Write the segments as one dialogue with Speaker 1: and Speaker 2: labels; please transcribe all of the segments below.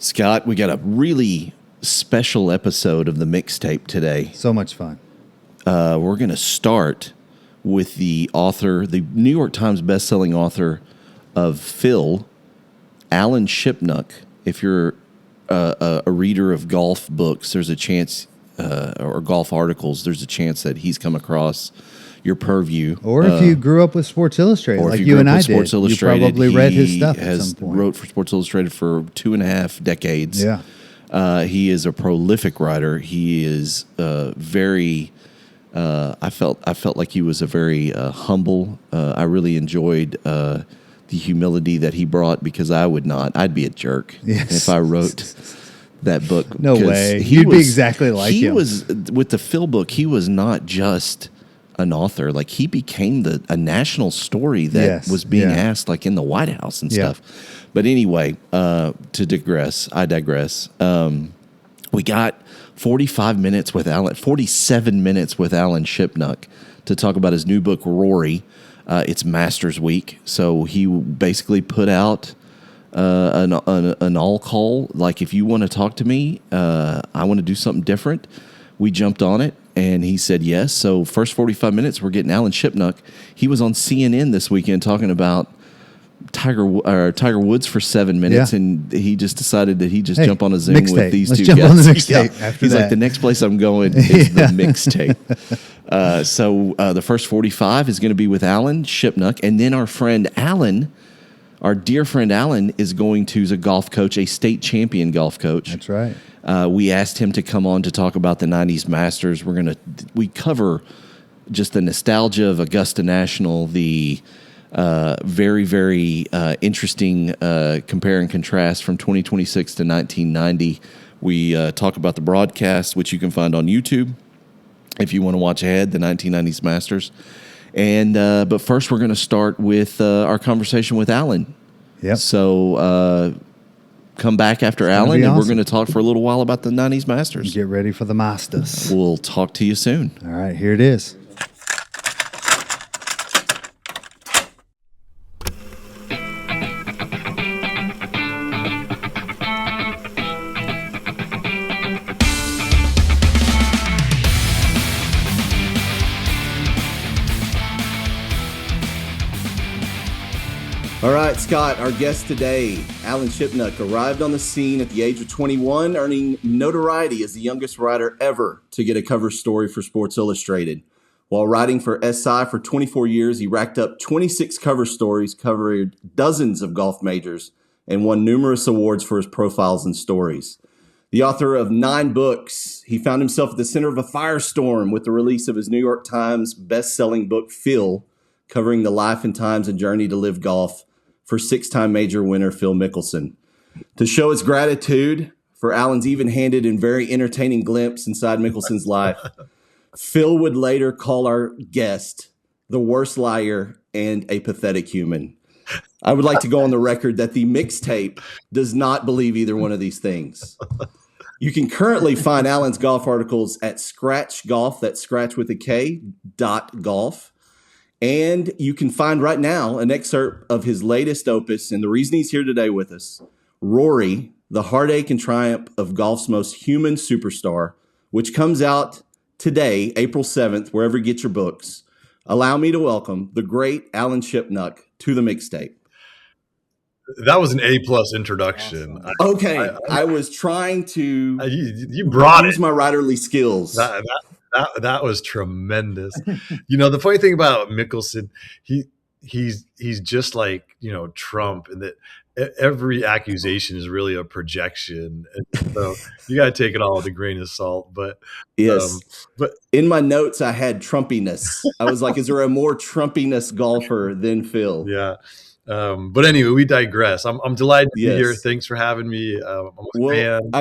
Speaker 1: Scott, we got a really special episode of the Mixtape today.
Speaker 2: So much fun.
Speaker 1: We're going to start with the author, the New York Times bestselling author of Phil, Alan Shipnuck. If you're a reader of golf books, there's a chance, or golf articles, there's a chance that he's come across your purview.
Speaker 2: Or if you grew up with Sports Illustrated,
Speaker 1: or
Speaker 2: like
Speaker 1: if
Speaker 2: you and I did,
Speaker 1: Sports Illustrated,
Speaker 2: you probably read his
Speaker 1: he
Speaker 2: stuff
Speaker 1: has
Speaker 2: at some point.
Speaker 1: wrote for Sports Illustrated for 2.5 decades.
Speaker 2: Yeah.
Speaker 1: He is a prolific writer. He is very. I felt like he was a very humble. I really enjoyed the humility that he brought, because I would not. I'd be a jerk if I wrote that book.
Speaker 2: No way. You'd be exactly like him.
Speaker 1: He was, with the Phil book, he was not just an author. Like, he became a national story that was being asked, like, in the White House and stuff. But anyway, I digress. We got 47 minutes with Alan Shipnuck to talk about his new book, Rory. It's Masters Week, so he basically put out an all call. Like, if you want to talk to me, I want to do something different. We jumped on it, and he said yes. So first 45 minutes, we're getting Alan Shipnuck. He was on CNN this weekend talking about Tiger Woods for 7 minutes, and he just decided that he'd just jump on a Zoom with these
Speaker 2: Let's
Speaker 1: two
Speaker 2: jump
Speaker 1: guys.
Speaker 2: on the Mixtape after
Speaker 1: He's
Speaker 2: that.
Speaker 1: like, the next place I'm going is the Mixtape. So the first 45 is going to be with Alan Shipnuck, and then our friend Alan, our dear friend Alan, is going to, he's a golf coach, a state champion golf coach.
Speaker 2: That's right.
Speaker 1: We asked him to come on to talk about the 90s Masters. We cover just the nostalgia of Augusta National, the very, very interesting compare and contrast from 2026 to 1990. We talk about the broadcast, which you can find on YouTube if you want to watch ahead, the 1990s Masters. And but first, we're going to start with our conversation with Alan.
Speaker 2: Yep.
Speaker 1: So come back after Alan, and we're going to talk for a little while about the 90s Masters.
Speaker 2: Get ready for the Masters.
Speaker 1: We'll talk to you soon.
Speaker 2: All right, here it is.
Speaker 1: All right, Scott, our guest today, Alan Shipnuck, arrived on the scene at the age of 21, earning notoriety as the youngest writer ever to get a cover story for Sports Illustrated. While writing for SI for 24 years, he racked up 26 cover stories, covered dozens of golf majors, and won numerous awards for his profiles and stories. The author of 9 books, he found himself at the center of a firestorm with the release of his New York Times best-selling book, Phil, covering the life and times and journey to live golf for 6-time major winner Phil Mickelson. To show his gratitude for Alan's even-handed and very entertaining glimpse inside Mickelson's life, Phil would later call our guest the worst liar and a pathetic human. I would like to go on the record that the Mixtape does not believe either one of these things. You can currently find Alan's golf articles at Scratch Golf, that's scratch with a K, .golf. And you can find right now an excerpt of his latest opus, and the reason he's here today with us, Rory, the Heartache and Triumph of Golf's Most Human Superstar, which comes out today, April 7th, wherever you get your books. Allow me to welcome the great Alan Shipnuck to the Mixtape.
Speaker 3: That was an A-plus introduction.
Speaker 1: Awesome. Okay, I was trying to
Speaker 3: you brought
Speaker 1: use my writerly skills.
Speaker 3: That was tremendous. You know, the funny thing about Mickelson, he's just like, you know, Trump, and that every accusation is really a projection. And so you got to take it all with a grain of salt. But
Speaker 1: yes, but in my notes I had Trumpiness. I was like, is there a more Trumpiness golfer than Phil?
Speaker 3: Yeah. But anyway, we digress. I'm delighted to be here. Thanks for having me. I'm a fan.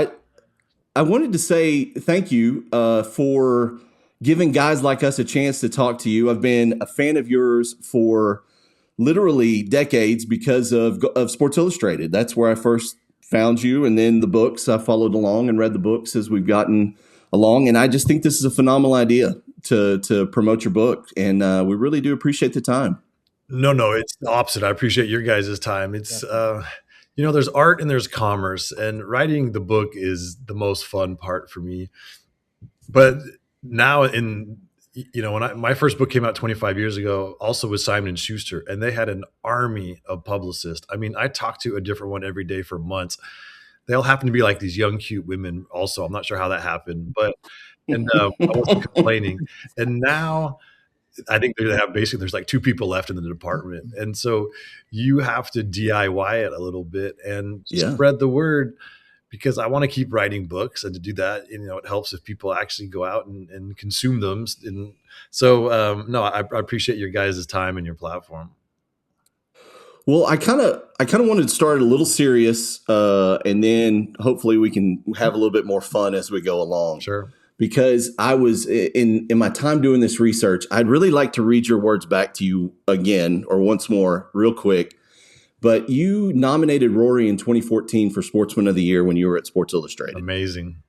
Speaker 1: I wanted to say thank you for giving guys like us a chance to talk to you. I've been a fan of yours for literally decades because of Sports Illustrated. That's where I first found you, and then the books. I followed along and read the books as we've gotten along, and I just think this is a phenomenal idea to promote your book, and we really do appreciate the time.
Speaker 3: No, it's the opposite. I appreciate your guys' time. It's There's art and there's commerce, and writing the book is the most fun part for me. But now when my first book came out 25 years ago, also with Simon and Schuster, and they had an army of publicists. I mean, I talked to a different one every day for months. They all happen to be like these young, cute women also. I'm not sure how that happened, but, and I wasn't complaining. And now I think there's like two people left in the department. And so you have to DIY it a little bit and
Speaker 1: Yeah.
Speaker 3: spread the word, because I want to keep writing books, and to do that, it helps if people actually go out and consume them. And so, no, I appreciate your guys' time and your platform.
Speaker 1: Well, I kind of wanted to start a little serious, and then hopefully we can have a little bit more fun as we go along.
Speaker 3: Sure.
Speaker 1: Because I was in my time doing this research, I'd really like to read your words back to you again or once more, real quick. But you nominated Rory in 2014 for Sportsman of the Year when you were at Sports Illustrated.
Speaker 3: Amazing.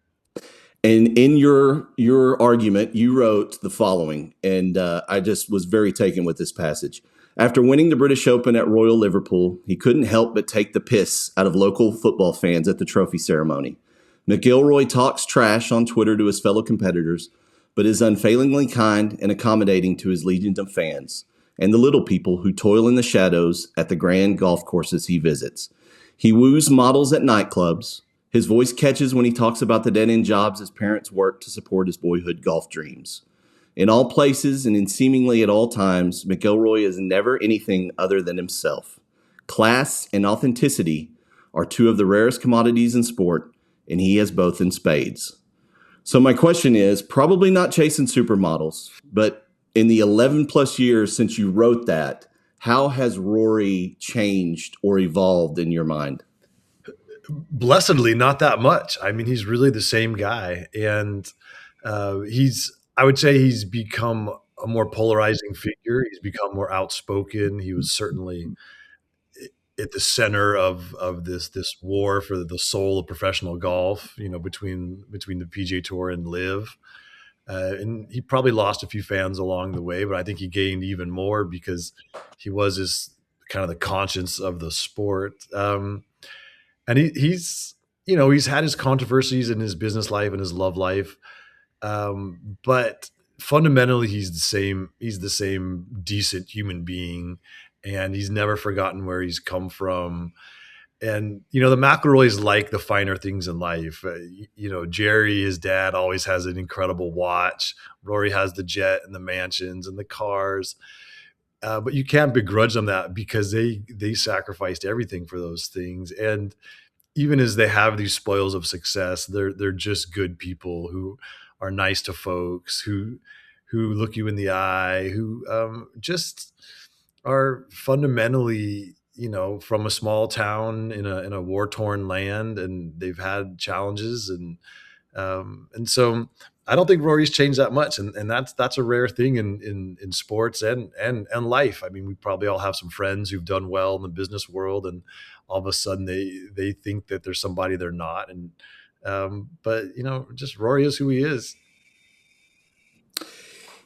Speaker 1: And in your argument, you wrote the following, and I just was very taken with this passage. After winning the British Open at Royal Liverpool, he couldn't help but take the piss out of local football fans at the trophy ceremony. McIlroy talks trash on Twitter to his fellow competitors, but is unfailingly kind and accommodating to his legions of fans and the little people who toil in the shadows at the grand golf courses he visits. He woos models at nightclubs. His voice catches when he talks about the dead-end jobs his parents worked to support his boyhood golf dreams. In all places and in seemingly at all times, McIlroy is never anything other than himself. Class and authenticity are two of the rarest commodities in sport, and he has both in spades. So my question is, probably not chasing supermodels, but in the 11 plus years since you wrote that, how has Rory changed or evolved in your mind?
Speaker 3: Blessedly, not that much. I mean, he's really the same guy. And I would say he's become a more polarizing figure. He's become more outspoken. He was certainly at the center of this war for the soul of professional golf, between the PGA Tour and Live. And he probably lost a few fans along the way, but I think he gained even more because he was this kind of the conscience of the sport. And he's had his controversies in his business life and his love life. But fundamentally, he's the same decent human being, and he's never forgotten where he's come from. And, the McIlroys like the finer things in life. Jerry, his dad, always has an incredible watch. Rory has the jet and the mansions and the cars. But you can't begrudge them that, because they sacrificed everything for those things. And even as they have these spoils of success, they're just good people who are nice to folks, who look you in the eye, who just are fundamentally, from a small town in a war-torn land, and they've had challenges, and so I don't think Rory's changed that much, and that's a rare thing in sports and life. I mean, we probably all have some friends who've done well in the business world, and all of a sudden they think that there's somebody they're not, and but just Rory is who he is.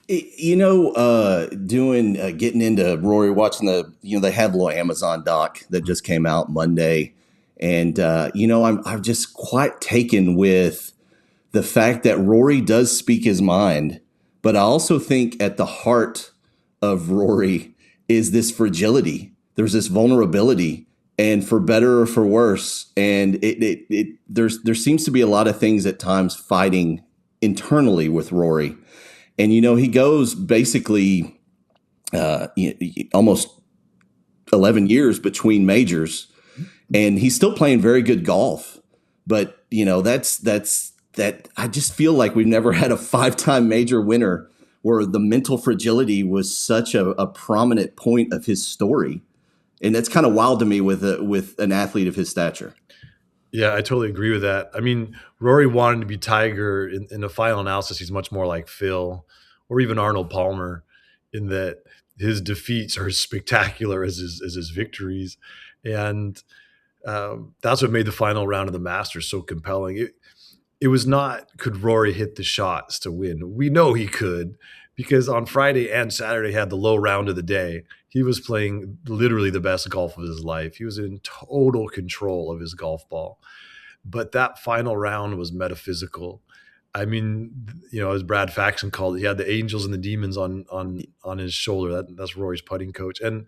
Speaker 1: Getting into Rory, watching they have a little Amazon doc that just came out Monday. And, I'm just quite taken with the fact that Rory does speak his mind. But I also think at the heart of Rory is this fragility. There's this vulnerability, and for better or for worse. And there seems to be a lot of things at times fighting internally with Rory. And, he goes basically almost 11 years between majors, and he's still playing very good golf. But, that I just feel like we've never had a 5-time major winner where the mental fragility was such a prominent point of his story. And that's kind of wild to me with an athlete of his stature.
Speaker 3: Yeah, I totally agree with that. I mean, Rory wanted to be Tiger. In the final analysis, he's much more like Phil or even Arnold Palmer, in that his defeats are as spectacular as his victories. And that's what made the final round of the Masters so compelling. It was not, could Rory hit the shots to win? We know he could. because on Friday and Saturday had the low round of the day. He was playing literally the best golf of his life. He was in total control of his golf ball. But that final round was metaphysical. I mean, as Brad Faxon called it, he had the angels and the demons on his shoulder. That's Rory's putting coach. And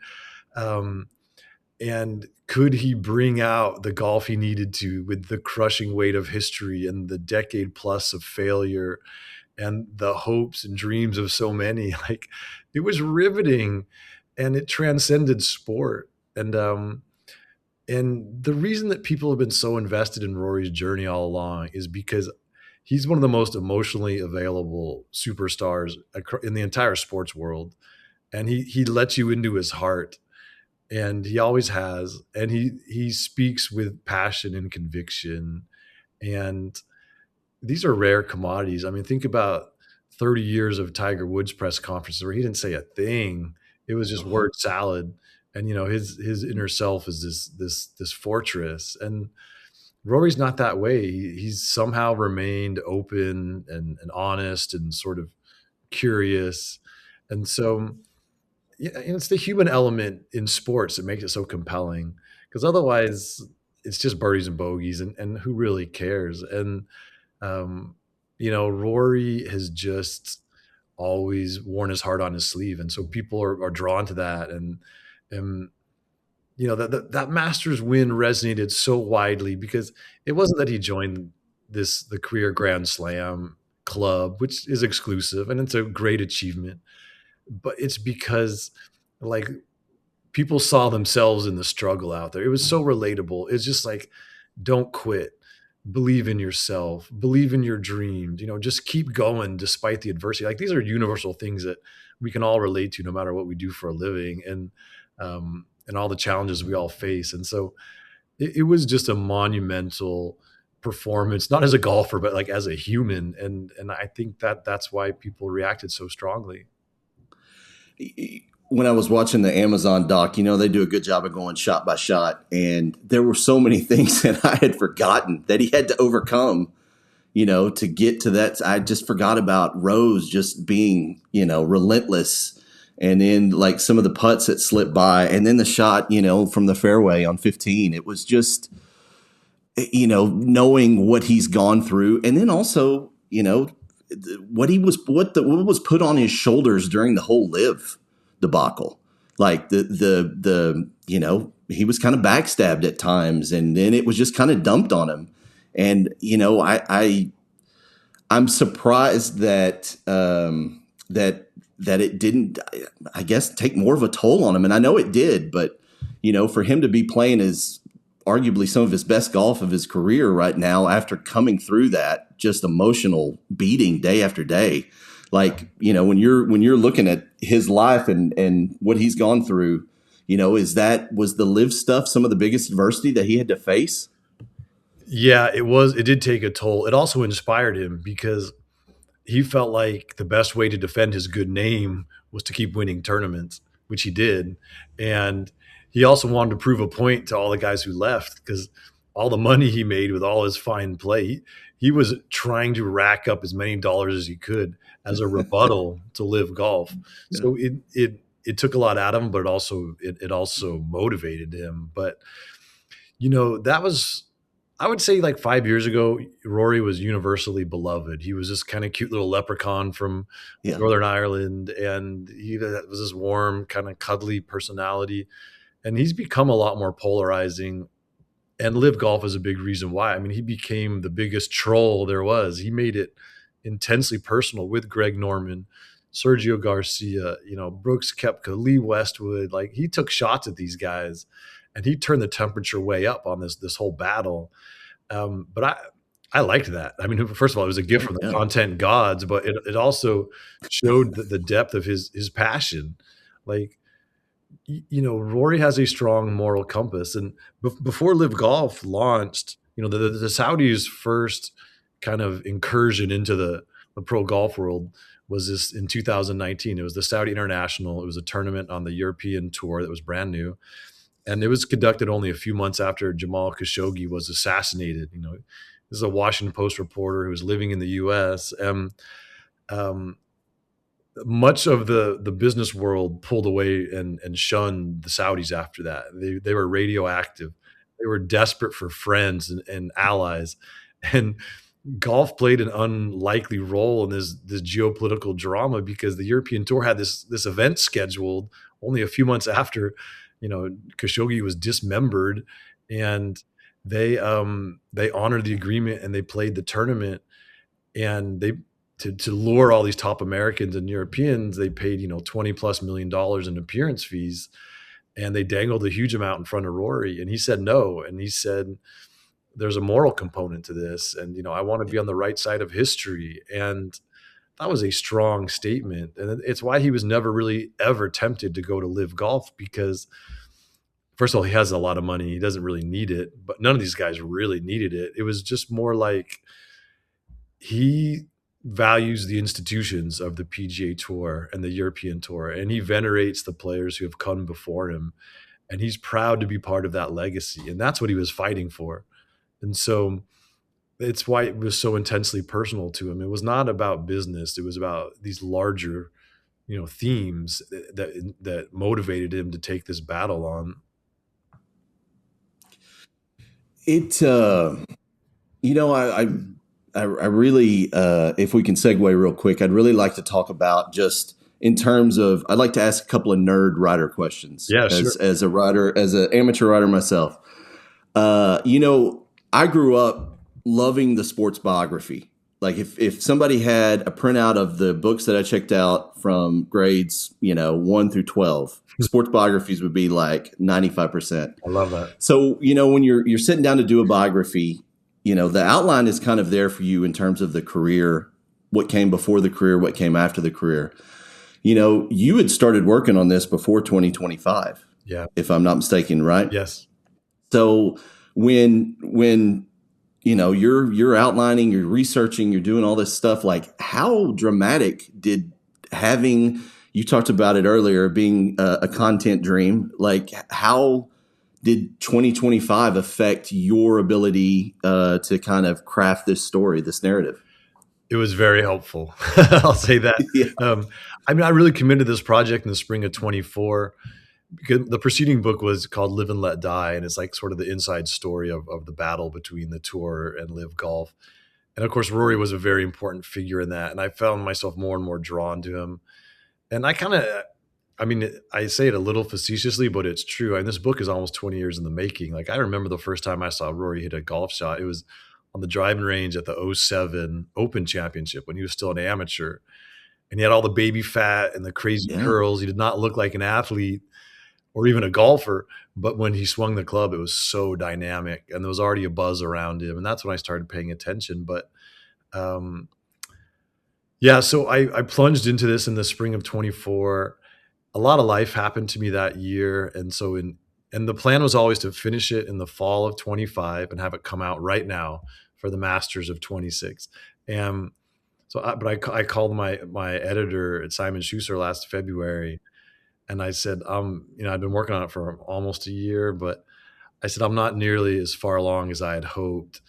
Speaker 3: could he bring out the golf he needed to with the crushing weight of history and the decade plus of failure and the hopes and dreams of so many? Like, it was riveting, and it transcended sport. And the reason that people have been so invested in Rory's journey all along is because he's one of the most emotionally available superstars in the entire sports world. And he lets you into his heart, and he always has. And he speaks with passion and conviction. And these are rare commodities. I mean, think about 30 years of Tiger Woods press conferences where he didn't say a thing. It was just word salad. And his inner self is this fortress. And Rory's not that way. He's somehow remained open and honest and sort of curious. And so, yeah, it's the human element in sports that makes it so compelling, because otherwise it's just birdies and bogeys, and who really cares? And Rory has just always worn his heart on his sleeve, and so people are drawn to that. And that Masters win resonated so widely because it wasn't that he joined the career Grand Slam club, which is exclusive and it's a great achievement, but it's because, like, people saw themselves in the struggle out there. It was so relatable. It's just like, don't quit. Believe in yourself. Believe in your dreams. Just keep going despite the adversity. Like, these are universal things that we can all relate to no matter what we do for a living, and all the challenges we all face. And so it was just a monumental performance, not as a golfer, but like as a human. And I think that's why people reacted so strongly.
Speaker 1: When I was watching the Amazon doc, they do a good job of going shot by shot. And there were so many things that I had forgotten that he had to overcome, to get to that. I just forgot about Rose just being, relentless. And then, like, some of the putts that slipped by, and then the shot, from the fairway on 15. It was just, knowing what he's gone through. And then also, what was put on his shoulders during the whole live debacle. Like he was kind of backstabbed at times, and then it was just kind of dumped on him. And, I'm surprised that it didn't, I guess, take more of a toll on him. And I know it did, but, for him to be playing as arguably some of his best golf of his career right now, after coming through that just emotional beating day after day, like, when you're looking at his life and what he's gone through, was the live stuff some of the biggest adversity that he had to face?
Speaker 3: Yeah, it was. It did take a toll. It also inspired him because he felt like the best way to defend his good name was to keep winning tournaments, which he did. And he also wanted to prove a point to all the guys who left, because all the money he made with all his fine play, he was trying to rack up as many dollars as he could as a rebuttal to live golf. Yeah. So it took a lot out of him, but it also motivated him. But, that was, I would say, like 5 years ago, Rory was universally beloved. He was this kind of cute little leprechaun from Northern Ireland, and he was this warm, kind of cuddly personality. And he's become a lot more polarizing, and live golf is a big reason why. I mean, he became the biggest troll there was. He made it intensely personal with Greg Norman, Sergio Garcia, Brooks Koepka, Lee Westwood. Like, he took shots at these guys, and he turned the temperature way up on this whole battle. But I liked that. I mean, first of all, it was a gift from the content gods, but it also showed the depth of his passion. Like, Rory has a strong moral compass. And before Live Golf launched, the Saudis' first kind of incursion into the pro golf world was this in 2019. It was the Saudi International. It was a tournament on the European tour that was brand new. And it was conducted only a few months after Jamal Khashoggi was assassinated. This is a Washington Post reporter who was living in the U.S. much of the business world pulled away and shunned the Saudis after that. They were radioactive. They were desperate for friends and allies, and golf played an unlikely role in this geopolitical drama because the European Tour had this event scheduled only a few months after, Khashoggi was dismembered, and they honored the agreement and they played the tournament, and they to lure all these top Americans and Europeans, they paid, $20+ million in appearance fees, and they dangled a huge amount in front of Rory, and he said no, and he said there's a moral component to this, and I want to be on the right side of history, and that was a strong statement, and it's why he was never really ever tempted to go to live golf because first of all, he has a lot of money, he doesn't really need it, but none of these guys really needed it. It was just more like he values the institutions of the PGA Tour and the European Tour, and he venerates the players who have come before him, and he's proud to be part of that legacy, and that's what he was fighting for. And so it's why it was so intensely personal to him. It was not about business. It was about these larger, themes that motivated him to take this battle on.
Speaker 1: I really, if we can segue real quick, I'd really like to talk about just in terms of, I'd like to ask a couple of nerd writer questions.
Speaker 3: Yeah, sure.
Speaker 1: As a writer, as an amateur writer myself, I grew up loving the sports biography. Like if somebody had a printout of the books that I checked out from grades, 1 through 12, sports biographies would be like 95%.
Speaker 3: I love that.
Speaker 1: So, when you're sitting down to do a biography, the outline is kind of there for you in terms of the career, what came before the career, what came after the career. You had started working on this before 2025.
Speaker 3: Yeah.
Speaker 1: If I'm not mistaken, right?
Speaker 3: Yes.
Speaker 1: So when you're outlining, you're researching, you're doing all this stuff, like how dramatic did you talked about it earlier, being a content dream, like how did 2025 affect your ability to kind of craft this story, this narrative?
Speaker 3: It was very helpful. I'll say that. Yeah. I really committed to this project in the spring of 24 because the preceding book was called Live and Let Die. And it's like sort of the inside story of the battle between the tour and live golf. And of course, Rory was a very important figure in that. And I found myself more and more drawn to him. And I say it a little facetiously, but it's true. And this book is almost 20 years in the making. Like I remember the first time I saw Rory hit a golf shot, it was on the driving range at the 2007 Open Championship when he was still an amateur. And he had all the baby fat and the crazy curls. He did not look like an athlete or even a golfer. But when he swung the club, it was so dynamic. And there was already a buzz around him. And that's when I started paying attention. But so I plunged into this in the spring of 24. A lot of life happened to me that year. And so and the plan was always to finish it in the fall of 25 and have it come out right now for the Masters of 26. And so, I called my editor at Simon Schuster last February, and I said, I've been working on it for almost a year, but I said, I'm not nearly as far along as I had hoped.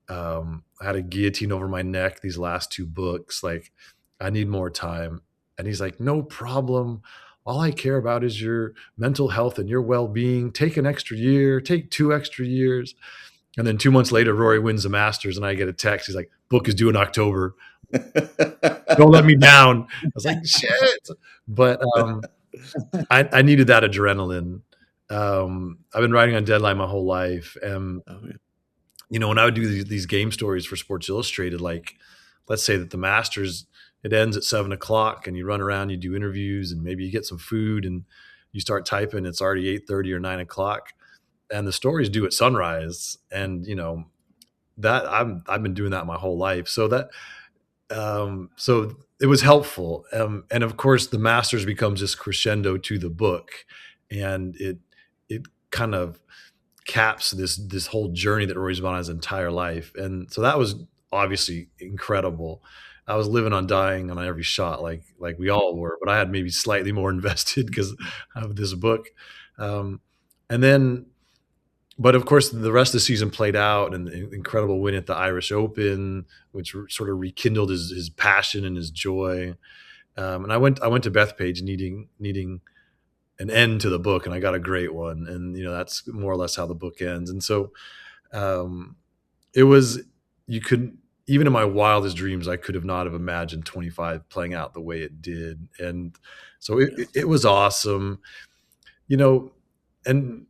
Speaker 3: I had a guillotine over my neck these last 2 books. Like, I need more time. And he's like, no problem. All I care about is your mental health and your well-being. Take an extra year, take 2 extra years. And then 2 months later, Rory wins the Masters and I get a text. He's like, book is due in October. Don't let me down. I was like, shit. But I needed that adrenaline. I've been writing on deadline my whole life. And, when I would do these game stories for Sports Illustrated, like, let's say that the Masters, it ends at 7:00 and you run around, you do interviews and maybe you get some food and you start typing. It's already 8:30 or 9:00 and the story's due at sunrise. And, that I've been doing that my whole life. So that, so it was helpful. And of course the Masters becomes this crescendo to the book, and it kind of caps this whole journey that Rory's been on his entire life. And so that was obviously incredible. I was living on dying on every shot, like we all were, but I had maybe slightly more invested because of this book. But of course, the rest of the season played out, and the incredible win at the Irish Open, which sort of rekindled his passion and his joy. And I went to Bethpage needing an end to the book, and I got a great one. And that's more or less how the book ends. And so it was, you couldn't, even in my wildest dreams, I could have not have imagined 25 playing out the way it did. And so it was awesome, and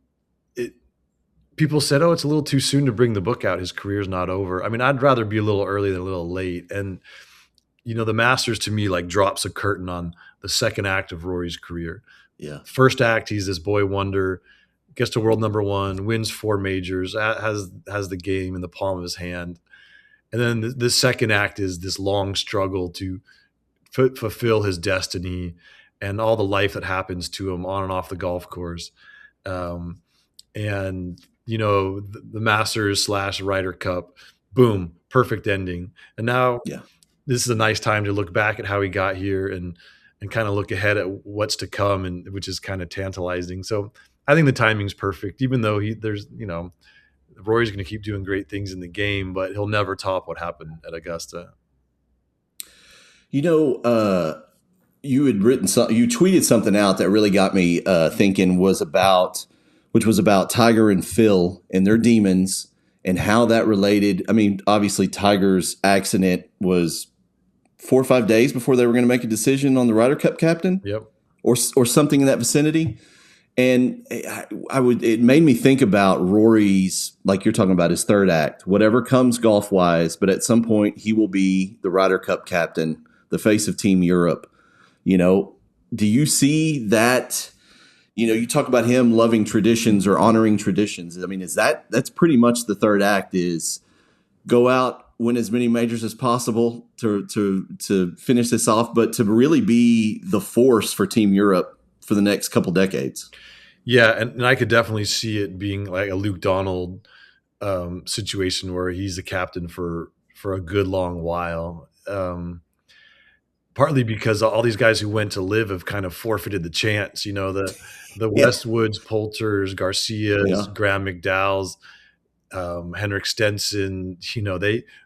Speaker 3: people said, oh, it's a little too soon to bring the book out. His career's not over. I mean, I'd rather be a little early than a little late. And, the Masters to me like drops a curtain on the second act of Rory's career.
Speaker 1: Yeah.
Speaker 3: First act, he's this boy wonder, gets to world number 1, wins 4 majors, has the game in the palm of his hand. And then the second act is this long struggle to fulfill his destiny and all the life that happens to him on and off the golf course. And, the Masters / Ryder Cup, boom, perfect ending. And now this is a nice time to look back at how he got here and kind of look ahead at what's to come, and which is kind of tantalizing. So I think the timing's perfect, even though Rory's going to keep doing great things in the game, but he'll never top what happened at Augusta.
Speaker 1: You had you tweeted something out that really got me thinking, which was about Tiger and Phil and their demons and how that related. I mean, obviously Tiger's accident was 4 or 5 days before they were going to make a decision on the Ryder Cup captain.
Speaker 3: Yep.
Speaker 1: Or something in that vicinity. And it made me think about Rory's, like you're talking about, his third act, whatever comes golf wise, but at some point he will be the Ryder Cup captain, the face of Team Europe. Do you see that? You talk about him loving traditions or honoring traditions. I mean, that's pretty much the third act, is go out, win as many majors as possible to finish this off, but to really be the force for Team Europe for the next couple decades.
Speaker 3: Yeah, and I could definitely see it being like a Luke Donald situation where he's the captain for a good long while. Partly because all these guys who went to live have kind of forfeited the chance. The Westwoods, Poulters, Garcias, Graham McDowell's, Henrik Stenson.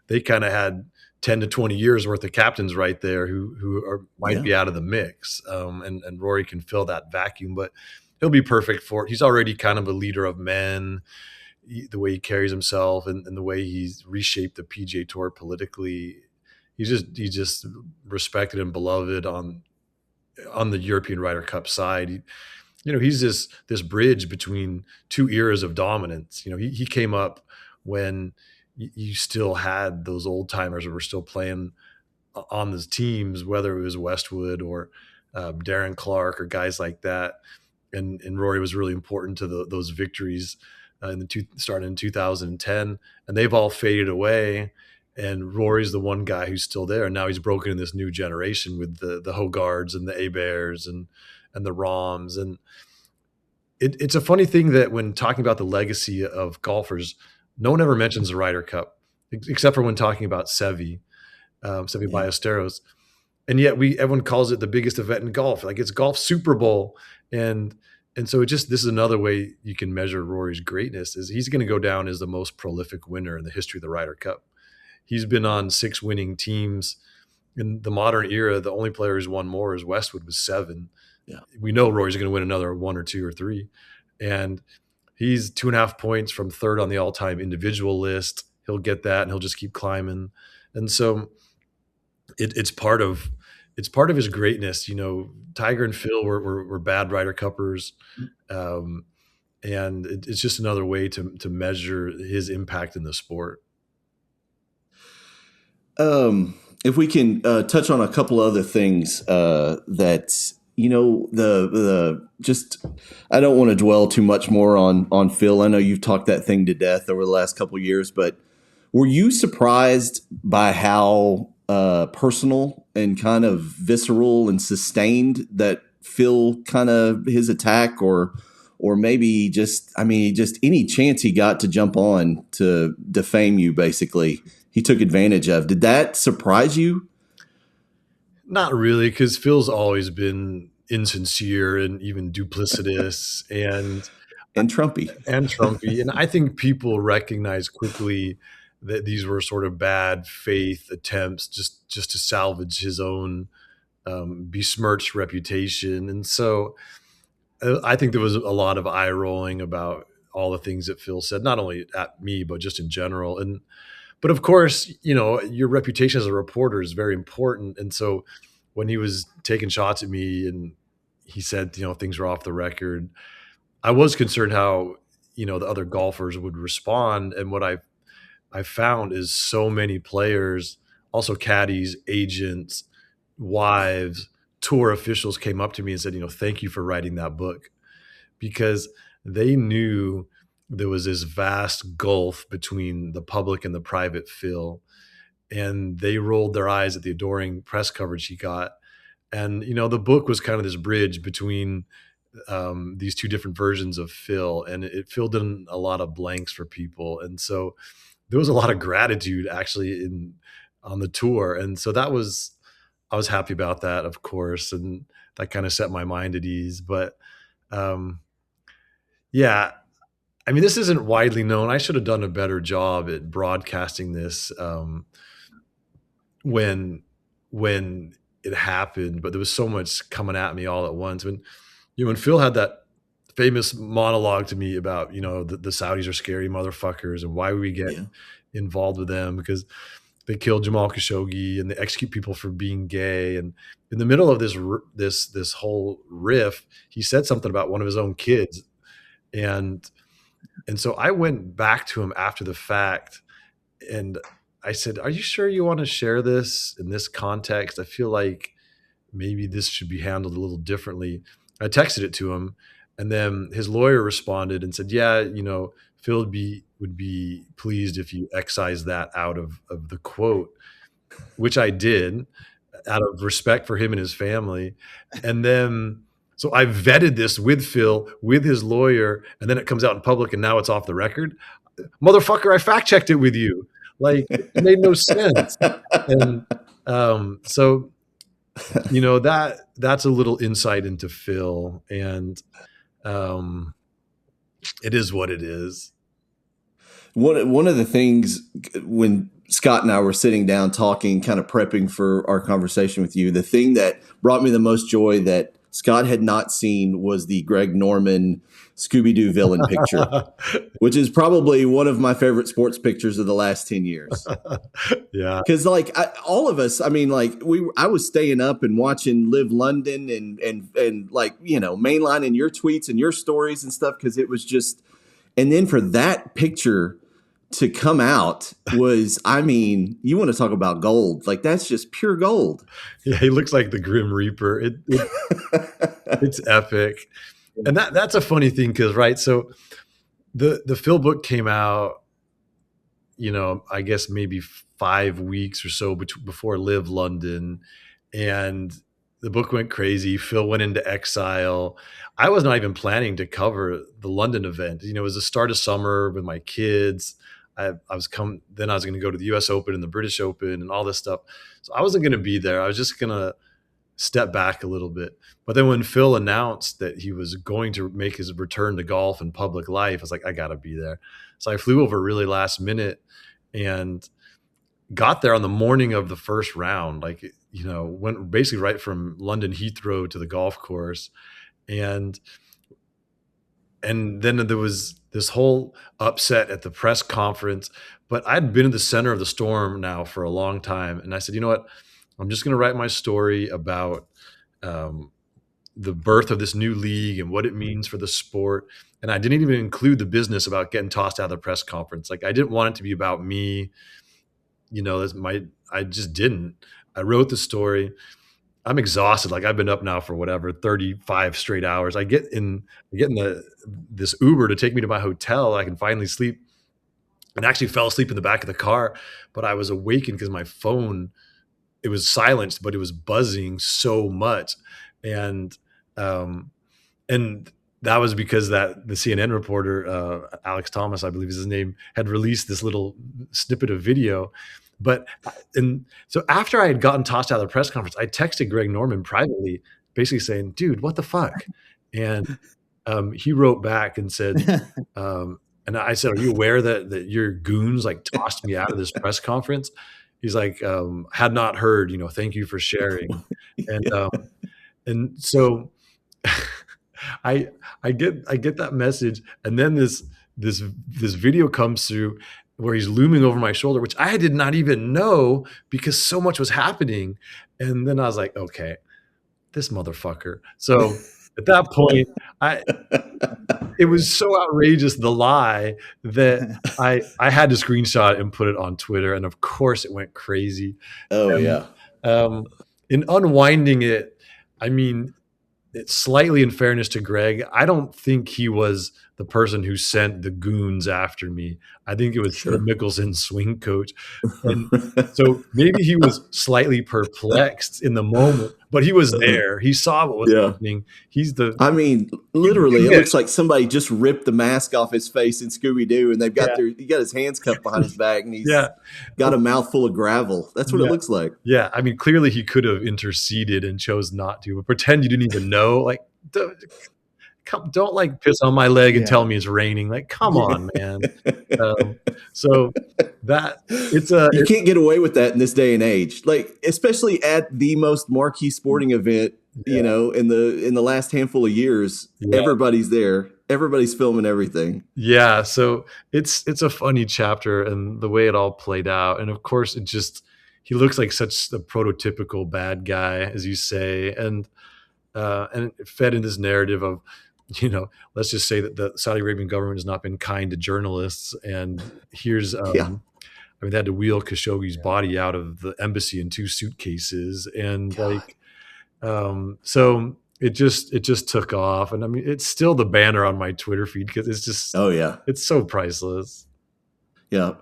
Speaker 3: They kind of had 10 to 20 years worth of captains right there who might be out of the mix. And Rory can fill that vacuum, but he'll be perfect for it. He's already kind of a leader of men, the way he carries himself and the way he's reshaped the PGA Tour politically. He's just respected and beloved on the European Ryder Cup side. He's this bridge between 2 eras of dominance. He came up when you still had those old timers who were still playing on those teams, whether it was Westwood or Darren Clark or guys like that. And Rory was really important to those victories starting in 2010, and they've all faded away. And Rory's the one guy who's still there. And now he's broken in this new generation with the Hogards and the Abears and the Roms. And it's a funny thing that when talking about the legacy of golfers, no one ever mentions the Ryder Cup, except for when talking about Seve Ballesteros. And yet everyone calls it the biggest event in golf. Like, it's golf Super Bowl. And so this is another way you can measure Rory's greatness, is he's going to go down as the most prolific winner in the history of the Ryder Cup. He's been on 6 winning teams. In the modern era, the only player who's won more is Westwood with 7. Yeah. We know Rory's going to win another 1 or 2 or 3. And he's 2.5 points from third on the all-time individual list. He'll get that, and he'll just keep climbing. And so it's part of his greatness. Tiger and Phil were bad Ryder Cuppers. And it's just another way to measure his impact in the sport.
Speaker 1: If we can touch on a couple other things that I don't want to dwell too much more on Phil. I know you've talked that thing to death over the last couple of years, but were you surprised by how personal and kind of visceral and sustained that Phil kind of his attack, or maybe just any chance he got to jump on to defame you, basically, he took advantage of? Did that surprise you?
Speaker 3: Not really, because Phil's always been insincere and even duplicitous and
Speaker 1: Trumpy.
Speaker 3: And I think people recognize quickly that these were sort of bad faith attempts just to salvage his own besmirched reputation. And so I think there was a lot of eye rolling about all the things that Phil said, not only at me, but just in general. But of course, your reputation as a reporter is very important. And so when he was taking shots at me and he said, things were off the record, I was concerned how, the other golfers would respond. And what I found is so many players, also caddies, agents, wives, tour officials came up to me and said, thank you for writing that book, because they knew there was this vast gulf between the public and the private Phil. And they rolled their eyes at the adoring press coverage he got. And, the book was kind of this bridge between these two different versions of Phil, and it filled in a lot of blanks for people. And so there was a lot of gratitude actually on the tour. And so I was happy about that, of course. And that kind of set my mind at ease. But yeah, I mean, this isn't widely known. I should have done a better job at broadcasting this when it happened, but there was so much coming at me all at once. When Phil had that famous monologue to me about, the Saudis are scary motherfuckers and why we get involved with them because they killed Jamal Khashoggi and they execute people for being gay. And in the middle of this whole riff, he said something about one of his own kids. And so I went back to him after the fact and I said, are you sure you want to share this in this context? I feel like maybe this should be handled a little differently. I texted it to him, and then his lawyer responded and said, yeah, Phil would be pleased if you excise that out of the quote, which I did out of respect for him and his family. And then, so I vetted this with Phil, with his lawyer, and then it comes out in public and now it's off the record. Motherfucker, I fact checked it with you. Like, it made no sense. And so, that's a little insight into Phil, and it is what it is.
Speaker 1: One of the things when Scott and I were sitting down talking, kind of prepping for our conversation with you, the thing that brought me the most joy that Scott had not seen was the Greg Norman Scooby-Doo villain picture, which is probably one of my favorite sports pictures of the last 10 years.
Speaker 3: Yeah.
Speaker 1: Because all of us, I mean, I was staying up and watching Live London and mainlining your tweets and your stories and stuff. Cause it was just, and then for that picture to come out was, I mean, you want to talk about gold. Like, that's just pure gold.
Speaker 3: Yeah. He looks like the Grim Reaper. It's epic. And that's a funny thing because, right, so the Phil book came out, I guess maybe 5 weeks or so before Live London, and the book went crazy. Phil went into exile. I was not even planning to cover the London event. It was the start of summer with my kids. I was going to go to the US Open and the British Open and all this stuff. So I wasn't going to be there. I was just going to step back a little bit. But then when Phil announced that he was going to make his return to golf and public life, I was like, I got to be there. So I flew over really last minute and got there on the morning of the first round, went basically right from London Heathrow to the golf course. And then there was this whole upset at the press conference, but I'd been in the center of the storm now for a long time. And I said, you know what? I'm just going to write my story about the birth of this new league and what it means for the sport. And I didn't even include the business about getting tossed out of the press conference. Like, I didn't want it to be about me. I just didn't. I wrote the story. I'm exhausted. Like, I've been up now for 35 straight hours. I get in this Uber to take me to my hotel. I can finally sleep, and actually fell asleep in the back of the car, but I was awakened because my phone, it was silenced, but it was buzzing so much. And that was because the CNN reporter, Alex Thomas, I believe is his name, had released this little snippet of video. And so after I had gotten tossed out of the press conference, I texted Greg Norman privately, basically saying, dude, what the fuck? And he wrote back and said, and I said, are you aware that your goons tossed me out of this press conference? he's like, had not heard, thank you for sharing. And so I get that message, and then this video comes through where he's looming over my shoulder, which I did not even know because so much was happening. And then I was like, okay, this motherfucker. So at that point, it was so outrageous, the lie, that I had to screenshot it and put it on Twitter, and of course it went crazy.
Speaker 1: Oh yeah.
Speaker 3: In unwinding it, I mean, it's slightly in fairness to Greg, I don't think he was the person who sent the goons after me. I think it was the Mickelson swing coach. And so maybe he was slightly perplexed in the moment, but he was there. He saw what was happening.
Speaker 1: I mean, literally, it looks like somebody just ripped the mask off his face in Scooby-Doo, and he got his hands cuffed behind his back, and he's got a mouthful of gravel. That's what it looks like.
Speaker 3: Yeah. I mean, clearly he could have interceded and chose not to, but pretend you didn't even know. Like, don't like piss on my leg and tell me it's raining. Like, come on, man. So that you
Speaker 1: can't get away with that in this day and age. Like, especially at the most marquee sporting event, in the last handful of years, everybody's there. Everybody's filming everything.
Speaker 3: Yeah. So it's a funny chapter, and the way it all played out. And of course he looks like such a prototypical bad guy, as you say. And it fed in this narrative of, let's just say that the Saudi Arabian government has not been kind to journalists. And here's, they had to wheel Khashoggi's body out of the embassy in 2 suitcases. And so it just took off. And I mean, it's still the banner on my Twitter feed because it's just, it's so priceless.
Speaker 1: Yeah.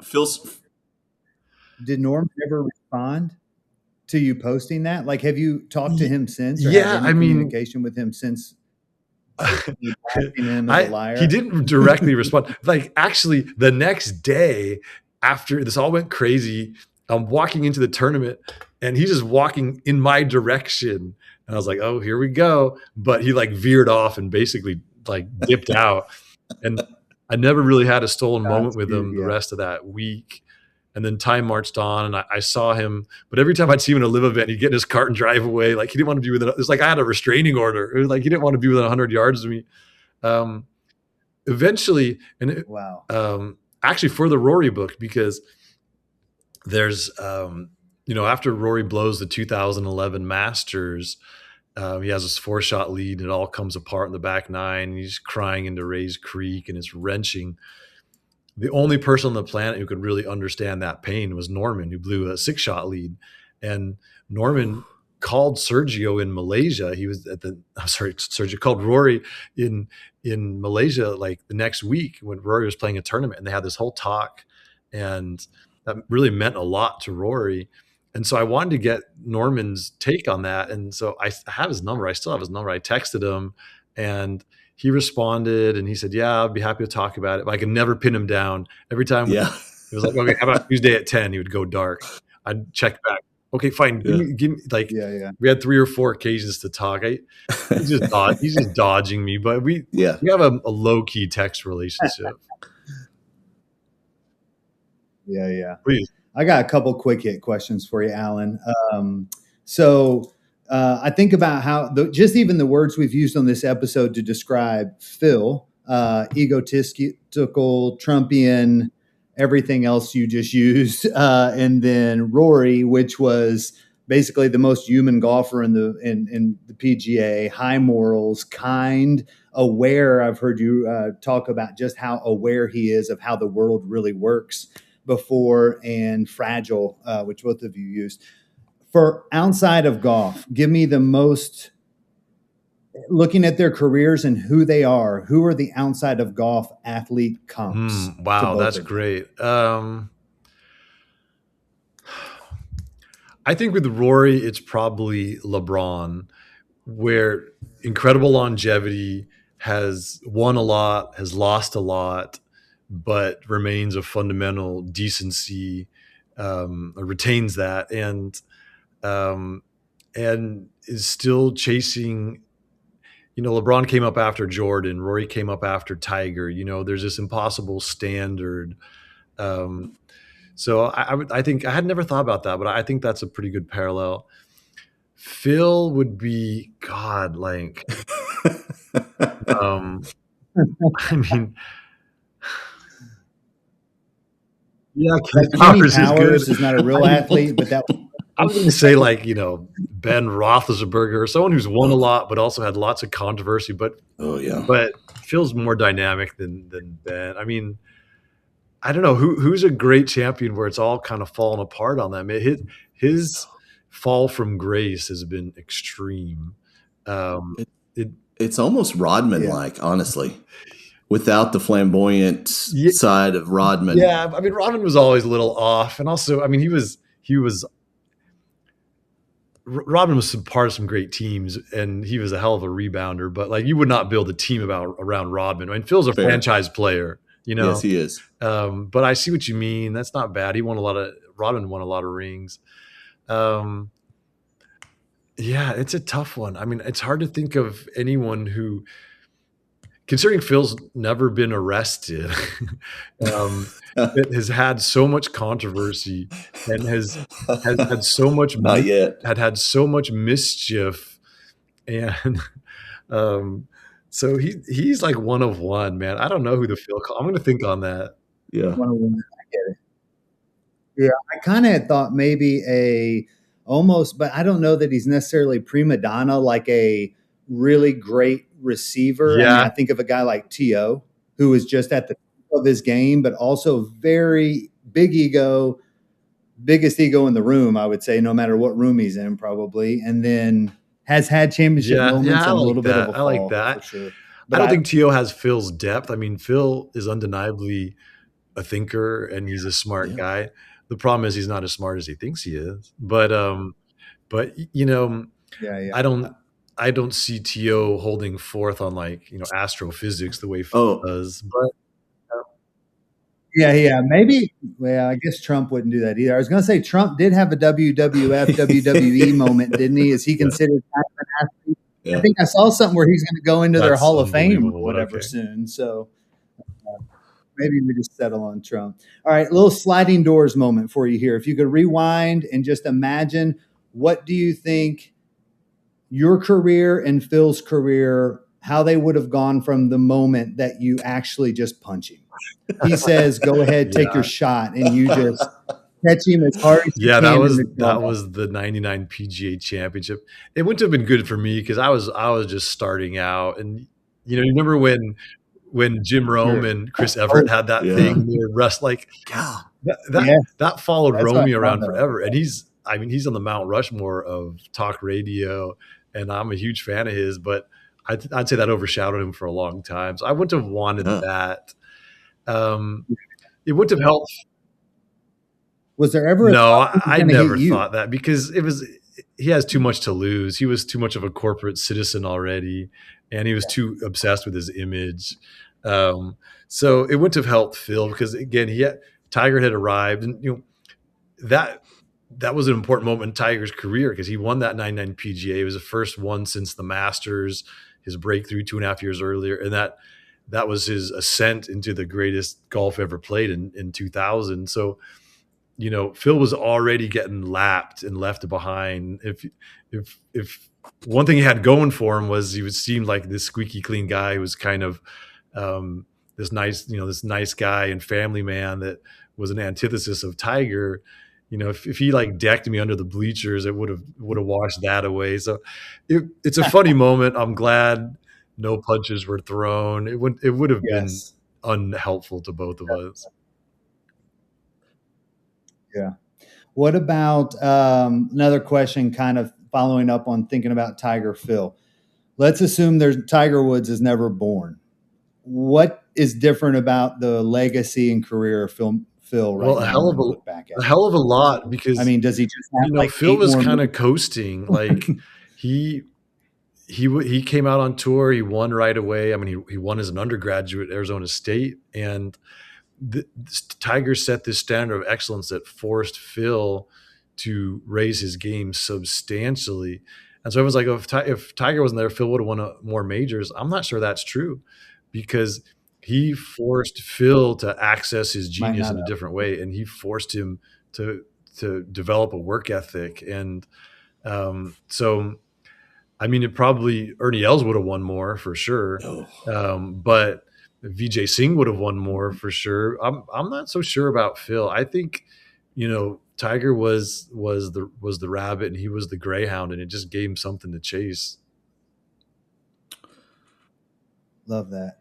Speaker 2: Did Norm ever respond to you posting that? Like, have you talked to him since? Or communication with him since? Him as a liar?
Speaker 3: He didn't directly respond. Like, actually, the next day after this all went crazy, I'm walking into the tournament, and he's just walking in my direction, and I was like, "Oh, here we go!" But he like veered off and basically like dipped out, and I never really had a stolen moment with him the rest of that week. And then time marched on, and I saw him. But every time I'd see him in a live event, he'd get in his cart and drive away. Like, he didn't want to be within. It's like I had a restraining order. It was like he didn't want to be within 100 yards of me. Eventually, actually for the Rory book, because there's, after Rory blows the 2011 Masters, he has this 4-shot lead, and it all comes apart in the back 9. And he's crying into Rays Creek, and it's wrenching. The only person on the planet who could really understand that pain was Norman, who blew a 6-shot lead. And Norman called Sergio in Malaysia. He was Sergio called Rory in Malaysia like the next week when Rory was playing a tournament, and they had this whole talk, and that really meant a lot to Rory. And so I wanted to get Norman's take on that. And so I have his number. I still have his number. I texted him, and he responded, and he said, "Yeah, I'd be happy to talk about it." But I could never pin him down. Every time it was like, "Okay, how about Tuesday at 10?" He would go dark. I'd check back. Okay, fine. Give me like, we had 3 or 4 occasions to talk. He's just dodging me, but we have a low key text relationship.
Speaker 2: Yeah.
Speaker 3: Please.
Speaker 2: I got a couple quick hit questions for you, Alan. I think about how just even the words we've used on this episode to describe Phil, egotistical, Trumpian, everything else you just used, and then Rory, which was basically the most human golfer in the PGA, high morals, kind, aware. I've heard you talk about just how aware he is of how the world really works before, and fragile, which both of you used. For outside of golf, give me the most, looking at their careers and who they are, who are the outside of golf athlete comps?
Speaker 3: Wow, that's great. I think with Rory, it's probably LeBron, where incredible longevity, has won a lot, has lost a lot, but remains a fundamental decency, retains that, and is still chasing. LeBron came up after Jordan. Rory came up after Tiger. There's this impossible standard. So I think I had never thought about that, but I think that's a pretty good parallel. Phil would be God, like, I mean, yeah,
Speaker 2: Like
Speaker 3: Kenny
Speaker 2: Kenny
Speaker 3: Powers is good.
Speaker 2: Powers is not a real athlete, but that
Speaker 3: I was going to say, like, Ben Roethlisberger, or someone who's won a lot, but also had lots of controversy. But
Speaker 1: Oh yeah.
Speaker 3: but feels more dynamic than Ben. I mean, I don't know who's a great champion where it's all kind of fallen apart on them. His fall from grace has been extreme.
Speaker 1: It's almost Rodman-like, honestly, without the flamboyant side of Rodman.
Speaker 3: Yeah, I mean, Rodman was always a little off, and also, I mean, Rodman was part of some great teams, and he was a hell of a rebounder. But like, you would not build a team around Rodman. I mean, Phil's a franchise player,
Speaker 1: Yes, he is.
Speaker 3: But I see what you mean. That's not bad. Rodman won a lot of rings. Yeah, it's a tough one. I mean, it's hard to think of anyone who, considering Phil's never been arrested, has had so much controversy and has had so much
Speaker 1: not yet
Speaker 3: had so much mischief, and so he's like one of one, man. I don't know who the Phil. I'm going to think on that.
Speaker 1: Yeah,
Speaker 2: I get it. Yeah, I kind of thought maybe almost, but I don't know that he's necessarily prima donna, like a really great receiver.
Speaker 3: Yeah.
Speaker 2: I mean, I think of a guy like T.O., who is just at the top of his game, but also very big ego, biggest ego in the room, I would say, no matter what room he's in, probably. And then has had championship moments and a little bit of a fall.
Speaker 3: I like that.
Speaker 2: For sure.
Speaker 3: But I don't think T.O. has Phil's depth. I mean, Phil is undeniably a thinker and he's a smart guy. The problem is he's not as smart as he thinks he is. But I don't see T.O. holding forth on, like, astrophysics the way Phil does. But
Speaker 2: yeah, maybe. Well, I guess Trump wouldn't do that either. I was going to say Trump did have a WWF, WWE moment, didn't he? Is he considered an athlete? Yeah. I think I saw something where he's going to go into their Hall of Fame or whatever soon. So maybe we just settle on Trump. All right, a little sliding doors moment for you here. If you could rewind and just imagine, what do you think your career and Phil's career, how they would have gone from the moment that you actually just punch him? He says, "Go ahead, take your shot," and you just catch him as hard as you can.
Speaker 3: That was the '99 PGA Championship. It wouldn't have been good for me because I was just starting out, and you remember when Jim Rome and Chris Everett had that thing, they rest like that followed Romey around forever, and he's on the Mount Rushmore of talk radio, and I'm a huge fan of his, but I'd say that overshadowed him for a long time. So I wouldn't have wanted that. It wouldn't have helped.
Speaker 2: Was there ever?
Speaker 3: No, I never thought that because he has too much to lose. He was too much of a corporate citizen already, and he was too obsessed with his image. So it wouldn't have helped Phil because, again, Tiger had arrived, and that was an important moment in Tiger's career because he won that '99 PGA. It was the first one since the Masters, his breakthrough 2.5 years earlier, and that was his ascent into the greatest golf ever played in 2000. So, Phil was already getting lapped and left behind. If one thing he had going for him was he seemed like this squeaky clean guy who was kind of this nice guy and family man that was an antithesis of Tiger. If he like decked me under the bleachers, it would have washed that away. So it's a funny moment. I'm glad no punches were thrown. It would have been unhelpful to both of us.
Speaker 2: Yeah. What about another question, kind of following up on thinking about Tiger Phil? Let's assume Tiger Woods is never born. What is different about the legacy and career of Phil right now?
Speaker 3: A hell of a lot, because
Speaker 2: does he just have
Speaker 3: Phil was kind of coasting, like he came out on tour, he won right away. He won as an undergraduate at Arizona State, and Tiger set this standard of excellence that forced Phil to raise his game substantially. And so everyone's like, if Tiger wasn't there, Phil would have won more majors. I'm not sure that's true, because he forced Phil to access his
Speaker 2: Might
Speaker 3: genius
Speaker 2: not
Speaker 3: in a
Speaker 2: have.
Speaker 3: different way, and he forced him to develop a work ethic. And so, I mean, it probably Ernie Els would have won more for sure,
Speaker 1: Oh.
Speaker 3: but Vijay Singh would have won more for sure. I'm not so sure about Phil. I think, Tiger was the rabbit and he was the greyhound, and it just gave him something to chase.
Speaker 2: Love that.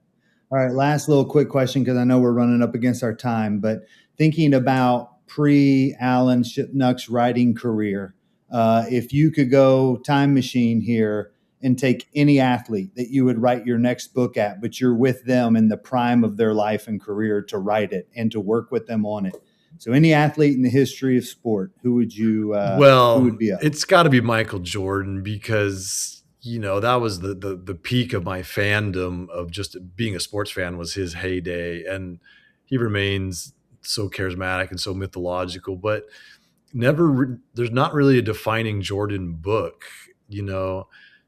Speaker 2: All right, last little quick question, because I know we're running up against our time, but thinking about pre-Alan Shipnuck's writing career, if you could go time machine here and take any athlete that you would write your next book at, but you're with them in the prime of their life and career to write it and to work with them on it. So any athlete in the history of sport, who would you who would be up?
Speaker 3: It's got to be Michael Jordan, because that was the peak of my fandom of just being a sports fan, was his heyday, and he remains so charismatic and so mythological. But there's not really a defining Jordan book.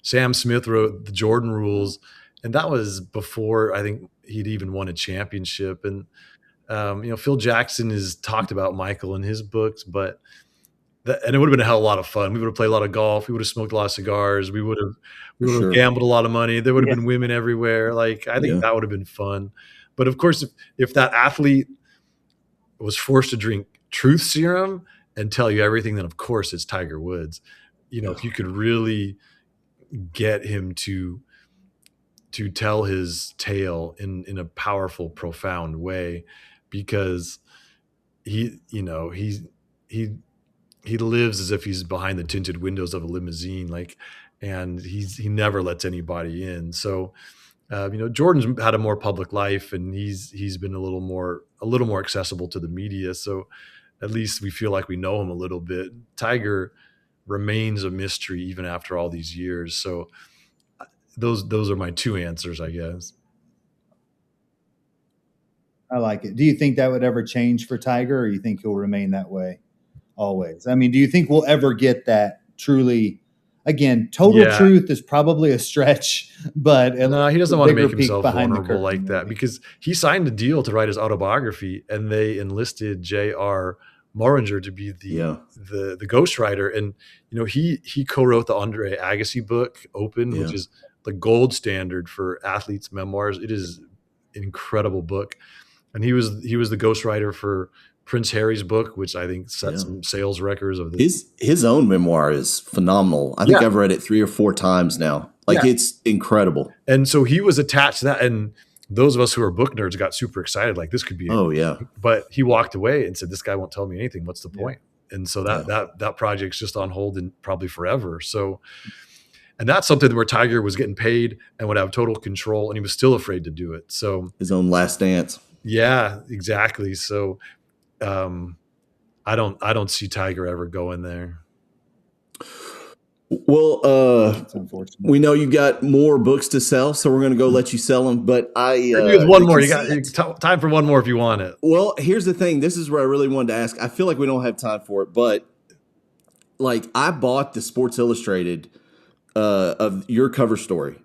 Speaker 3: Sam Smith wrote the Jordan Rules, and that was before I think he'd even won a championship. And Phil Jackson has talked about Michael in his books, but and it would have been a hell of a lot of fun. We would have played a lot of golf. We would have smoked a lot of cigars. We would have
Speaker 1: Sure.
Speaker 3: gambled a lot of money. There would have been women everywhere. Like, I think that would have been fun. But of course, if that athlete was forced to drink truth serum and tell you everything, then of course it's Tiger Woods. If you could really get him to tell his tale in a powerful, profound way, because he lives as if he's behind the tinted windows of a limousine, and he never lets anybody in. So, Jordan's had a more public life, and he's been a little more accessible to the media. So at least we feel like we know him a little bit. Tiger remains a mystery even after all these years. So those are my two answers, I guess.
Speaker 2: I like it. Do you think that would ever change for Tiger, or you think he'll remain that way always? I mean, do you think we'll ever get that truly? Again, total truth is probably a stretch, but
Speaker 3: no, he doesn't want to make himself
Speaker 2: vulnerable
Speaker 3: vulnerable like that, because he signed a deal to write his autobiography, and they enlisted J.R. Moringer to be the ghostwriter. And he co-wrote the Andre Agassi book, Open, which is the gold standard for athletes' memoirs. It is an incredible book, and he was the ghostwriter for Prince Harry's book, which I think set some sales records of this.
Speaker 1: His own memoir is phenomenal. I think I've read it 3 or 4 times now. It's incredible.
Speaker 3: And so he was attached to that, and those of us who are book nerds got super excited. Like, this could be. But he walked away and said, "This guy won't tell me anything. What's the point?" And so that project's just on hold and probably forever. So, and that's something where Tiger was getting paid and would have total control, and he was still afraid to do it. So
Speaker 1: his own last dance. Yeah,
Speaker 3: exactly. So I don't see Tiger ever going there.
Speaker 1: Well, we know you got more books to sell, so we're going to go let you sell them. But
Speaker 3: one more. You got time for one more if you want it.
Speaker 1: Well, here's the thing. This is where I really wanted to ask. I feel like we don't have time for it, but I bought the Sports Illustrated of your cover story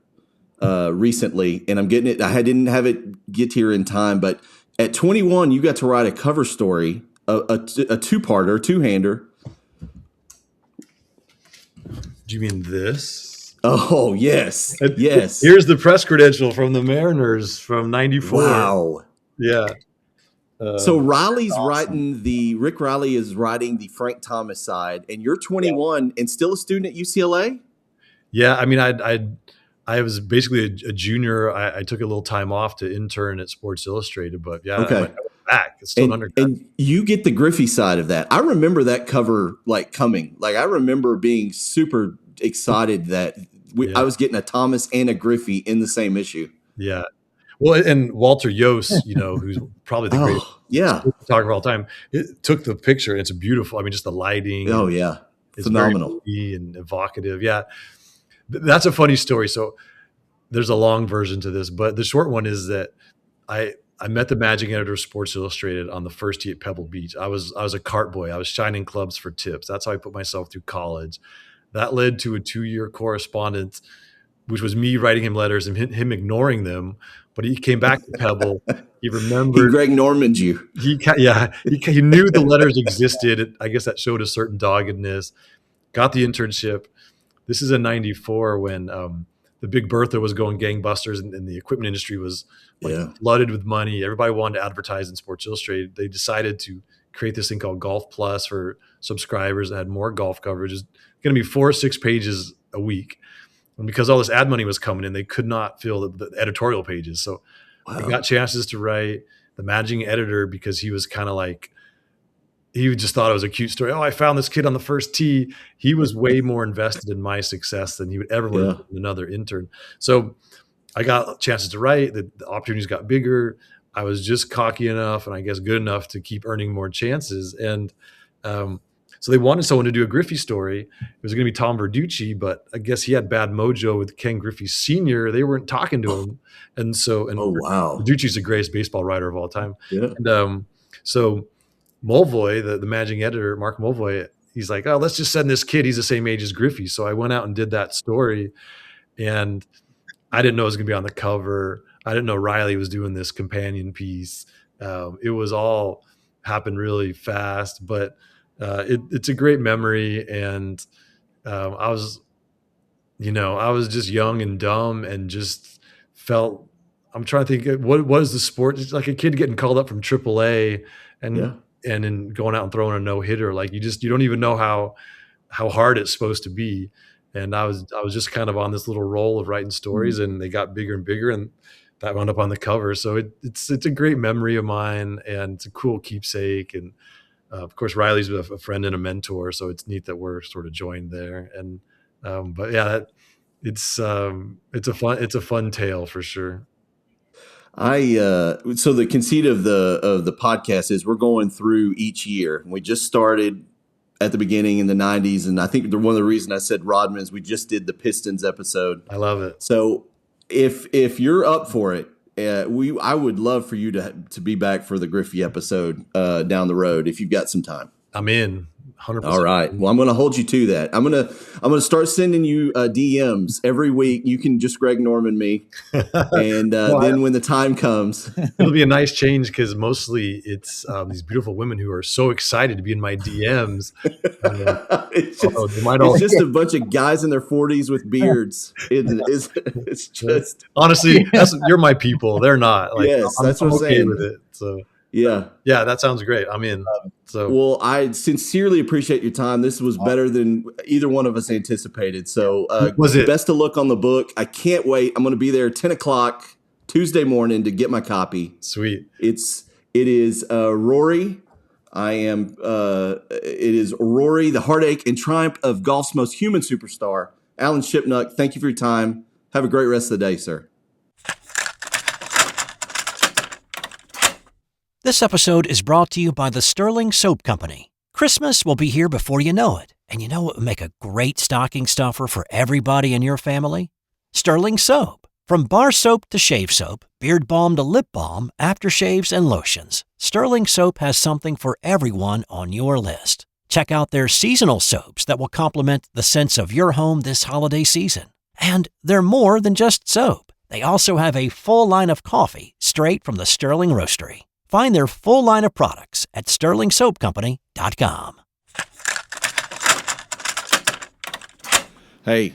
Speaker 1: recently, and I'm getting it. I didn't have it get here in time, but at 21, you got to write a cover story, a two-parter, two-hander.
Speaker 3: Do you mean this?
Speaker 1: Oh, yes. Yes.
Speaker 3: Here's the press credential from the Mariners from 94.
Speaker 1: Wow.
Speaker 3: Yeah.
Speaker 1: So Riley's awesome. Rick Riley is writing the Frank Thomas side, and you're 21 and still a student at UCLA?
Speaker 3: Yeah. I mean, I was basically a junior. I took a little time off to intern at Sports Illustrated, but I went back. It's still undergrad. And
Speaker 1: you get the Griffey side of that. I remember that cover coming. I remember being super excited that I was getting a Thomas and a Griffey in the same issue.
Speaker 3: Yeah. Well, and Walter Yost, who's probably the greatest photographer of all time, it took the picture. It's beautiful. I mean, just the lighting.
Speaker 1: Oh, yeah.
Speaker 3: It's
Speaker 1: phenomenal.
Speaker 3: Very and evocative. Yeah. That's a funny story. So there's a long version to this, but the short one is that I met the managing editor of Sports Illustrated on the first tee at Pebble Beach. I was a cart boy. I was shining clubs for tips. That's how I put myself through college. That led to a 2-year correspondence which was me writing him letters and him ignoring them. But he came back to Pebble. He
Speaker 1: He
Speaker 3: remembered.
Speaker 1: Greg Norman'd you.
Speaker 3: He knew the letters existed. I guess that showed a certain doggedness. Got the internship. This is in '94 when the Big Bertha was going gangbusters, and the equipment industry was flooded with money. Everybody wanted to advertise in Sports Illustrated. They decided to create this thing called Golf Plus for subscribers that had more golf coverage. It's going to be 4 or 6 pages a week. And because all this ad money was coming in, they could not fill the editorial pages. So I got chances to write. The managing editor, because he was kind of like, he just thought it was a cute story. Oh, I found this kid on the first tee. He was way more invested in my success than he would ever would have been another intern. So I got chances to write. The opportunities got bigger. I was just cocky enough and I guess good enough to keep earning more chances. And so they wanted someone to do a Griffey story. It was going to be Tom Verducci, but I guess he had bad mojo with Ken Griffey Sr. They weren't talking to him. And Verducci's the greatest baseball writer of all time. Yeah. And so Mulvoy, the managing editor, Mark Mulvoy, he's like, oh, let's just send this kid. He's the same age as Griffey. So I went out and did that story. And I didn't know it was going to be on the cover. I didn't know Riley was doing this companion piece. It was all happened really fast, but it's a great memory. And I was just young and dumb and just felt, I'm trying to think, what is the sport? It's like a kid getting called up from AAA and then going out and throwing a no-hitter. Like you don't even know how hard it's supposed to be. And I was just kind of on this little roll of writing stories, and they got bigger and bigger, and that wound up on the cover. So it's a great memory of mine, and it's a cool keepsake. And of course, Riley's a friend and a mentor, so it's neat that we're sort of joined there. And but yeah, it's a fun tale for sure.
Speaker 1: So the conceit of the podcast is we're going through each year. We just started at the beginning in the 90s, and I think one of the reasons I said Rodman is we just did the Pistons episode.
Speaker 3: I love it.
Speaker 1: So if you're up for it, I would love for you to be back for the Griffey episode down the road if you've got some time.
Speaker 3: I'm in. 100%.
Speaker 1: All right. Well, I'm going to hold you to that. I'm going to start sending you DMs every week. You can just Greg Norman me, and then when the time comes,
Speaker 3: it'll be a nice change because mostly it's these beautiful women who are so excited to be in my DMs.
Speaker 1: It's just a bunch of guys in their 40s with beards. It's just
Speaker 3: honestly, you're my people. They're not. Like,
Speaker 1: yes, that's what I'm saying.
Speaker 3: With it. So.
Speaker 1: Yeah,
Speaker 3: that sounds great. I'm in.
Speaker 1: Well, I sincerely appreciate your time. This was better than either one of us anticipated. So, best of luck on the book. I can't wait. I'm going to be there 10 o'clock Tuesday morning to get my copy.
Speaker 3: Sweet.
Speaker 1: It is Rory. It is Rory, the heartache and triumph of golf's most human superstar. Alan Shipnuck, thank you for your time. Have a great rest of the day, sir.
Speaker 4: This episode is brought to you by the Sterling Soap Company. Christmas will be here before you know it. And you know what would make a great stocking stuffer for everybody in your family? Sterling Soap. From bar soap to shave soap, beard balm to lip balm, aftershaves and lotions, Sterling Soap has something for everyone on your list. Check out their seasonal soaps that will complement the scents of your home this holiday season. And they're more than just soap. They also have a full line of coffee straight from the Sterling Roastery. Find their full line of products at sterlingsoapcompany.com.
Speaker 1: Hey,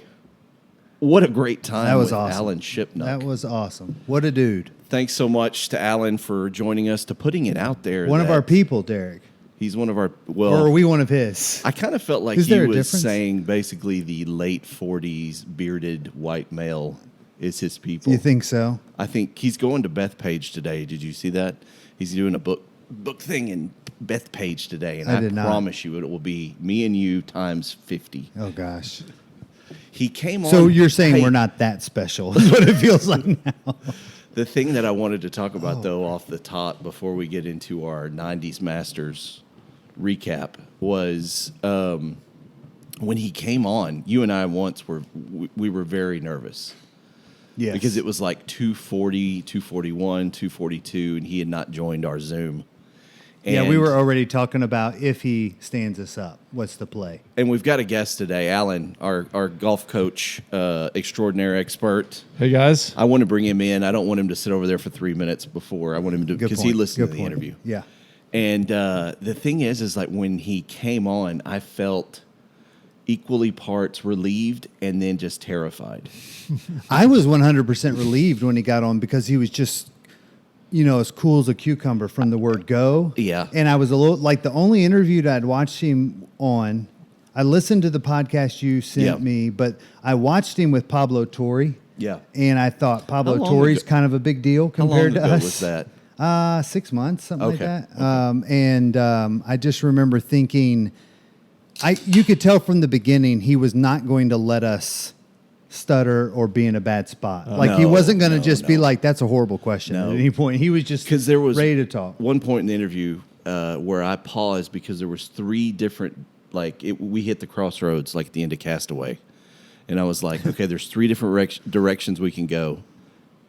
Speaker 1: what a great time
Speaker 2: that was
Speaker 1: with
Speaker 2: awesome.
Speaker 1: Alan Shipnuck.
Speaker 2: That was awesome. What a dude.
Speaker 1: Thanks so much to Alan for joining us, to putting it out there.
Speaker 2: One of our people, Derek.
Speaker 1: He's one of our,
Speaker 2: or are we one of his?
Speaker 1: I kind of felt like he was saying basically the late 40s bearded white male is his people.
Speaker 2: You think so?
Speaker 1: I think he's going to Bethpage today. Did you see that? He's doing a book thing in Bethpage today, and I promise you it will be me and you times 50.
Speaker 2: Oh, gosh.
Speaker 1: He came on.
Speaker 2: So you're saying we're not that special is what it feels like now.
Speaker 1: The thing that I wanted to talk about, though, off the top before we get into our 90s Masters recap was when he came on, you and I once we were very nervous.
Speaker 2: Yes.
Speaker 1: Because it was like 240, 241, 242, and he had not joined our Zoom.
Speaker 2: Yeah, we were already talking about if he stands us up, what's the play?
Speaker 1: And we've got a guest today, Alan, our golf coach, extraordinaire expert.
Speaker 5: Hey, guys.
Speaker 1: I want to bring him in. I don't want him to sit over there for 3 minutes before. I want him to, because he listened to the interview.
Speaker 2: Yeah.
Speaker 1: And the thing is like when he came on, I felt equally parts relieved and then just terrified.
Speaker 2: I was 100% relieved when he got on because he was just, as cool as a cucumber from the word go.
Speaker 1: Yeah.
Speaker 2: And I was a little, like the only interview that I'd watched him on, I listened to the podcast you sent me, but I watched him with Pablo Torre.
Speaker 1: Yeah.
Speaker 2: And I thought Pablo Torre's kind of a big deal compared to us.
Speaker 1: How long ago was that?
Speaker 2: 6 months, something like that. Okay. I just remember thinking, you could tell from the beginning he was not going to let us stutter or be in a bad spot. He wasn't going to be like, that's a horrible question at any point. He was just
Speaker 1: because there was
Speaker 2: ready to talk.
Speaker 1: One point in the interview where I paused because there was 3 different, we hit the crossroads like at the end of Castaway. And I was like, okay, there's 3 different directions we can go.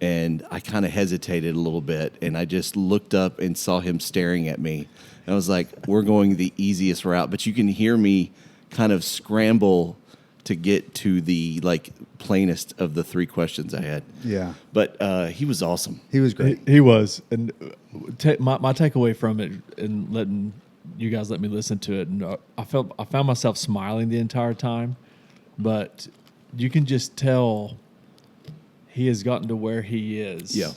Speaker 1: And I kind of hesitated a little bit, and I just looked up and saw him staring at me. And I was like, we're going the easiest route. But you can hear me kind of scramble to get to the, plainest of the 3 questions I had.
Speaker 2: Yeah.
Speaker 1: But he was awesome.
Speaker 2: He was great.
Speaker 5: He was. And my takeaway from it, and letting you guys let me listen to it, and I found myself smiling the entire time. But you can just tell he has gotten to where he is.
Speaker 1: Yeah.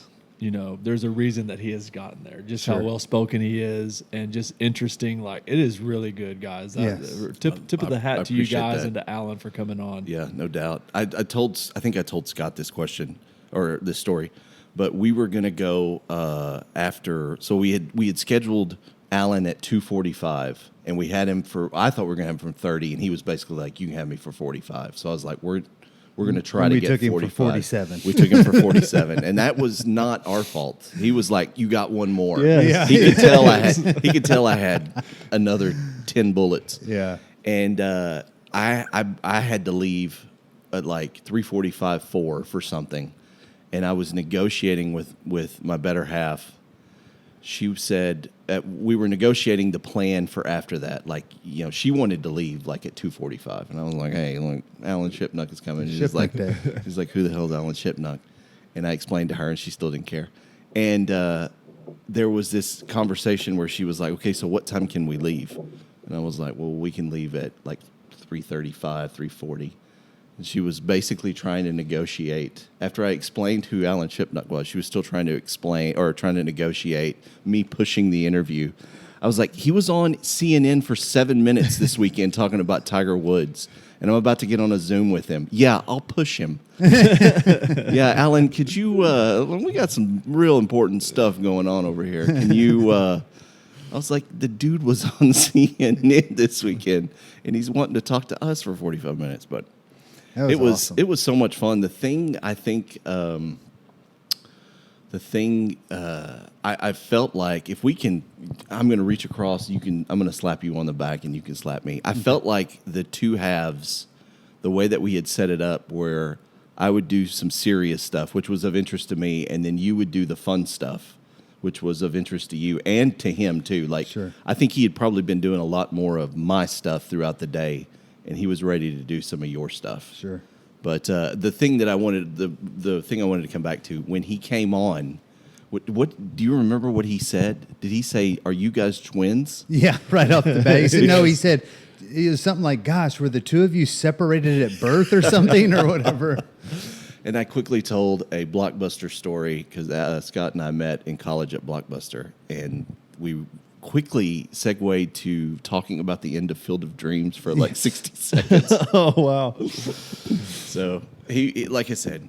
Speaker 5: There's a reason that he has gotten there. Just how well spoken he is, and just interesting. It is really good, guys.
Speaker 2: Yes.
Speaker 5: Tip of the hat to you guys
Speaker 1: that.
Speaker 5: and to Alan for coming on.
Speaker 1: Yeah, no doubt. I think I told Scott this question or this story, but we were going to go after. So we had scheduled Alan at 2:45, and we had him for. I thought we were going to have him from 30, and he was basically like, "You can have me for 45." So I was like, We're going to try to get 45.
Speaker 2: We took him for 47.
Speaker 1: We took him for 47, and that was not our fault. He was like, "You got one more."
Speaker 5: Yes.
Speaker 1: He could tell I had another 10 bullets.
Speaker 2: Yeah.
Speaker 1: And I had to leave at 3:45, 4 for something, and I was negotiating with my better half. She said we were negotiating the plan for after that. She wanted to leave at 2:45, and I was like, "Hey, Alan Shipnuck is coming." She's like, "Who the hell is Alan Shipnuck?" And I explained to her, and she still didn't care. And there was this conversation where she was like, "Okay, so what time can we leave?" And I was like, "Well, we can leave at 3:35, 3:40." And she was basically trying to negotiate. After I explained who Alan Shipnuck was, she was still trying to negotiate me pushing the interview. I was like, he was on CNN for 7 minutes this weekend talking about Tiger Woods, and I'm about to get on a Zoom with him. Yeah, I'll push him. Yeah, Alan, could you, we got some real important stuff going on over here. Can you, I was like, the dude was on CNN this weekend, and he's wanting to talk to us for 45 minutes, but it was
Speaker 2: awesome.
Speaker 1: It was so much fun. The thing I think, I felt like if we can, I'm going to reach across. I'm going to slap you on the back, and you can slap me. I felt like the 2 halves, the way that we had set it up, where I would do some serious stuff, which was of interest to me, and then you would do the fun stuff, which was of interest to you and to him too.
Speaker 2: Sure.
Speaker 1: I think he had probably been doing a lot more of my stuff throughout the day, and he was ready to do some of your stuff.
Speaker 2: Sure.
Speaker 1: But the thing that I wanted, the thing I wanted to come back to, when he came on, what do you remember what he said? Did he say, "Are you guys twins?"
Speaker 2: Yeah, right off the bat. He said, no, he said, it was something like, "Gosh, were the 2 of you separated at birth or something or whatever?"
Speaker 1: And I quickly told a Blockbuster story because Scott and I met in college at Blockbuster, and we quickly segued to talking about the end of Field of Dreams for 60 seconds.
Speaker 5: Oh, wow.
Speaker 1: So he like I said,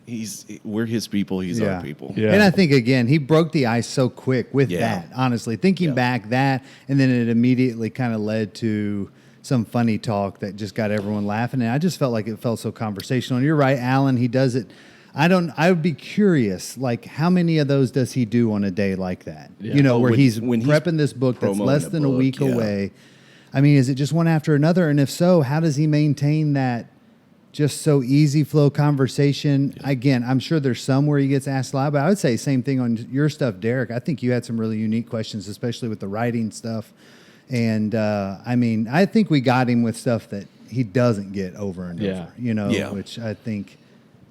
Speaker 1: we're his people. He's our people.
Speaker 5: Yeah.
Speaker 2: And I think, again, he broke the ice so quick with that, honestly. Thinking back that, and then it immediately kind of led to some funny talk that just got everyone laughing. And I just felt like it felt so conversational. And you're right, Alan, he does it. I would be curious, how many of those does he do on a day like that?
Speaker 5: Yeah.
Speaker 2: Where
Speaker 1: when
Speaker 2: he's
Speaker 1: he's
Speaker 2: prepping this book that's less than a week
Speaker 1: yeah.
Speaker 2: away. I mean, is it just one after another? And if so, how does he maintain that just so easy flow conversation. Again, I'm sure there's some where he gets asked a lot, but I would say same thing on your stuff, Derek. I think you had some really unique questions, especially with the writing stuff. And I mean, I think we got him with stuff that he doesn't get over and over, you know, which I think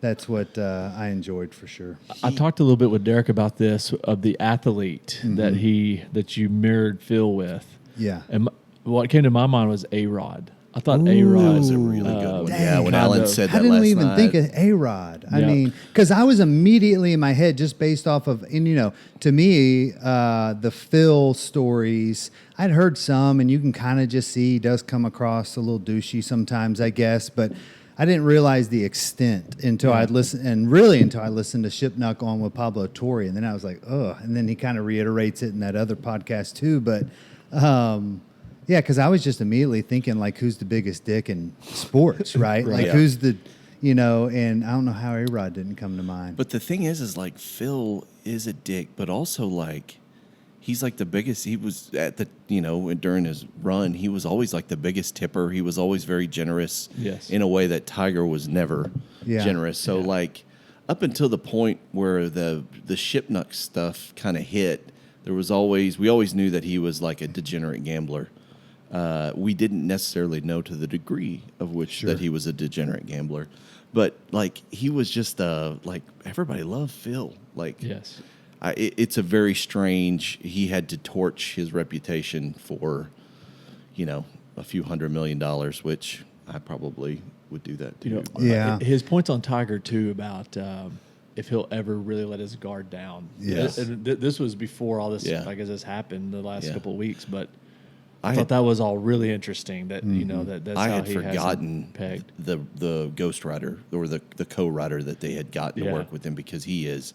Speaker 2: that's what I enjoyed for sure.
Speaker 5: I talked a little bit with Derek about this, of the athlete that you mirrored Phil with.
Speaker 2: Yeah.
Speaker 5: And what came to my mind was A-Rod. I thought A-Rod
Speaker 1: was a really good one.
Speaker 2: Dang.
Speaker 1: Yeah, when Alan said
Speaker 2: How
Speaker 1: that
Speaker 2: didn't
Speaker 1: last
Speaker 2: we even
Speaker 1: night.
Speaker 2: think of A-Rod? I mean, because I was immediately in my head just based off of, and you know, to me, the Phil stories, I'd heard some, and you can kind of just see he does come across a little douchey sometimes, I guess, but I didn't realize the extent until I'd listened, and really until I listened to Shipnuck on with Pablo Torre, and then I was like, oh, and then he kind of reiterates it in that other podcast too, but yeah, because I was just immediately thinking, like, who's the biggest dick in sports, right? Like, who's the, you know, and I don't know how A-Rod didn't come to mind.
Speaker 6: But the thing is like, Phil is a dick, but also, like, he's like the biggest. He was at the, you know, during his run, he was always like the biggest tipper. He was always very generous in a way that Tiger was never generous. So, like, up until the point where the Shipnuck stuff kind of hit, we always knew that he was like a degenerate gambler. We didn't necessarily know to the degree of which that he was a degenerate gambler, but like he was just like everybody loved Phil. Like it's a very strange. He had to torch his reputation for, you know, a few $100 million, which I probably would do that too.
Speaker 5: You know, his points on Tiger too about if he'll ever really let his guard down.
Speaker 2: Yes,
Speaker 5: this was before all this. I guess this happened the last couple of weeks, but. I thought that was all really interesting. That you know that's
Speaker 6: I
Speaker 5: how
Speaker 6: had
Speaker 5: he
Speaker 6: forgotten
Speaker 5: pegged
Speaker 6: the ghostwriter or the co-writer that they had gotten to work with him, because he is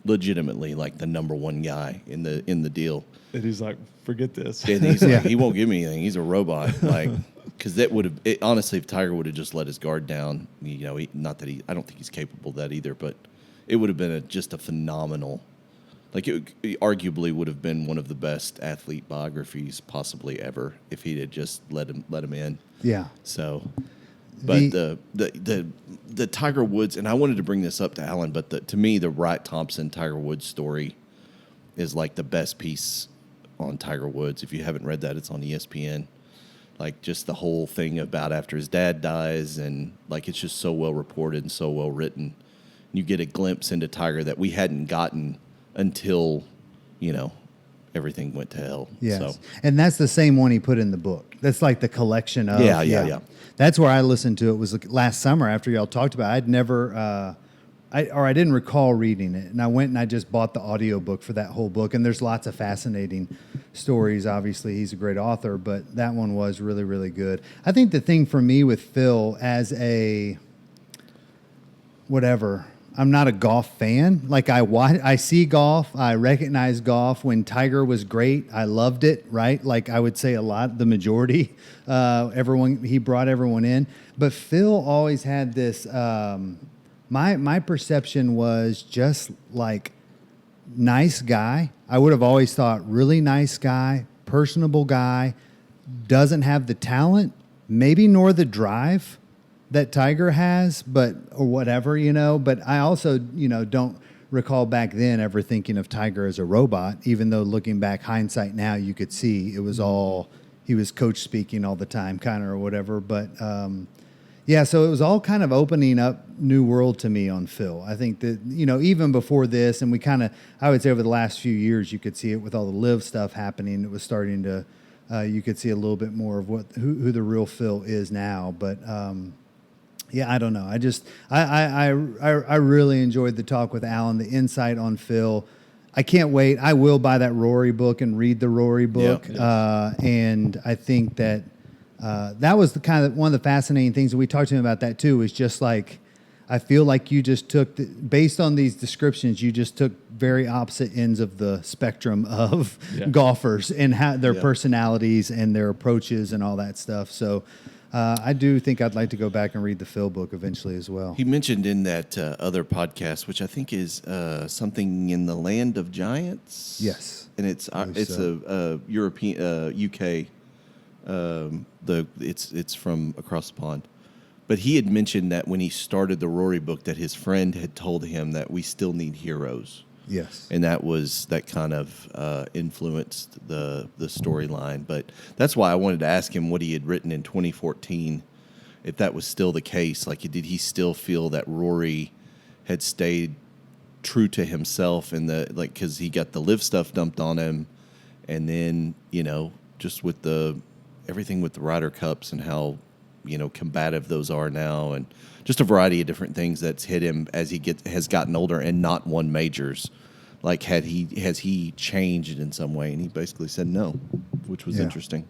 Speaker 6: legitimately like the number one guy in the deal.
Speaker 5: And he's like, forget this.
Speaker 6: And he's like, he won't give me anything. He's a robot. Like, because that would have honestly, if Tiger would have just let his guard down, you know, I don't think he's capable of that either. But it would have been just a phenomenal. Like, it arguably would have been one of the best athlete biographies possibly ever if he had just let him in.
Speaker 2: Yeah.
Speaker 6: So, but the Tiger Woods, and I wanted to bring this up to Alan, but to me, the Wright Thompson Tiger Woods story is like the best piece on Tiger Woods. If you haven't read that, it's on ESPN. Like, just the whole thing about after his dad dies, and like it's just so well reported and so well written. You get a glimpse into Tiger that we hadn't gotten until, you know, everything went to hell.
Speaker 2: Yes.
Speaker 6: So.
Speaker 2: And that's the same one he put in the book. That's like the collection of. Yeah. That's where I listened to it, was last summer after y'all talked about it. I'd never, I didn't recall reading it. And I went and I just bought the audiobook for that whole book. And there's lots of fascinating stories. Obviously, he's a great author, but that one was really, really good. I think the thing for me with Phil as a whatever, I'm not a golf fan. Like, I see golf. I recognize golf. When Tiger was great, I loved it, right? Like, I would say the majority, he brought everyone in. But Phil always had this, my perception was just like nice guy. I would have always thought really nice guy, personable guy, doesn't have the talent, maybe nor the drive that Tiger has, or whatever, you know. But I also, you know, don't recall back then ever thinking of Tiger as a robot, even though looking back, hindsight now, you could see it was all, he was coach speaking all the time, kind of, or whatever. But yeah, so it was all kind of opening up new world to me on Phil. I think that, you know, even before this, and we kind of, I would say over the last few years, you could see it with all the live stuff happening. It was starting to, you could see a little bit more of who the real Phil is now. But yeah, I don't know. I really enjoyed the talk with Alan, the insight on Phil. I can't wait. I will buy that Rory book and read the Rory book. And I think that that was one of the fascinating things, and we talked to him about that too, is just like, I feel like you just took, based on these descriptions, you just took very opposite ends of the spectrum of golfers and how their personalities and their approaches and all that stuff. So I do think I'd like to go back and read the Phil book eventually as well.
Speaker 6: He mentioned in that other podcast, which I think is something in the Land of Giants.
Speaker 2: Yes,
Speaker 6: and it's a European UK. It's from across the pond, But he had mentioned that when he started the Rory book, that his friend had told him that we still need heroes.
Speaker 2: Yes.
Speaker 6: And that kind of influenced the storyline. But that's why I wanted to ask him what he had written in 2014, if that was still the case. Like, did he still feel that Rory had stayed true to himself and because he got the live stuff dumped on him, and then, just with everything with the Ryder Cups and how, combative those are now, and just a variety of different things that's hit him as he has gotten older and not won majors. Like, has he changed in some way? And he basically said no, which was interesting.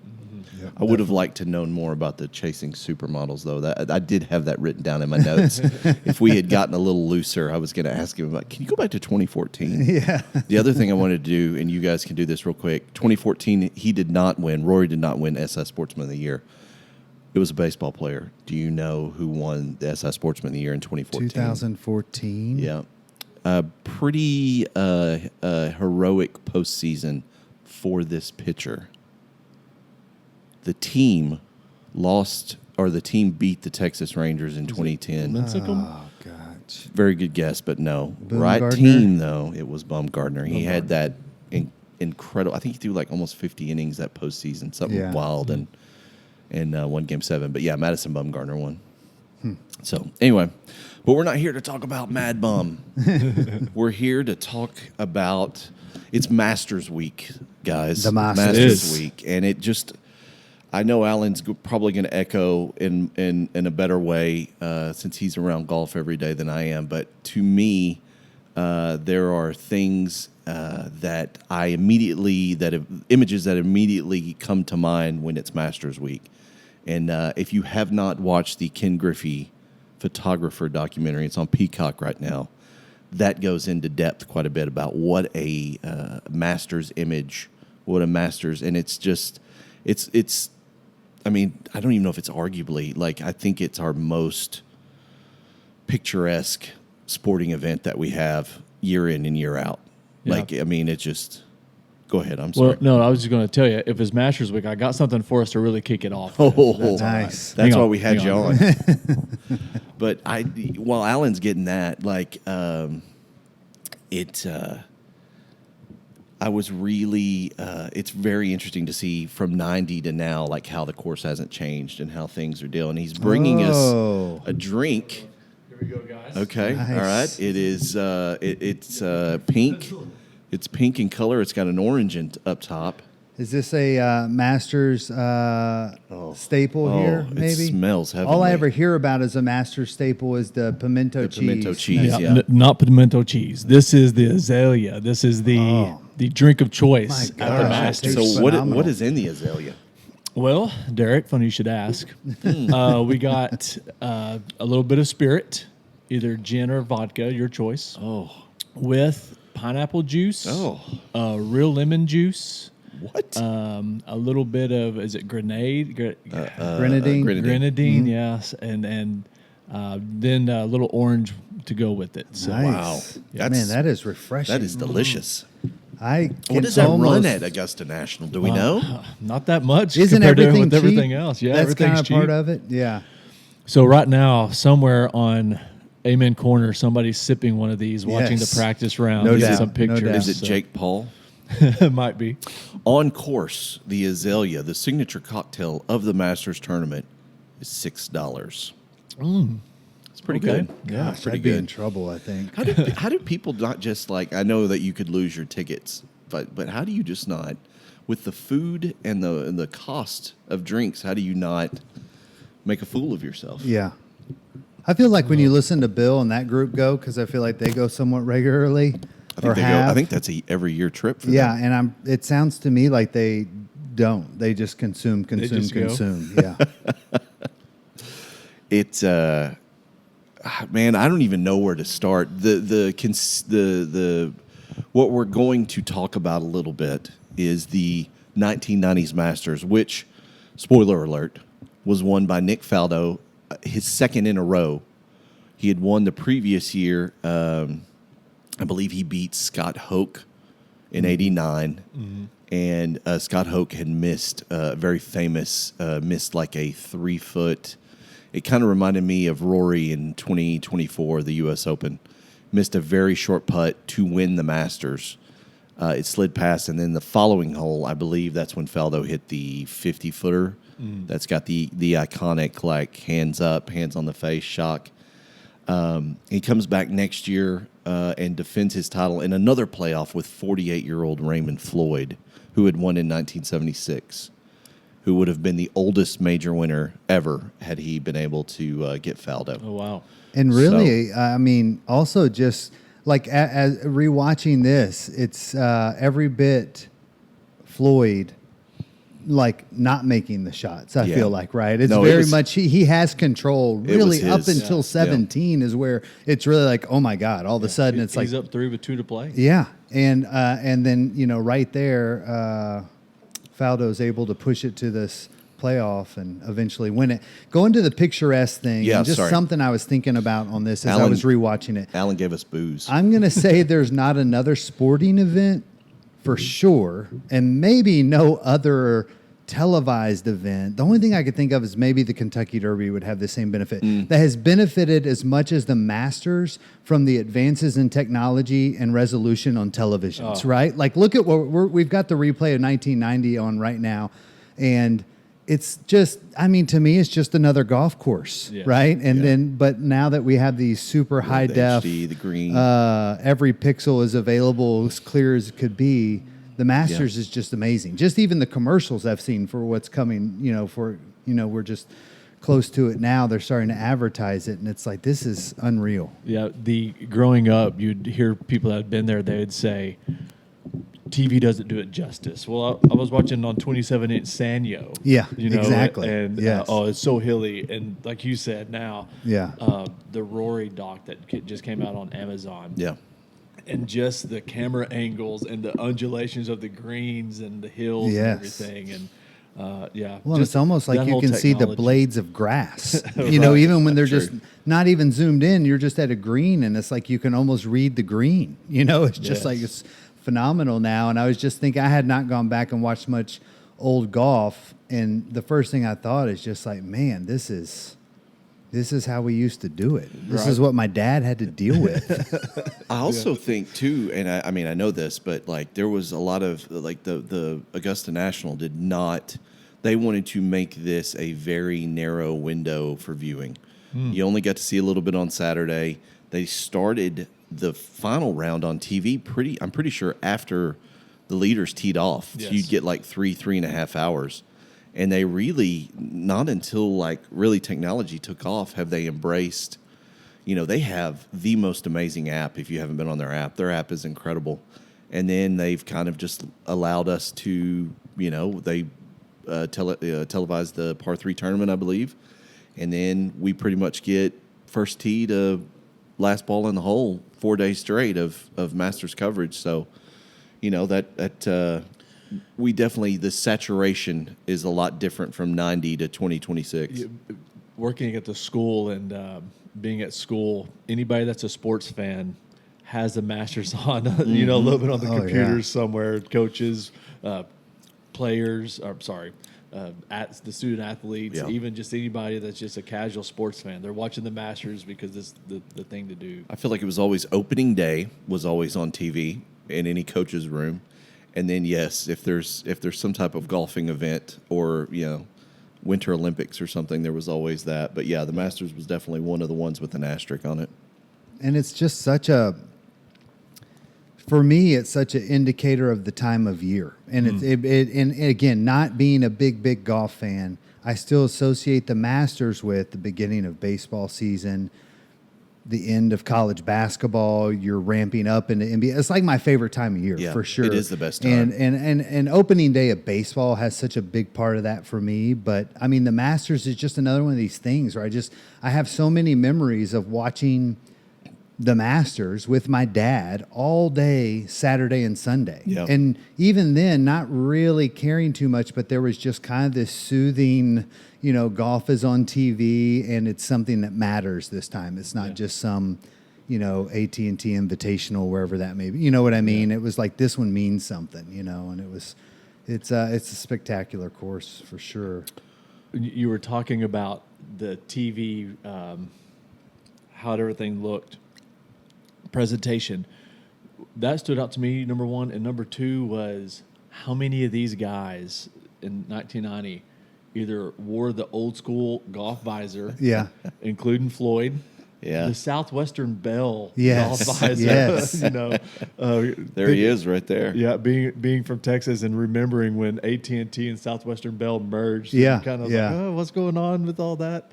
Speaker 2: Yep,
Speaker 6: I would have liked to known more about the chasing supermodels, though. That I did have that written down in my notes. If we had gotten a little looser, I was going to ask him about, can you go back to 2014?
Speaker 2: Yeah.
Speaker 6: The other thing I wanted to do, and you guys can do this real quick, 2014, Rory did not win SI Sportsman of the Year. It was a baseball player. Do you know who won the SI Sportsman of the Year in 2014?
Speaker 2: 2014?
Speaker 6: Yeah. Pretty heroic postseason for this pitcher. The team beat the Texas Rangers in 2010.
Speaker 2: Oh, gosh.
Speaker 6: Very good guess, but no.
Speaker 2: Bumgarner?
Speaker 6: Team, though, it was Bumgarner. He had that incredible, I think he threw like almost 50 innings that postseason, something wild, and won Game 7. But yeah, Madison Bumgarner won. So anyway, but we're not here to talk about Mad Bum. We're here to talk about, it's Masters Week, guys.
Speaker 2: The Masters
Speaker 6: Week. And it just, I know Alan's probably going to echo in a better way since he's around golf every day than I am. But to me, there are things images that immediately come to mind when it's Masters Week. And if you have not watched the Ken Griffey photographer documentary, it's on Peacock right now, that goes into depth quite a bit about what a Masters image, and it's just, it's, I mean, I don't even know if it's arguably, I think it's our most picturesque sporting event that we have year in and year out.
Speaker 5: Yeah.
Speaker 6: It just, go ahead, I'm sorry.
Speaker 5: Well, no, I was just going to tell you, if it's Masters Week, I got something for us to really kick it off.
Speaker 2: That's nice.
Speaker 6: That's why we had you on. But while Alan's getting that, I was really, it's very interesting to see from 90 to now, how the course hasn't changed and how things are dealing. He's bringing us a drink.
Speaker 5: Here we go, guys.
Speaker 6: Okay,
Speaker 2: Nice.
Speaker 6: all right. It is, it's pink. It's pink in color. It's got an orange up top.
Speaker 2: Is this a Masters staple here, maybe?
Speaker 6: It smells heavenly.
Speaker 2: All I ever hear about as a Masters staple is the pimento cheese.
Speaker 6: Pimento cheese, yeah.
Speaker 5: Not pimento cheese. This is the azalea. This is the drink of choice
Speaker 2: My
Speaker 5: at the
Speaker 2: gosh,
Speaker 5: Masters.
Speaker 2: that tastes
Speaker 6: So what
Speaker 2: phenomenal.
Speaker 6: is in the azalea?
Speaker 5: Well, Derek, funny you should ask. We got a little bit of spirit, either gin or vodka, your choice.
Speaker 6: Oh.
Speaker 5: With pineapple juice. Real lemon juice.
Speaker 6: What?
Speaker 5: A little bit of, is it grenadine?
Speaker 2: Grenadine.
Speaker 5: Grenadine, yes. And then a little orange to go with it. So,
Speaker 2: Nice.
Speaker 6: Wow.
Speaker 2: Man, that is refreshing.
Speaker 6: That is delicious.
Speaker 2: What
Speaker 6: does that run at Augusta National? Do we know?
Speaker 5: Not that much.
Speaker 2: Isn't
Speaker 5: compared to
Speaker 2: everything
Speaker 5: with
Speaker 2: cheap?
Speaker 5: everything else. Yeah,
Speaker 2: That's
Speaker 5: everything's
Speaker 2: kind of
Speaker 5: cheap.
Speaker 2: part of it. Yeah.
Speaker 5: So right now, somewhere on Amen Corner, somebody's sipping one of these, watching the
Speaker 2: Yes.
Speaker 5: practice round,
Speaker 2: No
Speaker 5: getting
Speaker 2: doubt,
Speaker 5: some
Speaker 2: no
Speaker 5: pictures.
Speaker 2: doubt.
Speaker 6: Is it Jake Paul?
Speaker 5: It might be.
Speaker 6: On course, the azalea, the signature cocktail of the Masters tournament, is $6. It's pretty
Speaker 5: Okay.
Speaker 6: good.
Speaker 5: Yeah,
Speaker 6: it's pretty
Speaker 2: I'd be in
Speaker 6: good.
Speaker 2: trouble, I think.
Speaker 6: How do people not just I know that you could lose your tickets, but how do you just not, with the food and the cost of drinks, how do you not make a fool of yourself?
Speaker 2: Yeah. I feel like when you listen to Bill and that group go, because I feel like they go somewhat regularly.
Speaker 6: I think that's a every year trip for them.
Speaker 2: Yeah, and it sounds to me like they don't. They just consume.
Speaker 5: just go.
Speaker 2: Yeah.
Speaker 6: It's man, I don't even know where to start. The what we're going to talk about a little bit is the 1990s Masters, which, spoiler alert, was won by Nick Faldo, his second in a row. He had won the previous year. I believe he beat Scott Hoke in '89, and Scott Hoke had missed very famous, missed like a 3 foot. it kind of reminded me of Rory in 2024, the U.S. Open. Missed a very short putt to win the Masters. It slid past, and then the following hole, I believe that's when Faldo hit the 50-footer. That's got the iconic, like, hands up, hands on the face shock. He comes back next year and defends his title in another playoff with 48-year-old Raymond Floyd, who had won in 1976, who would have been the oldest major winner ever had he been able to get Faldo.
Speaker 5: Oh, wow.
Speaker 2: And really, I mean, also just like as rewatching this, it's every bit Floyd like not making the shots. I feel like, right? It's very much he has control really up until 17 is where it's really like, oh my God, all of a sudden it's like
Speaker 5: he's up 3 with 2 to play.
Speaker 2: Yeah. And then, you know, right there, Faldo's able to push it to this playoff and eventually win it. Going to the picturesque thing, and just something I was thinking about on this as I was rewatching it.
Speaker 6: Alan gave us booze.
Speaker 2: I'm going to say there's not another sporting event for sure, and maybe no other televised event. The only thing I could think of is maybe the Kentucky Derby would have the same benefit. That has benefited as much as the Masters from the advances in technology and resolution on televisions, right? Like, look at what we've got the replay of 1990 on right now, and it's just, I mean, to me, it's just another golf course, right? And then, but now that we have these super high def,
Speaker 6: HD, the green,
Speaker 2: every pixel is available as clear as it could be. The Masters is just amazing. Just even the commercials I've seen for what's coming, we're just close to it now. They're starting to advertise it, and it's like, this is unreal.
Speaker 5: Yeah, growing up, you'd hear people that had been there, they would say, TV doesn't do it justice. Well, I was watching on 27-inch Sanyo.
Speaker 2: Yeah,
Speaker 5: exactly. And it's so hilly. And like you said, now, the Rory doc that just came out on Amazon.
Speaker 6: Yeah.
Speaker 5: And just the camera angles and the undulations of the greens and the hills and everything. And
Speaker 2: well, it's almost like you can see the blades of grass. You know, even when they're just not even zoomed in, you're just at a green, and it's like you can almost read the green. You know, it's just like it's phenomenal now. And I was just thinking, I had not gone back and watched much old golf, and the first thing I thought is just like, man, this is how we used to do it. This is what my dad had to deal with.
Speaker 6: I also think too, and I mean, I know this, but like there was a lot of like the Augusta National did not. They wanted to make this a very narrow window for viewing. You only got to see a little bit on Saturday. They started the final round on TV I'm pretty sure after the leaders teed off. Yes. So you'd get like 3.5 hours. And they really, not until like really technology took off, have they embraced, they have the most amazing app. If you haven't been on their app is incredible. And then they've kind of just allowed us to, they televised the par 3 tournament, I believe. And then we pretty much get first tee to last ball in the hole 4 days straight of Masters coverage. So, we definitely, the saturation is a lot different from 90 to 2026.
Speaker 5: Working at the school and being at school, anybody that's a sports fan has the Masters on, a little bit on the computers somewhere. Coaches, players, the student athletes, even just anybody that's just a casual sports fan. They're watching the Masters because it's the thing to do.
Speaker 6: I feel like it was always opening day was always on TV in any coach's room. And then, yes, if there's some type of golfing event or, Winter Olympics or something, there was always that. But, yeah, the Masters was definitely one of the ones with an asterisk on it.
Speaker 2: And it's just for me, it's such an indicator of the time of year. And and again, not being a big golf fan, I still associate the Masters with the beginning of baseball season, the end of college basketball. You're ramping up into NBA. It's like my favorite time of year for sure.
Speaker 6: It is the best time.
Speaker 2: And opening day of baseball has such a big part of that for me. But I mean, the Masters is just another one of these things where I have so many memories of watching the Masters with my dad all day, Saturday and Sunday. Yep. And even then, not really caring too much, but there was just kind of this soothing, golf is on TV and it's something that matters this time. It's not just some, AT&T Invitational, wherever that may be. You know what I mean? Yeah. It was like, this one means something, and it's a spectacular course for sure.
Speaker 5: you were talking about the TV, how everything looked, presentation. That stood out to me, number one. And number two was how many of these guys in 1990 either wore the old school golf visor, including Floyd, the Southwestern Bell golf visor,
Speaker 6: there he is right there.
Speaker 5: Yeah, being from Texas and remembering when AT&T and Southwestern Bell merged. Kind of like, oh, what's going on with all that?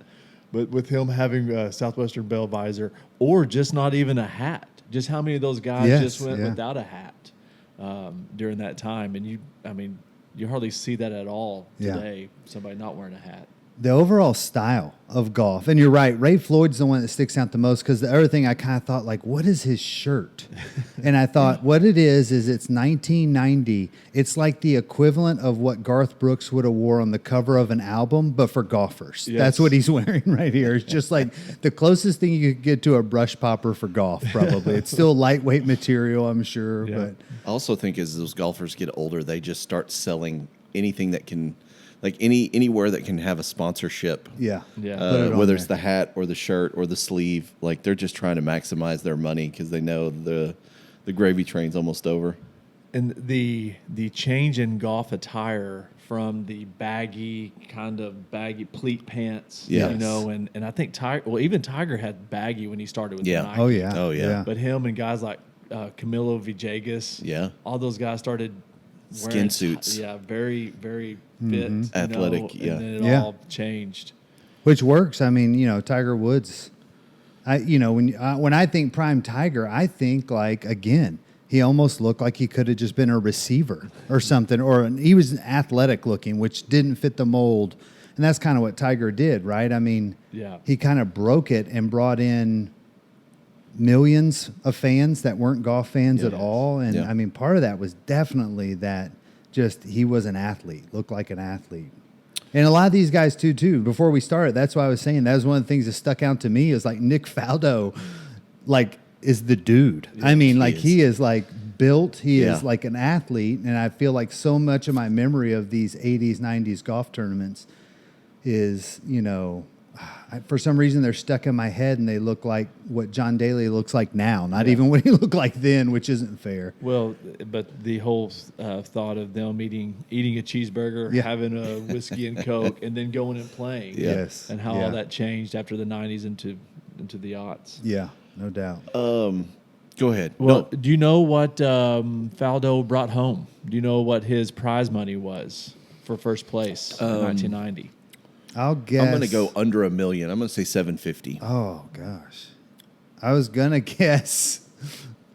Speaker 5: But with him having a Southwestern Bell visor, or just not even a hat. Just how many of those guys just went without a hat during that time? And you hardly see that at all today, somebody not wearing a hat.
Speaker 2: The overall style of golf, and you're right, Ray Floyd's the one that sticks out the most, because the other thing I kind of thought, like, what is his shirt? And I thought what it is it's 1990. It's like the equivalent of what Garth Brooks would have wore on the cover of an album, but for golfers. Yes. That's what he's wearing right here. It's just like the closest thing you could get to a brush popper for golf, probably. It's still lightweight material, I'm sure.
Speaker 6: Yeah.
Speaker 2: But
Speaker 6: I also think as those golfers get older, they just start selling anything that can, like anywhere that can have a sponsorship. Whether it's the hat or the shirt or the sleeve, like they're just trying to maximize their money because they know the gravy train's almost over.
Speaker 5: And the change in golf attire from the baggy pleat pants, and I think even Tiger had baggy when he started with the Nike.
Speaker 6: Oh yeah.
Speaker 5: But him and guys like Camilo Villegas, all those guys started
Speaker 6: skin suits.
Speaker 5: Very, very fit,
Speaker 6: athletic.
Speaker 5: And then it all changed,
Speaker 2: which works. I mean, Tiger Woods. When I think prime Tiger, I think like again, he almost looked like he could have just been a receiver or something, or he was athletic looking, which didn't fit the mold, and that's kind of what Tiger did, right? I mean, he kind of broke it and brought in millions of fans that weren't golf fans at all. And I mean, part of that was definitely that just he was an athlete, looked like an athlete. And a lot of these guys too, before we started, that's why I was saying that was one of the things that stuck out to me is like Nick Faldo, like is the dude. I mean, like he is like built, he is like an athlete. And I feel like so much of my memory of these 80s, 90s golf tournaments is, for some reason they're stuck in my head and they look like what John Daly looks like now, not even what he looked like then, which isn't fair.
Speaker 5: Well, but the whole thought of them eating a cheeseburger, having a whiskey and Coke, and then going and playing. And how all that changed after the 90s into the aughts.
Speaker 2: Yeah, no doubt.
Speaker 6: Go ahead.
Speaker 5: Well, do you know what Faldo brought home? Do you know what his prize money was for first place in 1990?
Speaker 2: I'll guess.
Speaker 6: I'm going to go under $1 million. I'm going to say 750.
Speaker 2: Oh gosh, I was gonna guess.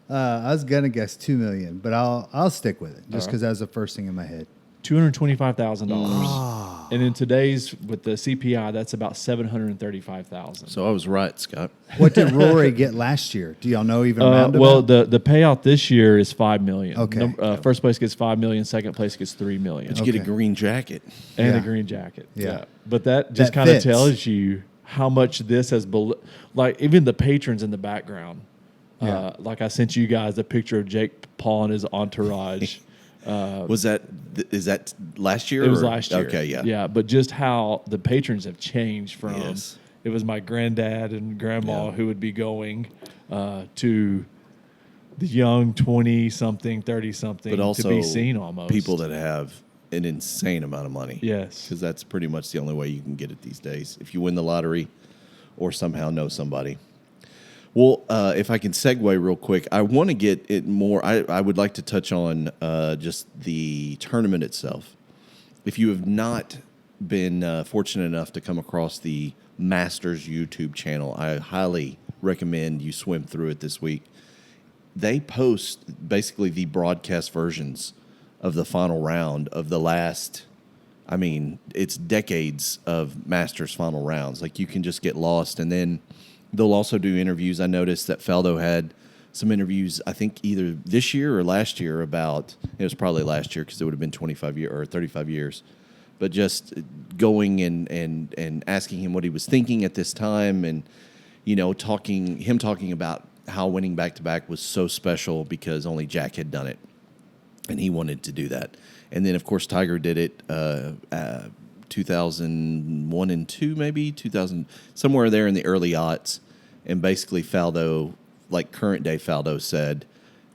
Speaker 2: $2 million, but I'll stick with it just because that was the first thing in my head.
Speaker 5: $225,000, and in today's with the CPI, that's about $735,000.
Speaker 6: So I was right, Scott.
Speaker 2: What did Rory get last year? Do y'all know even?
Speaker 5: Well, the payout this year is $5 million.
Speaker 2: Okay.
Speaker 5: First place gets $5 million. Second place gets $3 million.
Speaker 6: But you get a green jacket
Speaker 5: and a green jacket. Yeah. But that just kind of tells you how much this has, like even the patrons in the background. Like I sent you guys a picture of Jake Paul and his entourage.
Speaker 6: Is that last year?
Speaker 5: It was last year.
Speaker 6: Okay, yeah.
Speaker 5: Yeah, but just how the patrons have changed from it was my granddad and grandma who would be going to the young 20-something, 30-something,
Speaker 6: but also
Speaker 5: to be seen almost.
Speaker 6: People that have an insane amount of money.
Speaker 5: Yes.
Speaker 6: Because that's pretty much the only way you can get it these days. If you win the lottery or somehow know somebody. Well, if I can segue real quick, I want to get it more. I would like to touch on just the tournament itself. If you have not been fortunate enough to come across the Masters YouTube channel, I highly recommend you swim through it this week. They post basically the broadcast versions of the final round of the last, it's decades of Masters final rounds. Like you can just get lost, and then they'll also do interviews. I noticed that Faldo had some interviews, I think either this year or last year about, it was probably last year because it would have been 25 years or 35 years, but just going and asking him what he was thinking at this time and, talking about how winning back-to-back was so special because only Jack had done it and he wanted to do that. And then, of course, Tiger did it 2 2001 and 2, maybe 2000, somewhere there in the early aughts. And basically Faldo, like current day Faldo, said,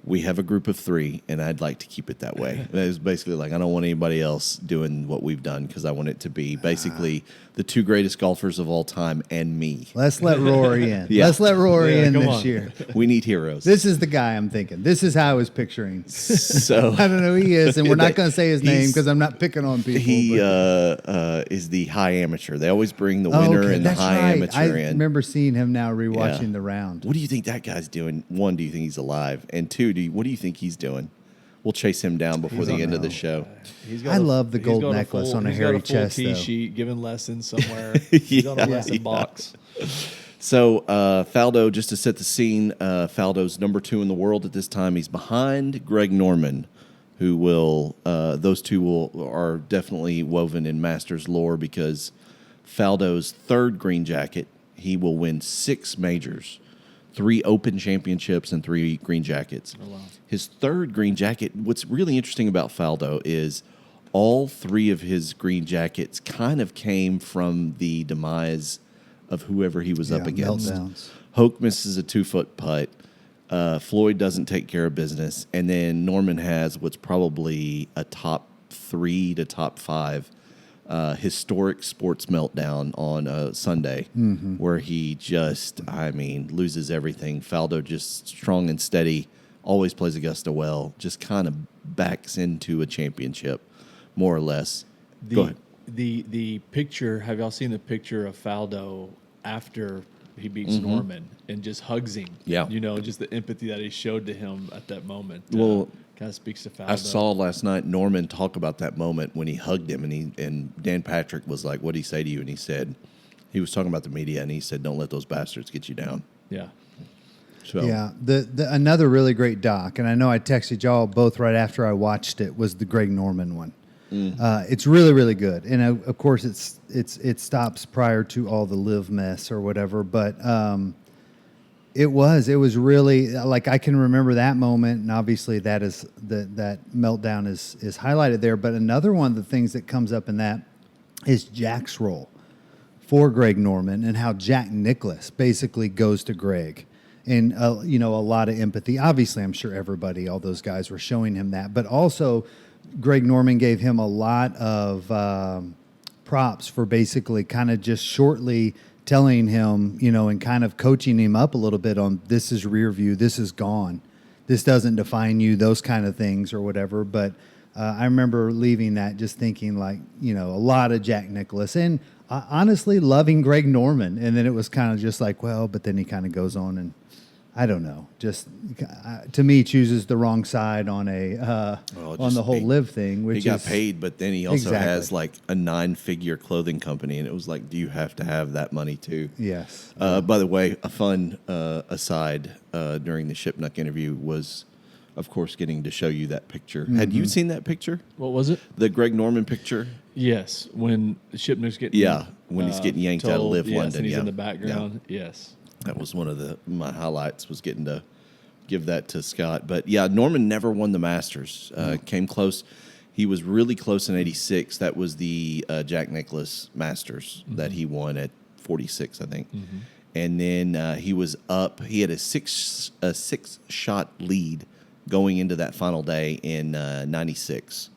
Speaker 6: we have a group of 3, and I'd like to keep it that way. It was basically like, I don't want anybody else doing what we've done because I want it to be basically the 2 greatest golfers of all time and me.
Speaker 2: Let's let Rory in.
Speaker 6: Yeah.
Speaker 2: Let's let Rory in this
Speaker 5: on.
Speaker 2: year.
Speaker 6: We need heroes.
Speaker 2: This is the guy I'm thinking. This is how I was picturing.
Speaker 6: So
Speaker 2: I don't know who he is, and we're not going to say his name because I'm not picking on people.
Speaker 6: He
Speaker 2: but-
Speaker 6: is the high amateur. They always bring the winner and the
Speaker 2: that's
Speaker 6: high
Speaker 2: right.
Speaker 6: amateur
Speaker 2: I
Speaker 6: in.
Speaker 2: remember seeing him now rewatching
Speaker 6: Yeah.
Speaker 2: the round.
Speaker 6: What do you think that guy's doing? 1, do you think he's alive? And 2, what do you think he's doing? We'll chase him down before the end of the show.
Speaker 2: I love the gold necklace on a hairy chest,
Speaker 5: He's got a full
Speaker 2: though.
Speaker 5: sheet, giving lessons somewhere. He's on a lesson box.
Speaker 6: So Faldo, just to set the scene, Faldo's number 2 in the world at this time. He's behind Greg Norman, who will those two are definitely woven in Masters lore because Faldo's 3rd green jacket, he will win 6 majors, 3 Open championships, and 3 green jackets.
Speaker 5: Oh, wow.
Speaker 6: His 3rd green jacket, what's really interesting about Faldo is all 3 of his green jackets kind of came from the demise of whoever he was up against.
Speaker 2: Meltdowns.
Speaker 6: Hoke misses a 2-foot putt. Floyd doesn't take care of business. And then Norman has what's probably a top 3 to top 5 historic sports meltdown on a Sunday where he just, loses everything. Faldo just strong and steady, always plays Augusta well, just kind of backs into a championship, more or less. Go ahead.
Speaker 5: The picture, have y'all seen the picture of Faldo after he beats Norman and just hugs him?
Speaker 6: Yeah.
Speaker 5: Just the empathy that he showed to him at that moment.
Speaker 6: Well,
Speaker 5: kind of speaks to Faldo.
Speaker 6: I saw last night Norman talk about that moment when he hugged him, and Dan Patrick was like, "What'd he say to you?" And he said, he was talking about the media, and he said, "Don't let those bastards get you down."
Speaker 5: Yeah.
Speaker 6: So
Speaker 2: Yeah, the another really great doc, and I know I texted y'all both right after I watched it, was the Greg Norman one. It's really, really good, and of course it stops prior to all the live mess or whatever, but it was really, like, I can remember that moment, and obviously that meltdown is highlighted there. But another one of the things that comes up in that is Jack's role for Greg Norman and how Jack Nicklaus basically goes to Greg. And, a lot of empathy. Obviously, I'm sure all those guys were showing him that. But also, Greg Norman gave him a lot of props for basically kind of just shortly telling him, and kind of coaching him up a little bit on, this is rear view, this is gone, this doesn't define you, those kind of things or whatever. But I remember leaving that just thinking, like, a lot of Jack Nicklaus and honestly loving Greg Norman. And then it was kind of just like, well, but then he kind of goes on and I don't know, just to me chooses the wrong side on on the whole live thing. Which
Speaker 6: he got paid, but then he also
Speaker 2: Exactly.
Speaker 6: has like a 9-figure clothing company, and it was like, do you have to have that money too?
Speaker 2: Yes.
Speaker 6: By the way, a fun aside during the Shipnuck interview was, of course, getting to show you that picture. Had you seen that picture?
Speaker 5: What was it?
Speaker 6: The Greg Norman picture?
Speaker 5: Yes, when Shipnuck's getting
Speaker 6: when he's getting yanked out of Live London.
Speaker 5: and he's
Speaker 6: yeah.
Speaker 5: in the background. Yes.
Speaker 6: That was one of my highlights, was getting to give that to Scott. But yeah, Norman never won the Masters. Came close. He was really close in '86. That was the Jack Nicklaus Masters that he won at 46, I think. And then he was up. He had a six shot lead going into that final day in '96,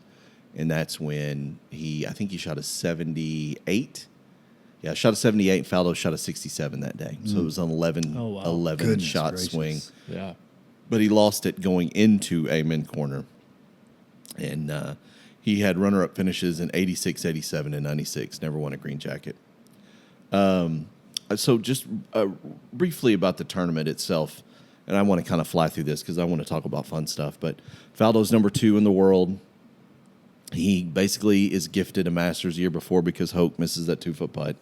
Speaker 6: and that's when I think he shot a 78. Yeah, shot a 78, and Faldo shot a 67 that day. So it was an 11 shot swing.
Speaker 5: Yeah.
Speaker 6: But he lost it going into Amen Corner. And he had runner-up finishes in 86, 87, and 96. Never won a green jacket. So just briefly about the tournament itself, and I want to kind of fly through this because I want to talk about fun stuff. But Faldo's number 2 in the world. He basically is gifted a Masters the year before because Hoke misses that 2-foot putt.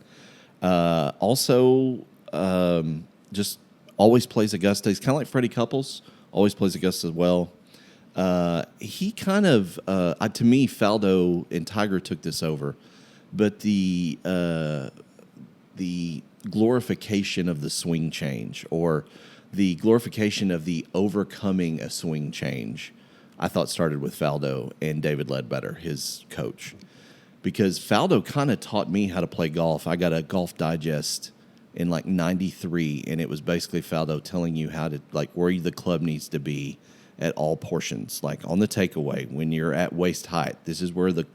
Speaker 6: Just always plays Augusta. He's kind of like Freddie Couples, always plays Augusta as well. He kind of, to me, Faldo and Tiger took this over, but the glorification of the swing change, or the glorification of the overcoming a swing change, I thought started with Faldo and David Ledbetter, his coach. because Faldo kind of taught me how to play golf. I got a Golf Digest in like 93, and it was basically Faldo telling you how to, like, where the club needs to be at all portions, like on the takeaway, when you're at waist height, this is where the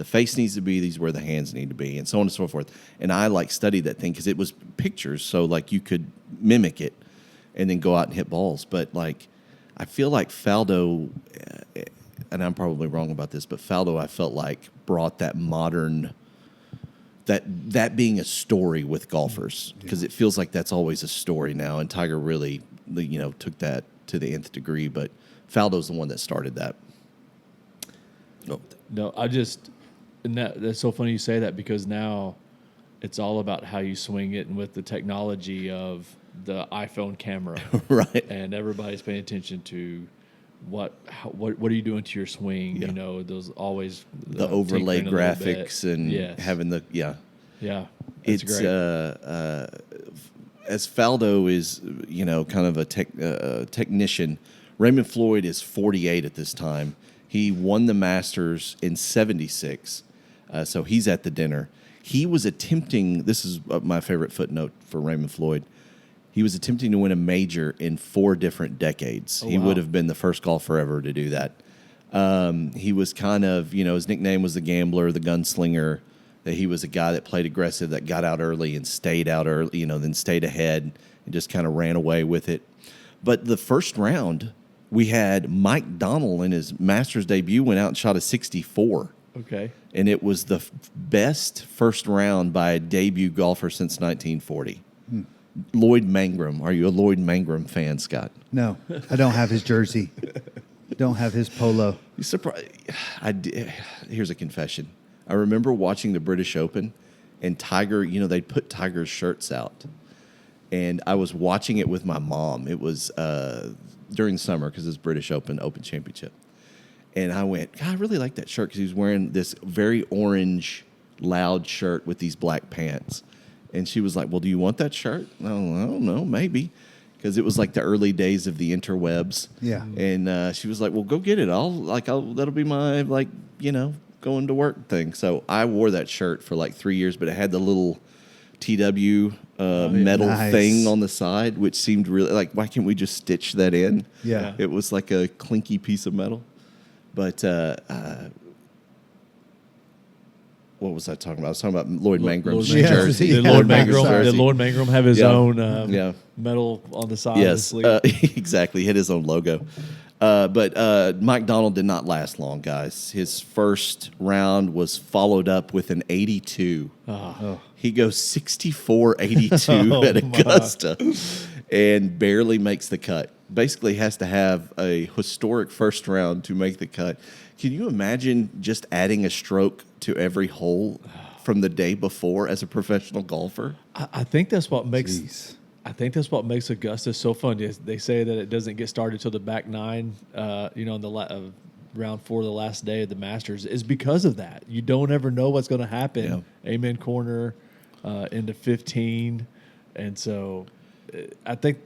Speaker 6: face needs to be, these are where the hands need to be, and so on and so forth. And I like studied that thing because it was pictures, so like you could mimic it and then go out and hit balls. But like, I feel like Faldo, and I'm probably wrong about this, but Faldo, I felt like brought that modern, that being a story with golfers, because it feels like that's always a story now. And Tiger really, took that to the nth degree, but Faldo's the one that started that.
Speaker 5: No, that's so funny you say that, because now it's all about how you swing it, and with the technology of the iPhone camera,
Speaker 6: right?
Speaker 5: And everybody's paying attention to what are you doing to your swing?
Speaker 6: Yeah.
Speaker 5: Those always
Speaker 6: the overlay graphics and having the It's
Speaker 5: great.
Speaker 6: As Faldo is kind of a technician. Raymond Floyd is 48 at this time. He won the Masters in 76, so he's at the dinner. He was attempting, this is my favorite footnote for Raymond Floyd, he was attempting to win a major in 4 different decades. He would have been the first golfer ever to do that. He was kind of, his nickname was the gambler, the gunslinger, that he was a guy that played aggressive, that got out early and stayed out early, then stayed ahead and just kind of ran away with it. But the first round, we had Mike Donnell in his Masters debut, went out and shot a 64.
Speaker 5: Okay.
Speaker 6: And it was the best first round by a debut golfer since 1940. Lloyd Mangrum. Are you a Lloyd Mangrum fan, Scott?
Speaker 2: No, I don't have his jersey. Don't have his polo.
Speaker 6: You surprised? Here's a confession. I remember watching the British Open, and Tiger, they'd put Tiger's shirts out. And I was watching it with my mom. It was during summer, because it's British Open Championship. And I went, God, I really like that shirt, because he was wearing this very orange, loud shirt with these black pants. And she was like, well, do you want that shirt? I don't know, maybe. Because it was like the early days of the interwebs.
Speaker 2: Yeah.
Speaker 6: And she was like, well, go get it. That'll be my, going to work thing. So I wore that shirt for like 3 years, but it had the little TW metal thing on the side, which seemed really like, why can't we just stitch that in?
Speaker 2: Yeah.
Speaker 6: It was like a clinky piece of metal. But what was I talking about? I was talking about Lloyd Mangrum's jersey.
Speaker 5: Did Lloyd Mangrum have his own metal on the side of his sleeve?
Speaker 6: Exactly. He had his own logo. But Mike Donald did not last long, guys. His first round was followed up with an 82. He goes 64-82 at Augusta and barely makes the cut. Basically has to have a historic first round to make the cut. Can you imagine just adding a stroke to every hole from the day before as a professional golfer?
Speaker 5: I think that's what makes Augusta so fun. They say that it doesn't get started till the back nine, in the round 4, the last day of the Masters, is because of that. You don't ever know what's going to happen. Yeah. Amen corner into 15, and so I think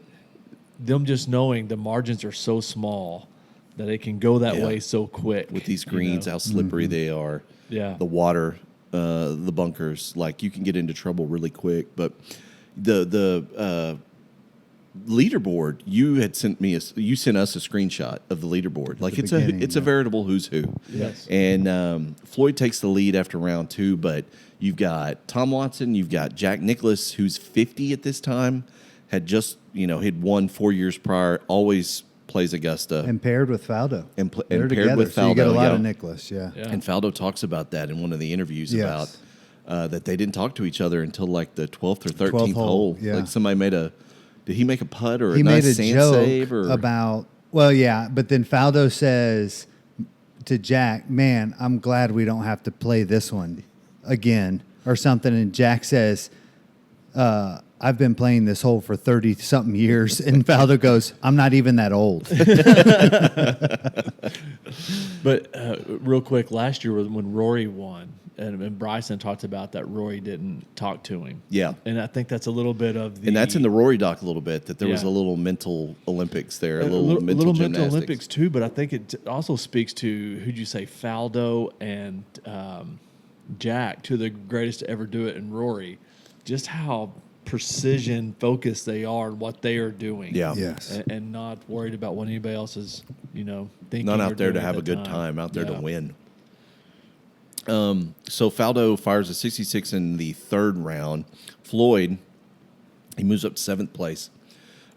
Speaker 5: them just knowing the margins are so small that it can go that way so quick.
Speaker 6: With these greens, how slippery they are.
Speaker 5: Yeah.
Speaker 6: The water, the bunkers, like you can get into trouble really quick. But the leaderboard, you sent us a screenshot of the leaderboard. Like it's a veritable who's who.
Speaker 5: Yes.
Speaker 6: And Floyd takes the lead after round 2, but you've got Tom Watson, you've got Jack Nicklaus, who's 50 at this time, had just, he'd won 4 years prior, always plays Augusta.
Speaker 2: And paired with Faldo.
Speaker 6: And paired with Faldo.
Speaker 2: So you get a lot of Nicklaus, yeah.
Speaker 6: And Faldo talks about that in one of the interviews about that they didn't talk to each other until like the 12th or 13th hole.
Speaker 2: Yeah.
Speaker 6: Like somebody did he make a putt or
Speaker 2: he
Speaker 6: a
Speaker 2: made
Speaker 6: nice
Speaker 2: a
Speaker 6: sand
Speaker 2: joke
Speaker 6: save?
Speaker 2: About, but then Faldo says to Jack, man, I'm glad we don't have to play this one again or something. And Jack says, I've been playing this hole for 30-something years. And Faldo goes, I'm not even that old.
Speaker 5: But real quick, last year when Rory won, and Bryson talked about that Rory didn't talk to him.
Speaker 6: Yeah.
Speaker 5: And I think that's a little bit of the...
Speaker 6: And that's in the Rory doc a little bit, that there was a little mental Olympics there, a little mental
Speaker 5: Olympics too, but I think it also speaks to, who'd you say, Faldo and Jack, to the greatest to ever do it, and Rory, just how precision focused they are on what they are doing.
Speaker 6: Yeah.
Speaker 2: Yes.
Speaker 5: And not worried about what anybody else is, thinking.
Speaker 6: Not
Speaker 5: or
Speaker 6: out there to
Speaker 5: doing
Speaker 6: have
Speaker 5: at
Speaker 6: a
Speaker 5: that
Speaker 6: good time, out there
Speaker 5: Yeah.
Speaker 6: to win. So Faldo fires a 66 in the third round. Floyd, he moves up to seventh place,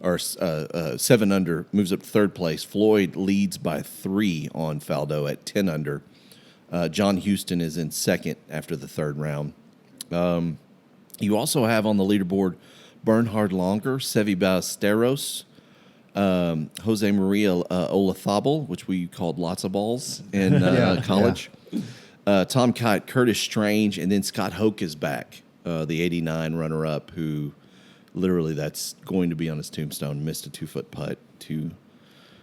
Speaker 6: or 7 under, moves up to third place. Floyd leads by 3 on Faldo at 10 under. John Houston is in second after the third round. You also have on the leaderboard Bernhard Longer, Sevi Ballesteros, Jose Maria Olazabal, which we called lots of balls in college. Tom Kite, Curtis Strange, and then Scott Hoke is back, the 89 runner-up, who literally that's going to be on his tombstone, missed a 2-foot putt to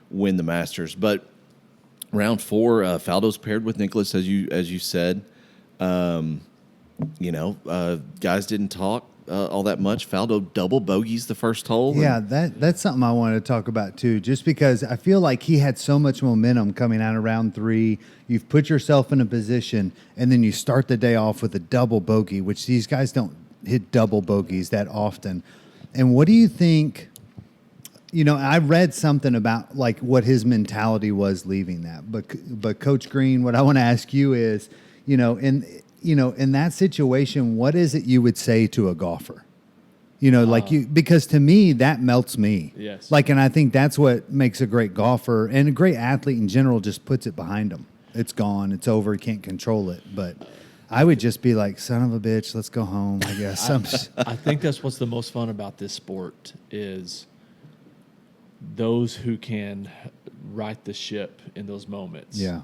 Speaker 6: win the Masters. But round 4, Faldo's paired with Nicholas, as you said. Guys didn't talk all that much. Faldo double bogeys the first hole.
Speaker 2: Yeah, that's something I wanted to talk about too, just because I feel like he had so much momentum coming out of round 3. You've put yourself in a position, and then you start the day off with a double bogey, which these guys don't hit double bogeys that often. And what do you think? I read something about like what his mentality was leaving that. But Coach Green, what I want to ask you is, in that situation, what is it you would say to a golfer? Because to me, that melts me.
Speaker 5: Yes.
Speaker 2: And I think that's what makes a great golfer and a great athlete in general, just puts it behind them. It's gone. It's over. You can't control it. But I would just be like, son of a bitch, let's go home, I guess.
Speaker 5: I think that's what's the most fun about this sport is those who can right the ship in those moments.
Speaker 2: Yeah.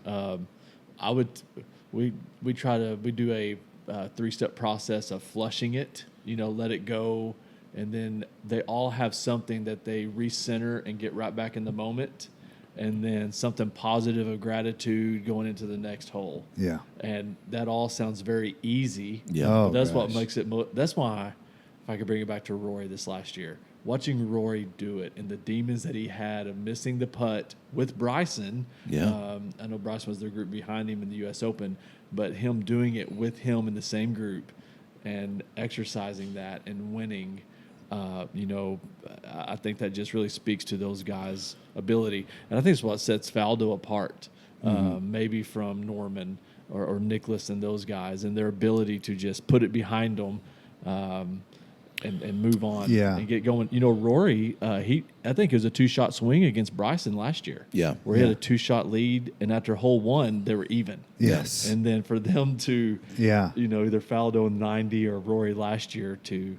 Speaker 5: We do a 3-step process of flushing it, let it go, and then they all have something that they recenter and get right back in the moment, and then something positive of gratitude going into the next hole.
Speaker 2: Yeah.
Speaker 5: And that all sounds very easy.
Speaker 6: Yeah.
Speaker 2: Oh,
Speaker 5: That's
Speaker 2: gosh.
Speaker 5: what makes it. That's why, if I could bring it back to Rory this last year, watching Rory do it and the demons that he had of missing the putt with Bryson.
Speaker 6: Yeah.
Speaker 5: I know Bryson was their group behind him in the U.S. Open, but him doing it with him in the same group and exercising that and winning, I think that just really speaks to those guys' ability. And I think it's what sets Faldo apart, maybe from Norman or Nicholas and those guys, and their ability to just put it behind them and move on and get going. Rory, I think it was a 2-shot swing against Bryson last year.
Speaker 6: Yeah.
Speaker 5: Where he had a 2-shot lead, and after hole 1, they were even.
Speaker 2: Yes.
Speaker 5: And then for them to, either Faldo in 90 or Rory last year to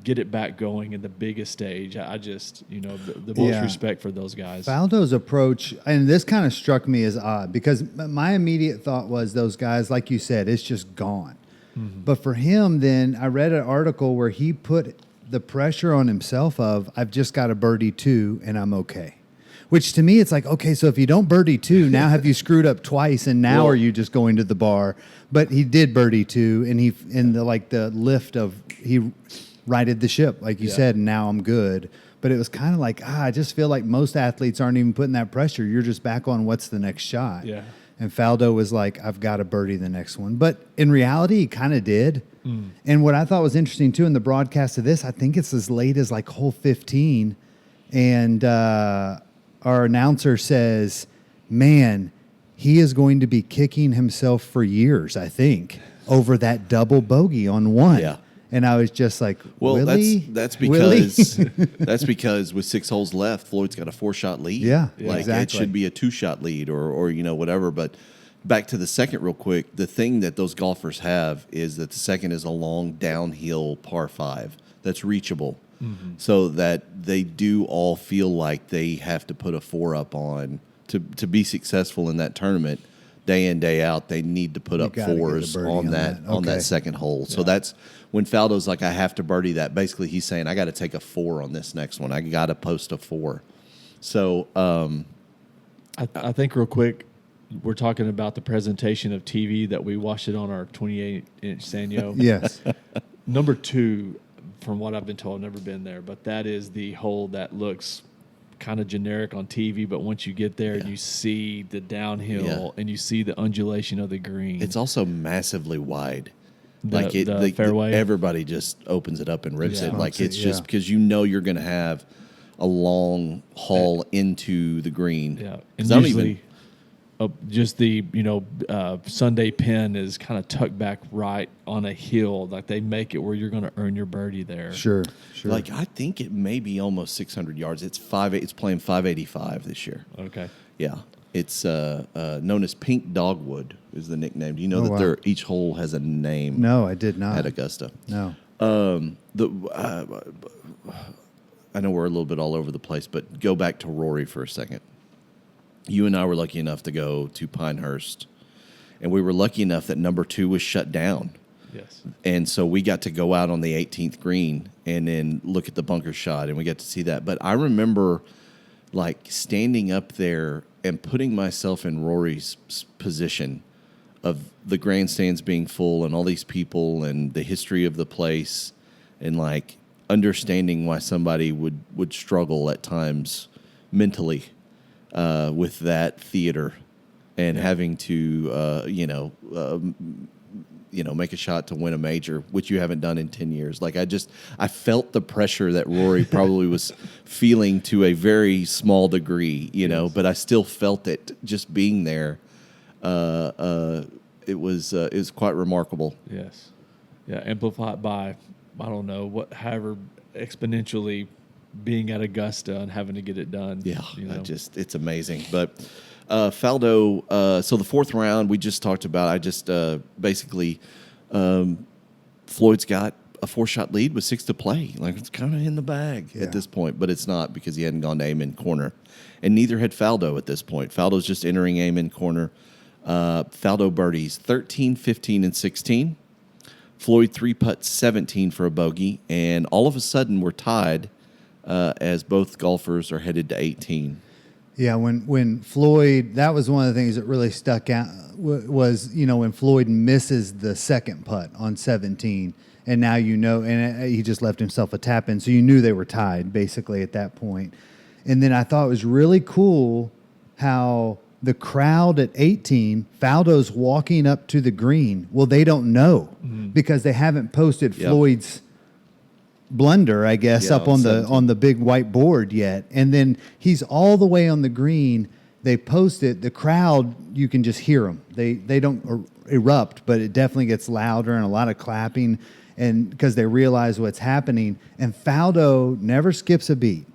Speaker 5: get it back going in the biggest stage, I just, the most respect for those guys.
Speaker 2: Faldo's approach, and this kind of struck me as odd because my immediate thought was those guys, like you said, it's just gone. Mm-hmm. But for him, then I read an article where he put the pressure on himself of, I've just got a birdie 2 and I'm okay. Which to me, it's like, okay, so if you don't birdie 2, now have you screwed up twice and now are you just going to the bar? But he did birdie 2 and the lift of, he righted the ship, like you said, and now I'm good. But it was kind of like, I just feel like most athletes aren't even putting that pressure. You're just back on what's the next shot.
Speaker 5: Yeah.
Speaker 2: And Faldo was like, I've got to birdie the next one. But in reality, he kind of did. And what I thought was interesting, too, in the broadcast of this, I think it's as late as like hole 15. And our announcer says, man, he is going to be kicking himself for years, I think, over that double bogey on 1.
Speaker 6: Yeah.
Speaker 2: And I was just like,
Speaker 6: well,
Speaker 2: really?
Speaker 6: that's
Speaker 2: Really?
Speaker 6: because with 6 holes left, Floyd's got a 4-shot lead.
Speaker 2: Yeah,
Speaker 6: like
Speaker 2: exactly.
Speaker 6: It should be a 2-shot lead or whatever. But back to the second real quick, the thing that those golfers have is that the second is a long downhill par 5 that's reachable, so that they do all feel like they have to put a 4 up on to be successful in that tournament. Day in, day out, they need to put up 4s on that second hole. So that's when Faldo's like, I have to birdie that. Basically, he's saying, I got to take a 4 on this next one. I got to post a 4. So
Speaker 5: I think real quick, we're talking about the presentation of TV that we watched it on our 28-inch Sanyo.
Speaker 2: Yes.
Speaker 5: Number 2, from what I've been told, I've never been there, but that is the hole that looks kind of generic on TV, but once you get there and you see the downhill and you see the undulation of the green,
Speaker 6: it's also massively wide.
Speaker 5: The fairway,
Speaker 6: everybody just opens it up and rips it. Like it's just because you're going to have a long haul into the green.
Speaker 5: Yeah, and usually just the Sunday pin is kind of tucked back right on a hill. Like they make it where you're going to earn your birdie there.
Speaker 2: Sure.
Speaker 6: Like I think it may be almost 600 yards. It's playing 585 this year.
Speaker 5: Okay.
Speaker 6: Yeah. It's known as Pink Dogwood is the nickname. Do you know that each hole has a name?
Speaker 2: No, I did not.
Speaker 6: At Augusta.
Speaker 2: No.
Speaker 6: I know we're a little bit all over the place, but go back to Rory for a second. You and I were lucky enough to go to Pinehurst, and we were lucky enough that number 2 was shut down.
Speaker 5: Yes.
Speaker 6: And so we got to go out on the 18th green and then look at the bunker shot, and we got to see that. But I remember like standing up there and putting myself in Rory's position of the grandstands being full and all these people and the history of the place, and like understanding why somebody would struggle at times mentally with that theater and having to make a shot to win a major, which you haven't done in 10 years. Like I felt the pressure that Rory probably was feeling to a very small degree, but I still felt it just being there. It was quite remarkable.
Speaker 5: Yes. Yeah. Amplified by, I don't know, however exponentially being at Augusta and having to get it done.
Speaker 6: Yeah. It's amazing. But, Faldo, so the 4th round we just talked about, I just basically Floyd's got a 4-shot lead with 6 to play. Like it's kind of in the bag at this point, but it's not because he hadn't gone to amen corner, and neither had Faldo at this point. Faldo's just entering amen corner. Faldo birdies 13, 15, and 16. Floyd 3-putt 17 for a bogey, and all of a sudden we're tied as both golfers are headed to 18.
Speaker 2: Yeah, when Floyd, that was one of the things that really stuck out was, when Floyd misses the second putt on 17, and now and he just left himself a tap in, so you knew they were tied basically at that point. And then I thought it was really cool how the crowd at 18, Faldo's walking up to the green. Well, they don't know because they haven't posted Floyd's blunder, I guess, up on the big white board yet. And then he's all the way on the green. They post it. The crowd, you can just hear them. They don't erupt, but it definitely gets louder and a lot of clapping, and because they realize what's happening. And Faldo never skips a beat.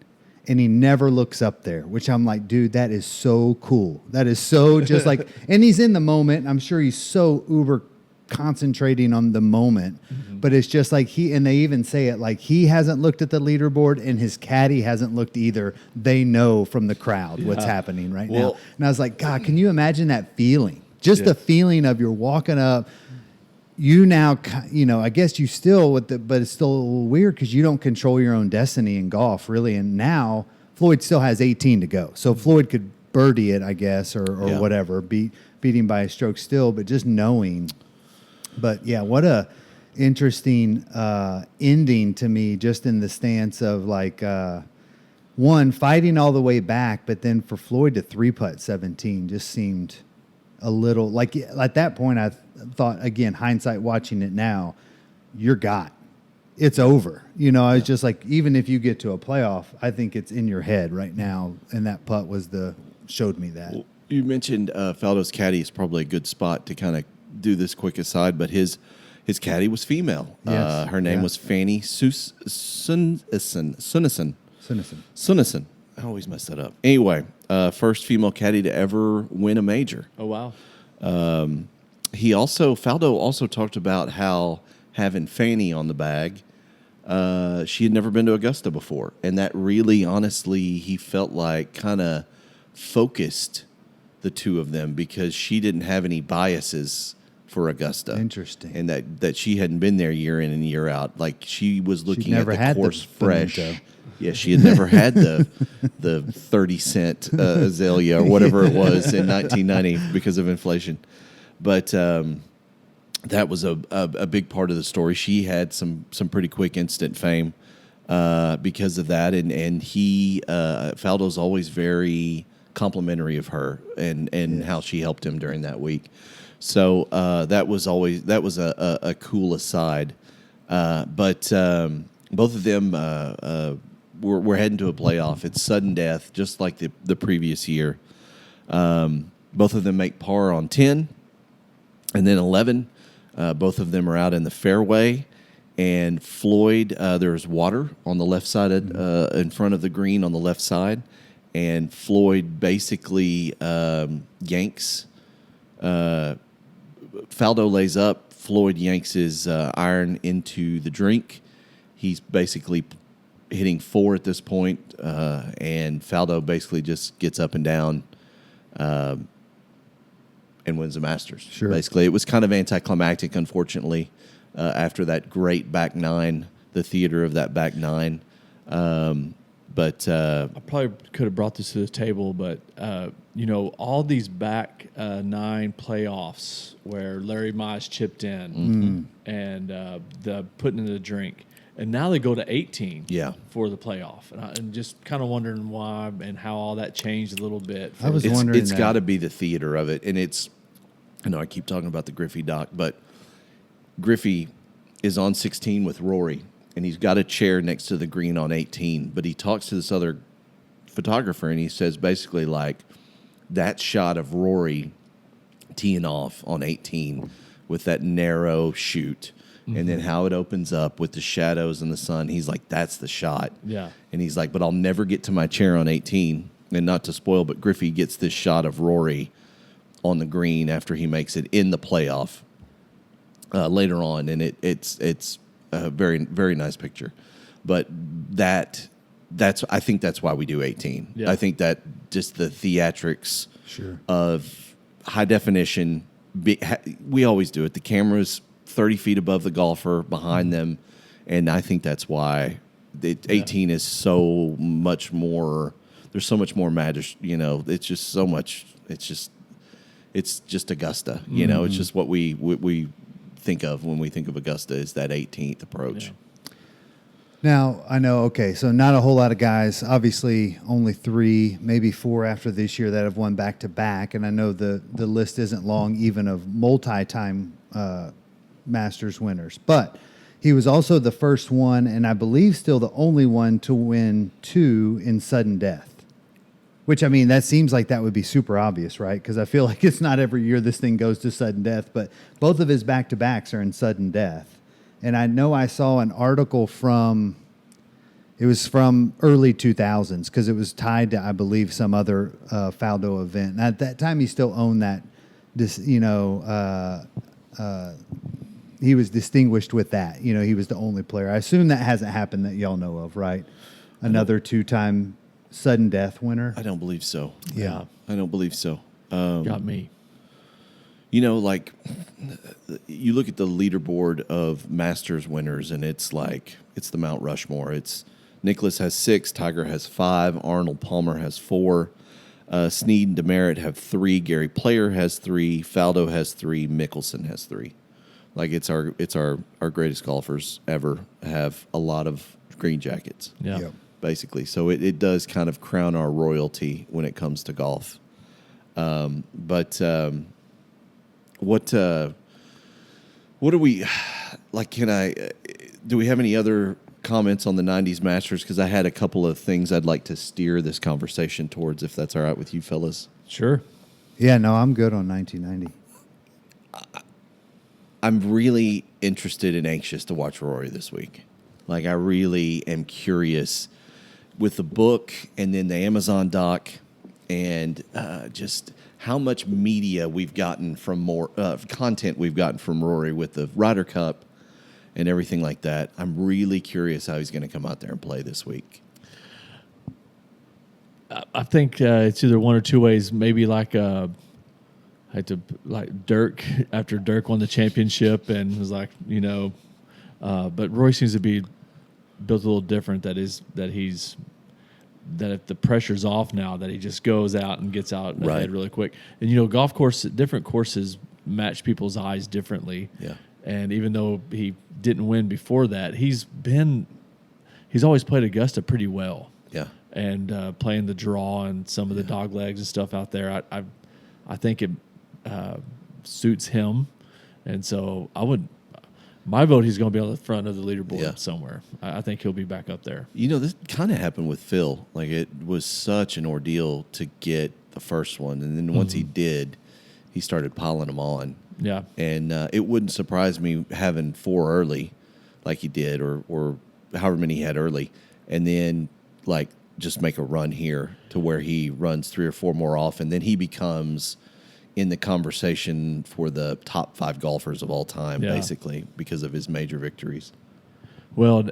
Speaker 2: And he never looks up there, which I'm like, dude, that is so cool. That is so just like, and he's in the moment. I'm sure he's so uber concentrating on the moment, but it's just like and they even say it like he hasn't looked at the leaderboard and his caddy hasn't looked either. They know from the crowd what's happening right now. And I was like, God, can you imagine that feeling? Just the feeling of you're walking up. I guess you still but it's still a little weird because you don't control your own destiny in golf, really. And now Floyd still has 18 to go. So Floyd could birdie it, I guess, or whatever, beat him by a stroke still, but just knowing. But yeah, what a interesting ending to me, just in the stance of like, one, fighting all the way back, but then for Floyd to 3-putt 17 just seemed a little like at that point I thought, again, hindsight watching it now, it's over. I was just like, even if you get to a playoff, I think it's in your head right now. And that putt showed me that.
Speaker 6: Well, you mentioned Faldo's caddy is probably a good spot to kind of do this quick aside, but his caddy was female.
Speaker 2: Yes.
Speaker 6: Her name was Fanny Sunnison. I always mess that up. Anyway, first female caddy to ever win a major.
Speaker 5: Oh, wow.
Speaker 6: Faldo also talked about how having Fanny on the bag, she had never been to Augusta before. And that really, honestly, he felt like kind of focused the two of them because she didn't have any biases for Augusta.
Speaker 2: Interesting.
Speaker 6: And that she hadn't been there year in and year out. Like she was looking at the course fresh. Yeah, she had never had the 30-cent azalea or whatever it was in 1990 because of inflation. But that was a big part of the story. She had some pretty quick instant fame because of that, and he Faldo's always very complimentary of her and how she helped him during that week. So that was a cool aside. But both of them we're heading to a playoff. It's sudden death, just like the previous year. Both of them make par on 10, and then 11. Both of them are out in the fairway. And Floyd, there's water on the left side in front of the green on the left side, and Floyd basically yanks. Faldo lays up. Floyd yanks his iron into the drink. He's basically hitting 4 at this point, and Faldo basically just gets up and down and wins the Masters.
Speaker 2: Sure.
Speaker 6: Basically, it was kind of anticlimactic, unfortunately. After that great back nine, the theater of that back nine. But
Speaker 5: I probably could have brought this to the table, but, all these back 9 playoffs where Larry Mize chipped in and the putting in the drink. And now they go to 18 for the playoff. And I'm just kind of wondering why and how all that changed a little bit.
Speaker 2: I was wondering
Speaker 6: it's got to be the theater of it. And I keep talking about the Griffey doc, but Griffey is on 16 with Rory, and he's got a chair next to the green on 18. But he talks to this other photographer, and he says basically like that shot of Rory teeing off on 18 with that narrow shoot, and then how it opens up with the shadows and the sun. He's like, that's the shot.
Speaker 5: Yeah.
Speaker 6: And he's like, but I'll never get to my chair on 18. And not to spoil, but Griffey gets this shot of Rory on the green after he makes it in the playoff. Later on, and it's a very, very nice picture, but that's I think that's why we do 18.
Speaker 5: Yeah.
Speaker 6: I think that just the theatrics
Speaker 2: Sure.
Speaker 6: of high definition, we always do it. The camera's 30 feet above the golfer, behind them, and I think that's why 18 is so much more. There's so much more magic. It's just so much. It's just Augusta. It's just what we think of when we think of Augusta is that 18th approach.
Speaker 5: Yeah.
Speaker 2: Now, I know, okay, so not a whole lot of guys, obviously only 3, maybe 4 after this year that have won back-to-back, and I know the list isn't long even of multi-time Masters winners, but he was also the first one, and I believe still the only one to win 2 in sudden death. Which, I mean, that seems like that would be super obvious, right? Because I feel like it's not every year this thing goes to sudden death, but both of his back-to-backs are in sudden death. And I know I saw an article from early 2000s, because it was tied to, I believe, some other Faldo event. And at that time, he still owned that, he was distinguished with that. He was the only player. I assume that hasn't happened that y'all know of, right? Another 2-time sudden death winner?
Speaker 6: I don't believe so.
Speaker 2: Yeah.
Speaker 6: I don't believe so.
Speaker 5: Got me.
Speaker 6: Like you look at the leaderboard of Masters winners, and it's like it's the Mount Rushmore. It's Nicklaus has 6, Tiger has 5, Arnold Palmer has 4, Snead and Demerit have 3, Gary Player has 3, Faldo has 3, Mickelson has 3. Like it's our greatest golfers ever have a lot of green jackets.
Speaker 5: Yeah.
Speaker 2: Yep.
Speaker 6: Basically. So it does kind of crown our royalty when it comes to golf. But what are we like? Do we have any other comments on the 90s Masters? Because I had a couple of things I'd like to steer this conversation towards, if that's all right with you fellas.
Speaker 5: Sure.
Speaker 2: Yeah, no, I'm good on 1990.
Speaker 6: I'm really interested and anxious to watch Rory this week. Like, I really am curious with the book and then the Amazon doc, and just how much media we've gotten from more content we've gotten from Rory with the Ryder Cup and everything like that. I'm really curious how he's going to come out there and play this week.
Speaker 5: I think it's either one or two ways. Maybe like Dirk, after Dirk won the championship and was like, but Roy seems to be built a little different. That if the pressure's off now, that he just goes out and gets out ahead really quick. And different courses match people's eyes differently.
Speaker 6: Yeah.
Speaker 5: And even though he didn't win before that, he's he's always played Augusta pretty well.
Speaker 6: Yeah.
Speaker 5: And playing the draw and some of the dog legs and stuff out there, I think it suits him. And so my vote, he's going to be on the front of the leaderboard somewhere. I think he'll be back up there.
Speaker 6: This kind of happened with Phil. Like, it was such an ordeal to get the first one. And then once he did, he started piling them on.
Speaker 5: Yeah.
Speaker 6: And it wouldn't surprise me having 4 early like he did or however many he had early. And then, like, just make a run here to where he runs 3 or 4 more off. And then he becomes in the conversation for the top 5 golfers of all time, basically, because of his major victories.
Speaker 5: Well,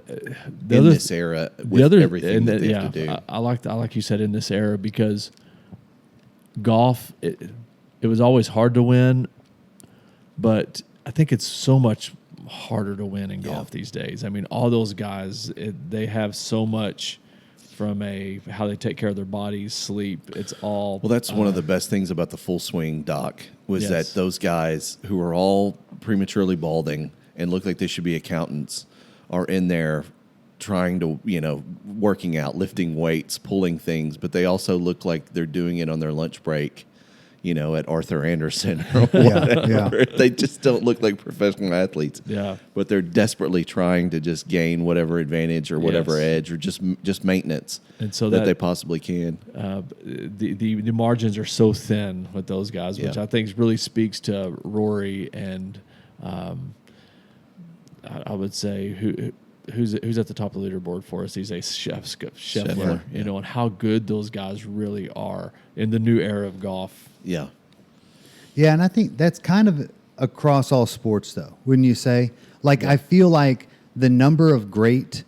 Speaker 6: this era, with everything that they have to do.
Speaker 5: I like you said, in this era, because golf, it was always hard to win, but I think it's so much harder to win in golf these days. I mean, all those guys, they have so much from how they take care of their bodies, sleep. It's all...
Speaker 6: Well, that's one of the best things about the Full Swing doc was that those guys who are all prematurely balding and look like they should be accountants are in there trying to, working out, lifting weights, pulling things, but they also look like they're doing it on their lunch break, at Arthur Anderson or whatever. They just don't look like professional athletes.
Speaker 5: Yeah.
Speaker 6: But they're desperately trying to just gain whatever advantage or whatever edge or just maintenance
Speaker 5: and so
Speaker 6: that they possibly can.
Speaker 5: The margins are so thin with those guys, which I think really speaks to Rory and I would say who's at the top of the leaderboard for us. He's a Scheffler, and how good those guys really are in the new era of golf.
Speaker 6: Yeah.
Speaker 2: Yeah, and I think that's kind of across all sports, though, wouldn't you say? Like, I feel like the number of great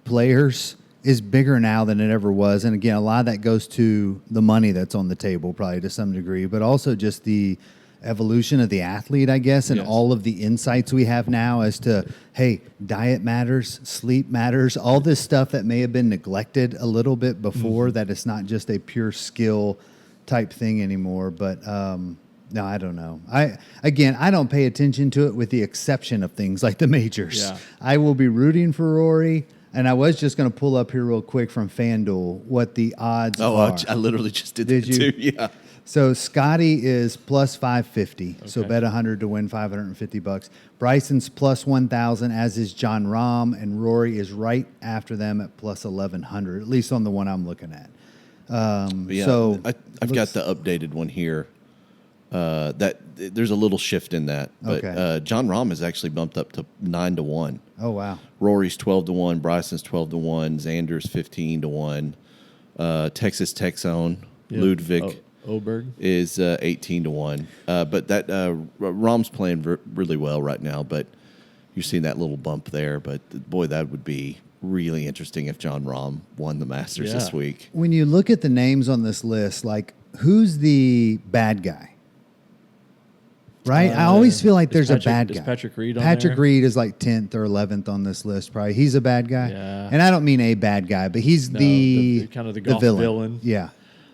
Speaker 2: players is bigger now than it ever was. And again, a lot of that goes to the money that's on the table, probably to some degree, but also just the evolution of the athlete, I guess, and all of the insights we have now as to, hey, diet matters, sleep matters, all this stuff that may have been neglected a little bit before, that it's not just a pure skill type thing anymore. But no, I don't know. I don't pay attention to it with the exception of things like the majors.
Speaker 5: Yeah.
Speaker 2: I will be rooting for Rory. And I was just going to pull up here real quick from FanDuel what the odds are.
Speaker 6: I literally just did
Speaker 2: Did
Speaker 6: that
Speaker 2: you?
Speaker 6: too. Yeah.
Speaker 2: So Scotty is plus 550. Okay. So bet 100 to win $550. Bryson's plus 1,000, as is John Rahm, and Rory is right after them at plus 1,100, at least on the one I'm looking at. So
Speaker 6: I've got the updated one here. That there's a little shift in that, but John Rahm is actually bumped up to 9 to 1.
Speaker 2: Oh wow!
Speaker 6: Rory's 12 to 1. Bryson's 12 to 1. Xander's 15 to 1. Texas Tech's own Ludwig
Speaker 5: Oberg
Speaker 6: is 18 to 1. But that Rahm's playing really well right now. But you're seeing that little bump there. But boy, that would be really interesting if John Rahm won the Masters this week.
Speaker 2: When you look at the names on this list, like who's the bad guy? Right? I always feel like there's a bad guy.
Speaker 5: Is Patrick Reed on
Speaker 2: Patrick
Speaker 5: there?
Speaker 2: Reed is like 10th or 11th on this list, probably. He's a bad guy.
Speaker 5: Yeah.
Speaker 2: And I don't mean a bad guy, but he's the
Speaker 5: kind of the golf villain.
Speaker 2: Yeah.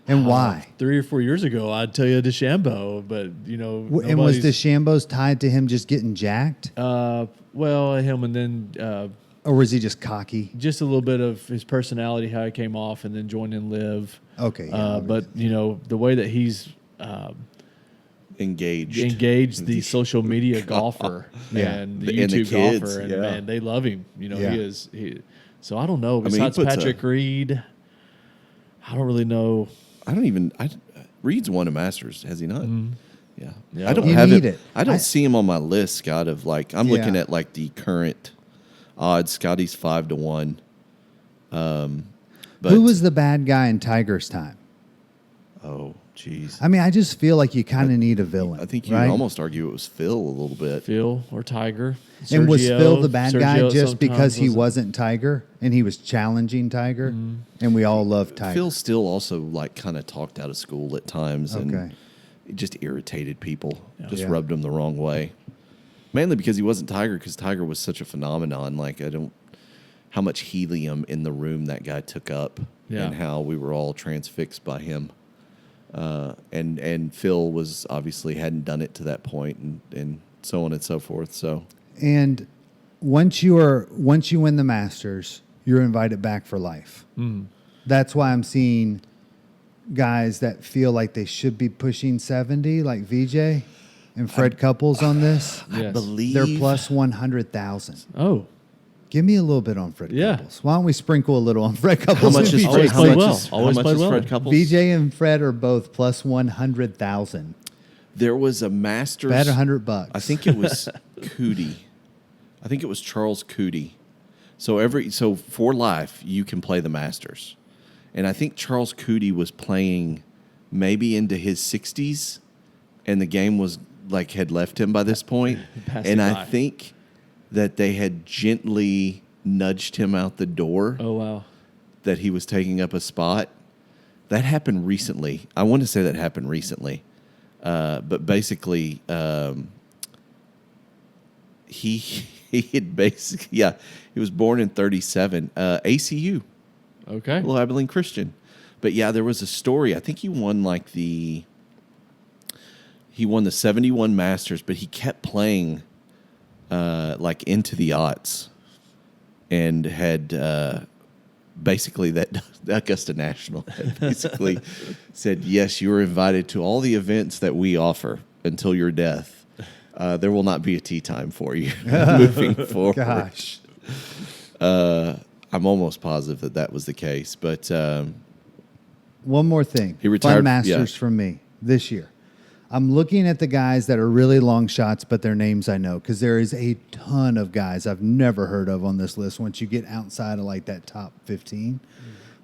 Speaker 2: And why?
Speaker 5: 3 or 4 years ago, I'd tell you DeChambeau, but,
Speaker 2: And was DeChambeau's tied to him just getting jacked?
Speaker 5: Well, him and then...
Speaker 2: or was he just cocky?
Speaker 5: Just a little bit of his personality, how he came off and then joined in Live.
Speaker 2: Okay.
Speaker 5: But, the way that he's... engaged the social media golfer and the YouTube
Speaker 6: kids,
Speaker 5: golfer, and man, they love him. He is. So I don't know. Besides Patrick Reed, I don't really know.
Speaker 6: Reed's won a Masters, has he not?
Speaker 5: Mm-hmm.
Speaker 6: Yeah. I don't I don't see him on my list, Scott. Of I'm looking at like the current odds. Scotty's 5 to 1. But
Speaker 2: who was the bad guy in Tiger's time?
Speaker 6: Oh, jeez.
Speaker 2: I mean, I just feel like you kind of need a villain.
Speaker 6: I think you would almost argue it was Phil a little bit.
Speaker 5: Phil or Tiger.
Speaker 2: And was Phil the bad guy just because he wasn't Tiger and he was challenging Tiger? Mm-hmm. And we all love Tiger.
Speaker 6: Phil still also kind of talked out of school at times and it just irritated people. Just rubbed them the wrong way. Mainly because he wasn't Tiger, because Tiger was such a phenomenon. How much helium in the room that guy took up and how we were all transfixed by him. And Phil was obviously hadn't done it to that point and so on and so forth. So
Speaker 2: and once you win the Masters, you're invited back for life. That's why I'm seeing guys that feel like they should be pushing 70, like VJ and Fred Couples on this.
Speaker 6: I believe
Speaker 2: They're plus 100,000.
Speaker 5: Oh,
Speaker 2: give me a little bit on Fred Couples. Why don't we sprinkle a little on Fred Couples?
Speaker 6: How much is
Speaker 5: Always played well. Always played well.
Speaker 6: Fred Couples?
Speaker 2: VJ and Fred are both plus 100,000.
Speaker 6: There was a Masters.
Speaker 2: Bet $100.
Speaker 6: I think it was Cootie. I think it was Charles Cootie. So for life, you can play the Masters. And I think Charles Cootie was playing maybe into his 60s, and the game was like had left him by this point. And I think that they had gently nudged him out the door.
Speaker 5: Oh, wow.
Speaker 6: That he was taking up a spot. That happened recently. I want to say that happened recently. But basically, he had basically, he was born in 1937, ACU.
Speaker 5: Okay.
Speaker 6: Little Abilene Christian. But yeah, there was a story. I think he won the 71 Masters, but he kept playing like into the aughts, and had basically that Augusta National had basically said, yes, you are invited to all the events that we offer until your death. There will not be a tee time for you moving forward.
Speaker 2: Gosh.
Speaker 6: I'm almost positive that was the case. But
Speaker 2: one more thing.
Speaker 6: He retired.
Speaker 2: Fun Masters from me this year. I'm looking at the guys that are really long shots, but their names I know, because there is a ton of guys I've never heard of on this list once you get outside of like that top 15.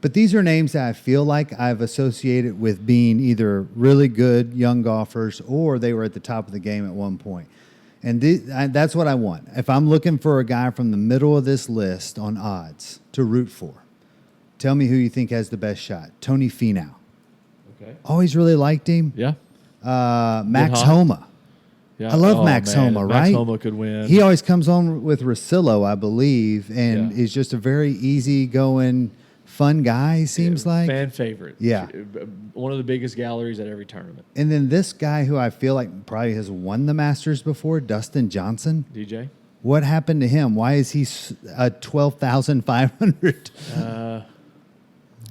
Speaker 2: But these are names that I feel like I've associated with being either really good young golfers or they were at the top of the game at one point. And that's what I want. If I'm looking for a guy from the middle of this list on odds to root for, tell me who you think has the best shot. Tony Finau.
Speaker 5: Okay.
Speaker 2: Always really liked him.
Speaker 5: Yeah.
Speaker 2: Max Homa.
Speaker 5: Yeah.
Speaker 2: I love Max Homa, right?
Speaker 5: Max Homa could win.
Speaker 2: He always comes on with Rosillo, I believe, and is just a very easygoing, fun guy, seems like.
Speaker 5: Fan favorite.
Speaker 2: Yeah.
Speaker 5: One of the biggest galleries at every tournament.
Speaker 2: And then this guy who I feel like probably has won the Masters before, Dustin Johnson.
Speaker 5: DJ.
Speaker 2: What happened to him? Why is he 12,500?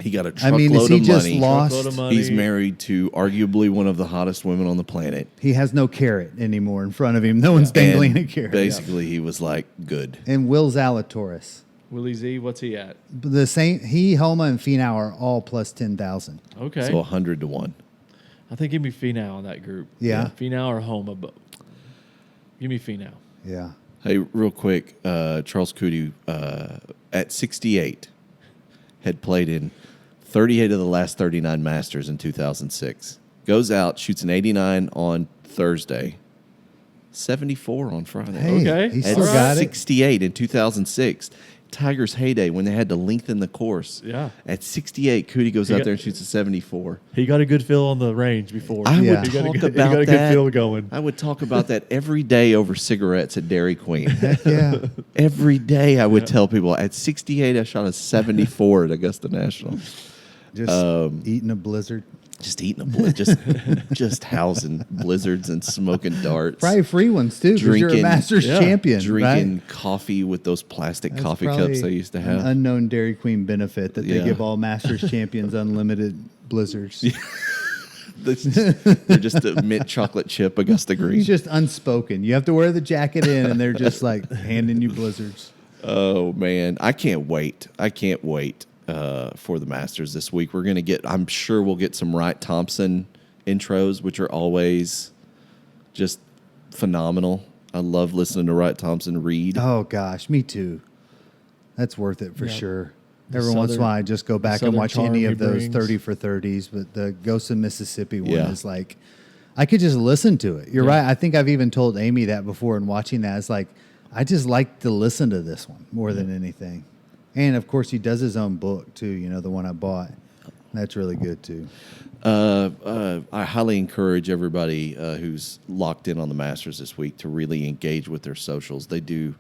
Speaker 6: He got a truckload of money.
Speaker 2: Lost?
Speaker 6: He's married to arguably one of the hottest women on the planet.
Speaker 2: He has no carrot anymore in front of him. No one's dangling a carrot.
Speaker 6: Basically, he was like, good.
Speaker 2: And Will Zalatoris.
Speaker 5: Willie Z, what's he at?
Speaker 2: The same. He, Homa, and Finau are all plus 10,000.
Speaker 5: Okay.
Speaker 6: So 100 to 1.
Speaker 5: I think give me Finau on that group.
Speaker 2: Yeah.
Speaker 5: Finau or Homa, but give me Finau.
Speaker 2: Yeah.
Speaker 6: Hey, real quick, Charles Cootie at 68 had played in 38 of the last 39 Masters in 2006. Goes out, shoots an 89 on Thursday, 74 on Friday.
Speaker 2: Hey,
Speaker 5: Okay.
Speaker 2: he
Speaker 6: At
Speaker 2: still got it.
Speaker 6: 68 in 2006. Tiger's heyday when they had to lengthen the course.
Speaker 5: Yeah.
Speaker 6: At 68, Cootie goes out there and shoots a 74.
Speaker 5: He got a good feel on the range before.
Speaker 6: I
Speaker 2: Yeah.
Speaker 6: would
Speaker 5: He got
Speaker 6: talk
Speaker 5: a good,
Speaker 6: about
Speaker 5: he got a
Speaker 6: that.
Speaker 5: good feel going.
Speaker 6: I would talk about that every day over cigarettes at Dairy Queen.
Speaker 2: Yeah.
Speaker 6: Every day I would tell people at 68 I shot a 74 at Augusta National.
Speaker 2: Just eating a blizzard.
Speaker 6: Just eating a just housing blizzards and smoking darts.
Speaker 2: Probably free ones, too, because you're a Masters champion.
Speaker 6: Drinking
Speaker 2: right?
Speaker 6: coffee with those plastic
Speaker 2: That's
Speaker 6: coffee
Speaker 2: probably
Speaker 6: cups they used to have.
Speaker 2: An unknown Dairy Queen benefit that they
Speaker 6: Yeah.
Speaker 2: give all Masters champions unlimited blizzards.
Speaker 6: They're just a mint chocolate chip Augusta Green.
Speaker 2: It's just unspoken. You have to wear the jacket in, and they're just like handing you blizzards.
Speaker 6: Oh, man. I can't wait. For the Masters this week. We're going to get, I'm sure we'll get some Wright Thompson intros, which are always just phenomenal. I love listening to Wright Thompson read.
Speaker 2: Oh, gosh. Me too. That's worth it for sure. Every once in a
Speaker 5: Southern-
Speaker 2: while, I just go back and
Speaker 5: Southern
Speaker 2: watch any
Speaker 5: charm
Speaker 2: of
Speaker 5: he
Speaker 2: those
Speaker 5: brings.
Speaker 2: 30 for 30s, but the Ghost of Mississippi one
Speaker 6: Yeah.
Speaker 2: is like, I could just listen to it. You're right. I think I've even told Amy that before, and watching that, it's like, I just like to listen to this one more than anything. And, of course, he does his own book, too, you know, the one I bought. That's really good, too.
Speaker 6: I highly encourage everybody who's locked in on the Masters this week to really engage with their socials. They do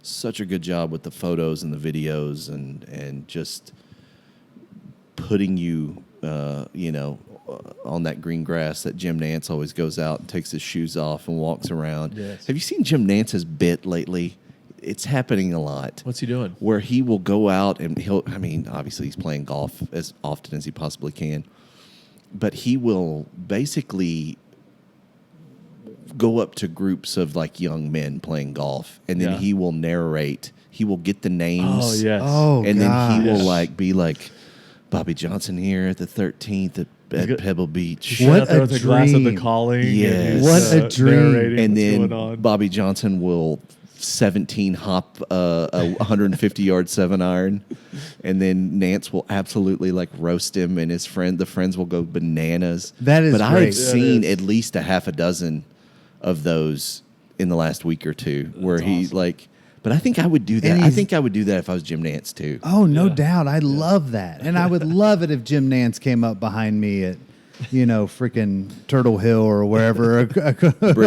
Speaker 6: such a good job with the photos and the videos and just putting you, on that green grass that Jim Nance always goes out and takes his shoes off and walks around.
Speaker 5: Yes.
Speaker 6: Have you seen Jim Nance's bit lately? it's happening a lot.
Speaker 5: What's he doing?
Speaker 6: Where he will go out and obviously he's playing golf as often as he possibly can, but he will basically go up to groups of like young men playing golf, and then he will narrate. He will get the names.
Speaker 5: Oh, yes.
Speaker 6: And then he will like be like, Bobby Johnson here at the 13th at Pebble Beach.
Speaker 5: What a dream. Glass of the calling.
Speaker 6: Yes.
Speaker 2: What a dream.
Speaker 6: And then Bobby Johnson will 17 hop a 150-yard 7-iron, and then Nance will absolutely like roast him, and the friends will go bananas.
Speaker 2: That is
Speaker 6: But
Speaker 2: great.
Speaker 6: I've seen at least a half a dozen of those in the last week or two where he's like, but I think I would do that. I think I would do that if I was Jim Nance too.
Speaker 2: Oh, no doubt. I love that. And I would love it if Jim Nance came up behind me at, freaking Turtle Hill or wherever.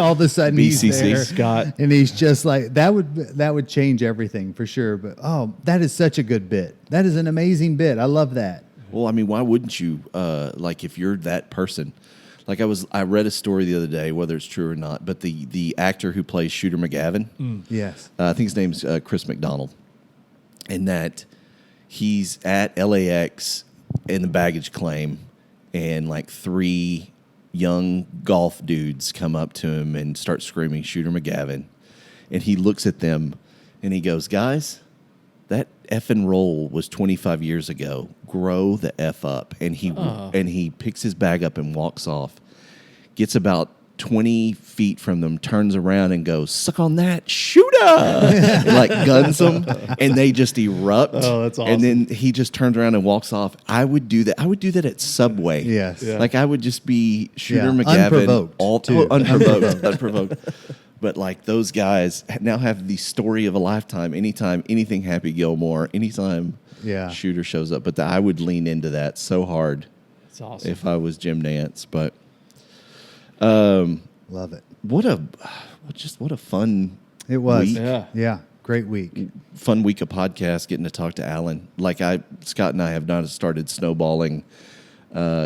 Speaker 2: All of a sudden
Speaker 6: BCC.
Speaker 2: he's there.
Speaker 5: Scott.
Speaker 2: And he's just like, that would change everything for sure. But, that is such a good bit. That is an amazing bit. I love that.
Speaker 6: Well, I mean, why wouldn't you, like if you're that person? Like I read a story the other day, whether it's true or not, but the actor who plays Shooter McGavin,
Speaker 2: Yes,
Speaker 6: I think his name's Chris McDonald, and that he's at LAX in the baggage claim, and like 3 young golf dudes come up to him and start screaming Shooter McGavin, and he looks at them and he goes, "Guys, that effing roll was 25 years ago. Grow the F up." And he picks his bag up and walks off. Gets about 20 feet from them, turns around and goes, "Suck on that, shooter!" And like guns them, and they just erupt.
Speaker 5: Oh, that's awesome.
Speaker 6: And then he just turns around and walks off. I would do that. I would do that at Subway.
Speaker 2: Yes. Yeah.
Speaker 6: Like I would just be Shooter
Speaker 2: Yeah.
Speaker 6: McGavin.
Speaker 2: Unprovoked,
Speaker 6: Unprovoked. But like those guys now have the story of a lifetime. Anything Happy Gilmore, anytime Shooter shows up. But I would lean into that so hard.
Speaker 5: That's awesome.
Speaker 6: If I was Jim Nance. But
Speaker 2: love it.
Speaker 6: What a fun
Speaker 2: It was.
Speaker 6: week.
Speaker 2: Yeah. Great week.
Speaker 6: Fun week of podcast, getting to talk to Alan. Like Scott and I have not started snowballing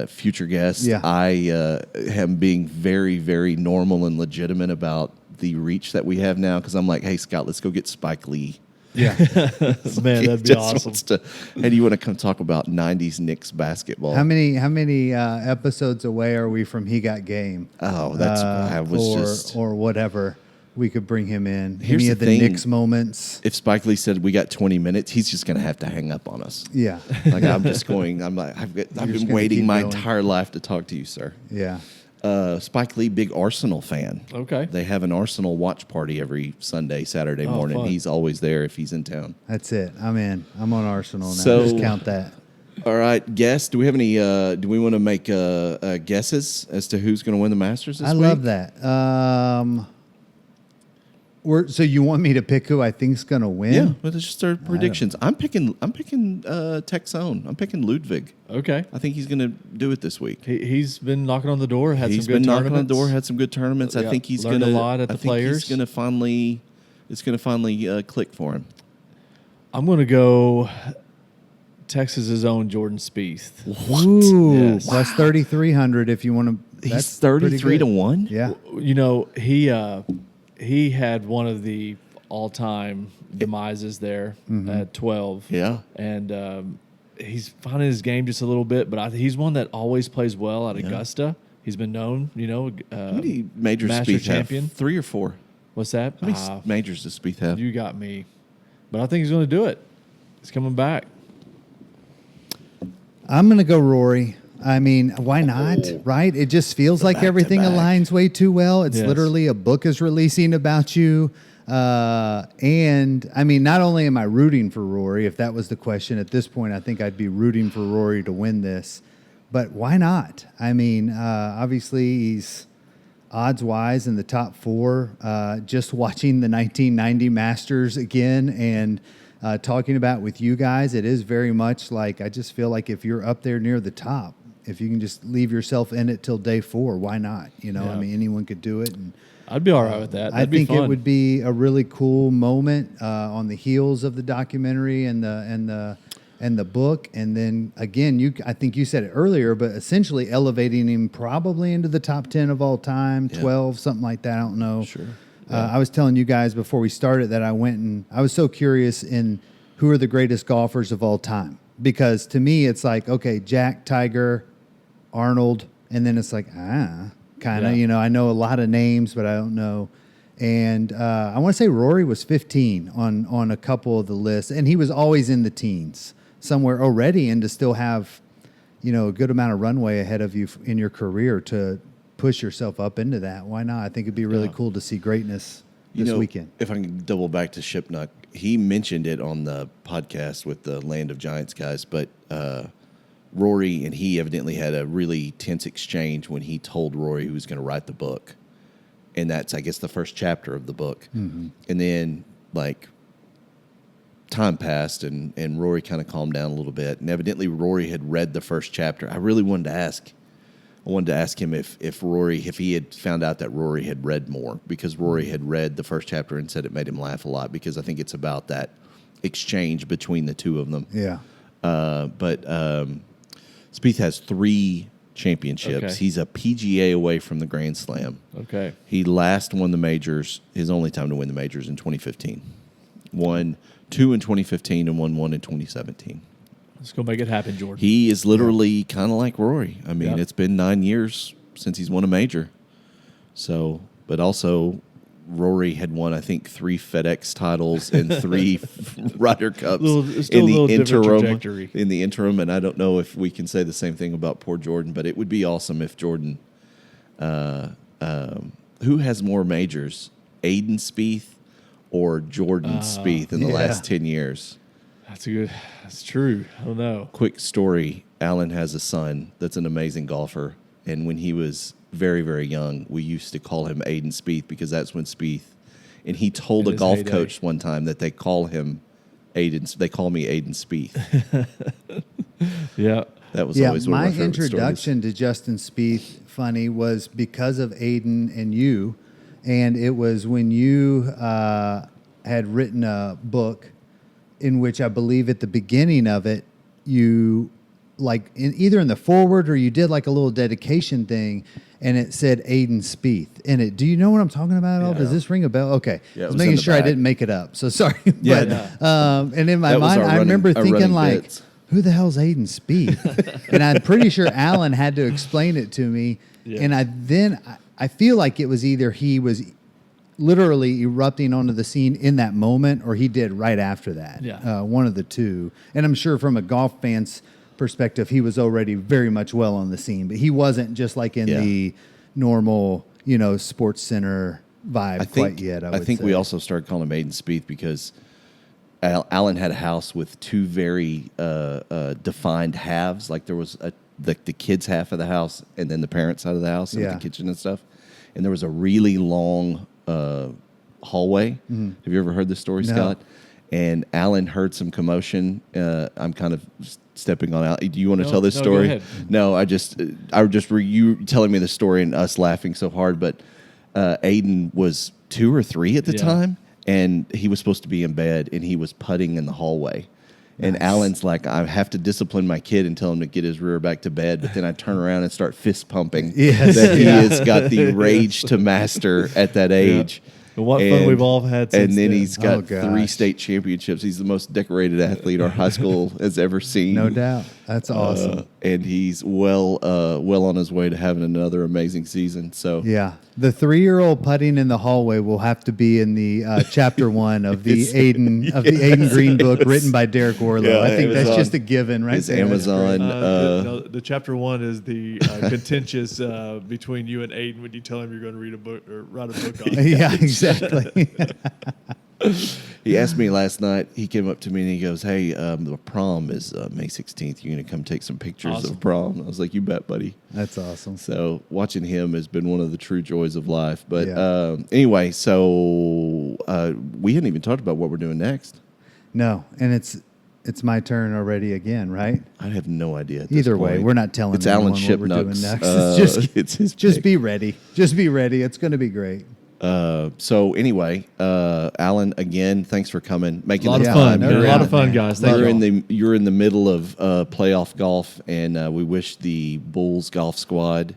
Speaker 6: future guests.
Speaker 2: Yeah.
Speaker 6: I am being very, very normal and legitimate about the reach that we have now, because I'm like, hey, Scott, let's go get Spike Lee.
Speaker 2: Yeah.
Speaker 5: Man, that'd be awesome.
Speaker 6: Hey, do you want to come talk about 90s Knicks basketball?
Speaker 2: How many episodes away are we from He Got Game?
Speaker 6: Oh, that's
Speaker 2: or whatever. We could bring him in.
Speaker 6: Here's
Speaker 2: Any
Speaker 6: the
Speaker 2: of the
Speaker 6: thing.
Speaker 2: Knicks moments.
Speaker 6: If Spike Lee said we got 20 minutes, he's just going to have to hang up on us.
Speaker 2: Yeah.
Speaker 6: Like I'm like, I've been waiting my entire life to talk to you, sir.
Speaker 2: Yeah.
Speaker 6: Spike Lee, big Arsenal fan.
Speaker 5: Okay.
Speaker 6: They have an Arsenal watch party every Saturday morning.
Speaker 5: Fun.
Speaker 6: He's always there if he's in town.
Speaker 2: That's it. I'm in. I'm on Arsenal now.
Speaker 6: So-
Speaker 2: Just count that.
Speaker 6: All right, guess. Do we have any? Do we want to make guesses as to who's going to win the Masters this week?
Speaker 2: I love that. So you want me to pick who I think's going to win?
Speaker 6: Yeah, but it's just our predictions. I'm picking Texone. I'm picking Ludwig.
Speaker 5: Okay.
Speaker 6: I think he's going to do it this week.
Speaker 5: He's been knocking on the door.
Speaker 6: He's been knocking on the door. Had some good tournaments. I think he's
Speaker 5: learned
Speaker 6: going to
Speaker 5: a lot at the players.
Speaker 6: He's going to finally. It's going to finally click for him.
Speaker 5: I'm going to go Texas's own Jordan Spieth.
Speaker 2: Ooh,
Speaker 5: Yes.
Speaker 2: plus 3,300 if you want to.
Speaker 6: He's 33 to 1.
Speaker 2: Yeah.
Speaker 5: You know, he had one of the all-time demises there at 12.
Speaker 6: Yeah.
Speaker 5: And he's finding his game just a little bit, but he's one that always plays well at Augusta. He's been known,
Speaker 6: How many majors does
Speaker 5: Master
Speaker 6: Spieth
Speaker 5: champion.
Speaker 6: have? 3 or 4.
Speaker 5: What's that?
Speaker 6: How many majors does Spieth have?
Speaker 5: You got me. But I think he's going to do it. He's coming back.
Speaker 2: I'm going to go Rory. I mean, why not, right? It just feels like everything aligns way too well. It's literally a book is releasing about you. And, I mean, not only am I rooting for Rory, if that was the question at this point, I think I'd be rooting for Rory to win this. But why not? I mean, obviously he's odds-wise in the top 4. Just watching the 1990 Masters again and talking about with you guys, it is very much like I just feel like if you're up there near the top, if you can just leave yourself in it till day 4, why not? You know, I mean, anyone could do it. And
Speaker 5: I'd be all right with that. That'd
Speaker 2: I think
Speaker 5: be fun.
Speaker 2: it would be a really cool moment on the heels of the documentary and the book. And then again, I think you said it earlier, but essentially elevating him probably into the top 10 of all time, 12, something like that. I don't know.
Speaker 6: Sure.
Speaker 2: I was telling you guys before we started that I was so curious in who are the greatest golfers of all time. Because to me, it's like, okay, Jack, Tiger, Arnold, and then it's like, kind of, I know a lot of names, but I don't know. And I want to say Rory was 15 on a couple of the lists, and he was always in the teens somewhere already, and to still have, a good amount of runway ahead of you in your career to push yourself up into that. Why not? I think it'd be really cool to see greatness this weekend.
Speaker 6: If I can double back to Shipnuck, he mentioned it on the podcast with the Land of Giants guys, but Rory and he evidently had a really tense exchange when he told Rory he was going to write the book. And that's, I guess, the first chapter of the book. Mm-hmm. And then, time passed, and Rory kind of calmed down a little bit. And evidently Rory had read the first chapter. I really wanted to ask him if he had found out that Rory had read more, because Rory had read the first chapter and said it made him laugh a lot, because I think it's about that exchange between the two of them.
Speaker 2: Yeah.
Speaker 6: But Spieth has 3 championships. Okay. He's a PGA away from the Grand Slam.
Speaker 5: Okay.
Speaker 6: He last won the majors, his only time to win the majors, in 2015. Won 2 in 2015 and won 1 in 2017.
Speaker 5: Let's go make it happen, Jordan.
Speaker 6: He is literally kind of like Rory. I mean, It's been 9 years since he's won a major. So, but also Rory had won, I think, 3 FedEx titles and 3 Ryder Cups in the interim. And I don't know if we can say the same thing about poor Jordan, but it would be awesome if Jordan, who has more majors, Aiden Spieth or Jordan Spieth in the last 10 years?
Speaker 5: That's true. I don't know.
Speaker 6: Quick story. Alan has a son that's an amazing golfer. And when he was very, very young, we used to call him Aiden Spieth, because that's when Spieth, and he told a golf coach one time that they call him Aiden. They call me Aiden Spieth.
Speaker 5: Yeah.
Speaker 6: That was always one of my favorite
Speaker 2: introduction
Speaker 6: stories.
Speaker 2: to Justin Spieth, funny, was because of Aiden and you. And it was when you had written a book in which I believe at the beginning of it, you either in the foreword or you did like a little dedication thing, and it said Aiden Spieth in it. Do you know what I'm talking about at all? Does this ring a bell? Okay.
Speaker 6: Yeah,
Speaker 2: I was making sure I didn't make it up. So sorry.
Speaker 6: Yeah.
Speaker 2: And in my mind, I remember thinking who the hell's Aiden Spieth? And I'm pretty sure Alan had to explain it to me. Yeah. And I feel like it was either he was literally erupting onto the scene in that moment, or he did right after that.
Speaker 5: Yeah.
Speaker 2: One of the two. And I'm sure from a golf fan's perspective, he was already very much well on the scene, but he wasn't just like in the normal, Sports Center vibe quite yet.
Speaker 6: I think we also started calling him Aiden Spieth because Alan had a house with 2 very defined halves. Like there was the kids' half of the house and then the parents' side of the house, with the kitchen and stuff. And there was a really long hallway. Mm-hmm. Have you ever heard this story, Scott? And Alan heard some commotion. I'm kind of stepping on out. Do you want to tell this story?
Speaker 5: Go ahead.
Speaker 6: No, you telling me the story and us laughing so hard. But Aiden was 2 or 3 at the time, and he was supposed to be in bed, and he was putting in the hallway. Nice. And Alan's like, I have to discipline my kid and tell him to get his rear back to bed. But then I turn around and start fist pumping.
Speaker 2: Yes.
Speaker 6: That he has got the rage to master at that age.
Speaker 5: Yeah. What fun we've all had since
Speaker 6: And then
Speaker 5: then.
Speaker 6: he's got 3 state championships. He's the most decorated athlete our high school has ever seen.
Speaker 2: No doubt. That's awesome.
Speaker 6: And he's well on his way to having another amazing season. So
Speaker 2: yeah, the 3-year-old putting in the hallway will have to be in the chapter 1 of the Aiden Green book written by Derek Orlow.
Speaker 6: Yeah,
Speaker 2: I think that's just a given, right?
Speaker 6: It's Amazon.
Speaker 5: The chapter 1 is the contentious between you and Aiden when you tell him you're going to read a book or write a book on it.
Speaker 2: Yeah, exactly.
Speaker 6: He asked me last night, he came up to me and he goes, hey, the prom is May 16th. You're going to come take some pictures of prom? I was like, you bet, buddy.
Speaker 2: That's awesome.
Speaker 6: So watching him has been one of the true joys of life. But anyway, so we hadn't even talked about what we're doing next.
Speaker 2: No, and it's my turn already again, right?
Speaker 6: I have no idea.
Speaker 2: Either way, we're not telling
Speaker 6: Alan
Speaker 2: anyone what we're doing
Speaker 6: Shipnuck's,
Speaker 2: next.
Speaker 6: It's his
Speaker 2: just
Speaker 6: pick.
Speaker 2: be ready. Just be ready. It's going to be great.
Speaker 6: So anyway, Alan, again, thanks for coming, making
Speaker 5: a lot
Speaker 6: the
Speaker 5: of
Speaker 6: time.
Speaker 5: fun. A lot of fun, guys. Thank you.
Speaker 6: You're in the middle of playoff golf, and we wish the Bulls golf squad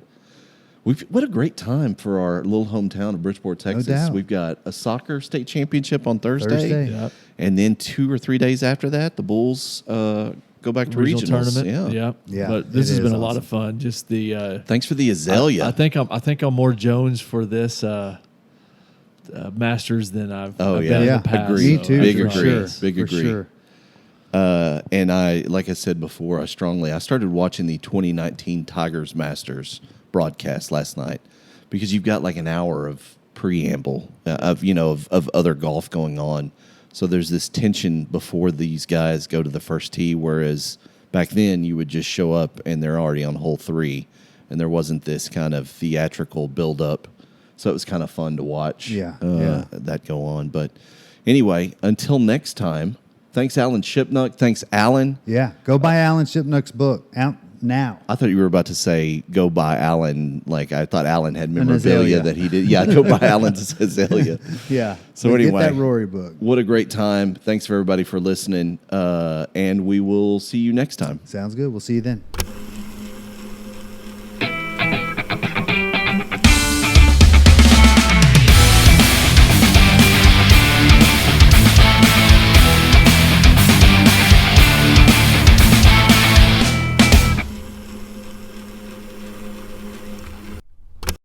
Speaker 6: What a great time for our little hometown of Bridgeport, Texas.
Speaker 2: No doubt.
Speaker 6: We've got a soccer state championship on Thursday.
Speaker 5: Yep.
Speaker 6: And then 2 or 3 days after that, the Bulls go back to
Speaker 5: Regional
Speaker 6: regionals.
Speaker 5: tournament.
Speaker 2: Yeah,
Speaker 5: But this has been a lot
Speaker 2: awesome.
Speaker 5: of fun. Just the
Speaker 6: Thanks for the azalea.
Speaker 5: I think I'm more Jones for this Masters than I've been in the past.
Speaker 6: Agree.
Speaker 2: Me too.
Speaker 6: Big
Speaker 2: for
Speaker 6: agree.
Speaker 2: Sure.
Speaker 6: Big
Speaker 2: for
Speaker 6: agree.
Speaker 2: Sure.
Speaker 6: And like I said before, I started watching the 2019 Tigers Masters broadcast last night because you've got like an hour of preamble of other golf going on. So there's this tension before these guys go to the first tee, whereas back then you would just show up and they're already on hole 3, and there wasn't this kind of theatrical build-up. So it was kind of fun to watch that go on. But anyway, until next time, thanks, Alan Shipnuck. Thanks, Alan.
Speaker 2: Yeah. Go buy Alan Shipnuck's book out now.
Speaker 6: I thought you were about to say go buy Alan. Like I thought Alan had memorabilia
Speaker 2: azalea.
Speaker 6: that he did. Yeah, go buy Alan's azalea.
Speaker 2: Yeah.
Speaker 6: So
Speaker 2: But
Speaker 6: anyway,
Speaker 2: get that Rory book.
Speaker 6: What a great time. Thanks for everybody for listening. And we will see you next time.
Speaker 2: Sounds good. We'll see you then.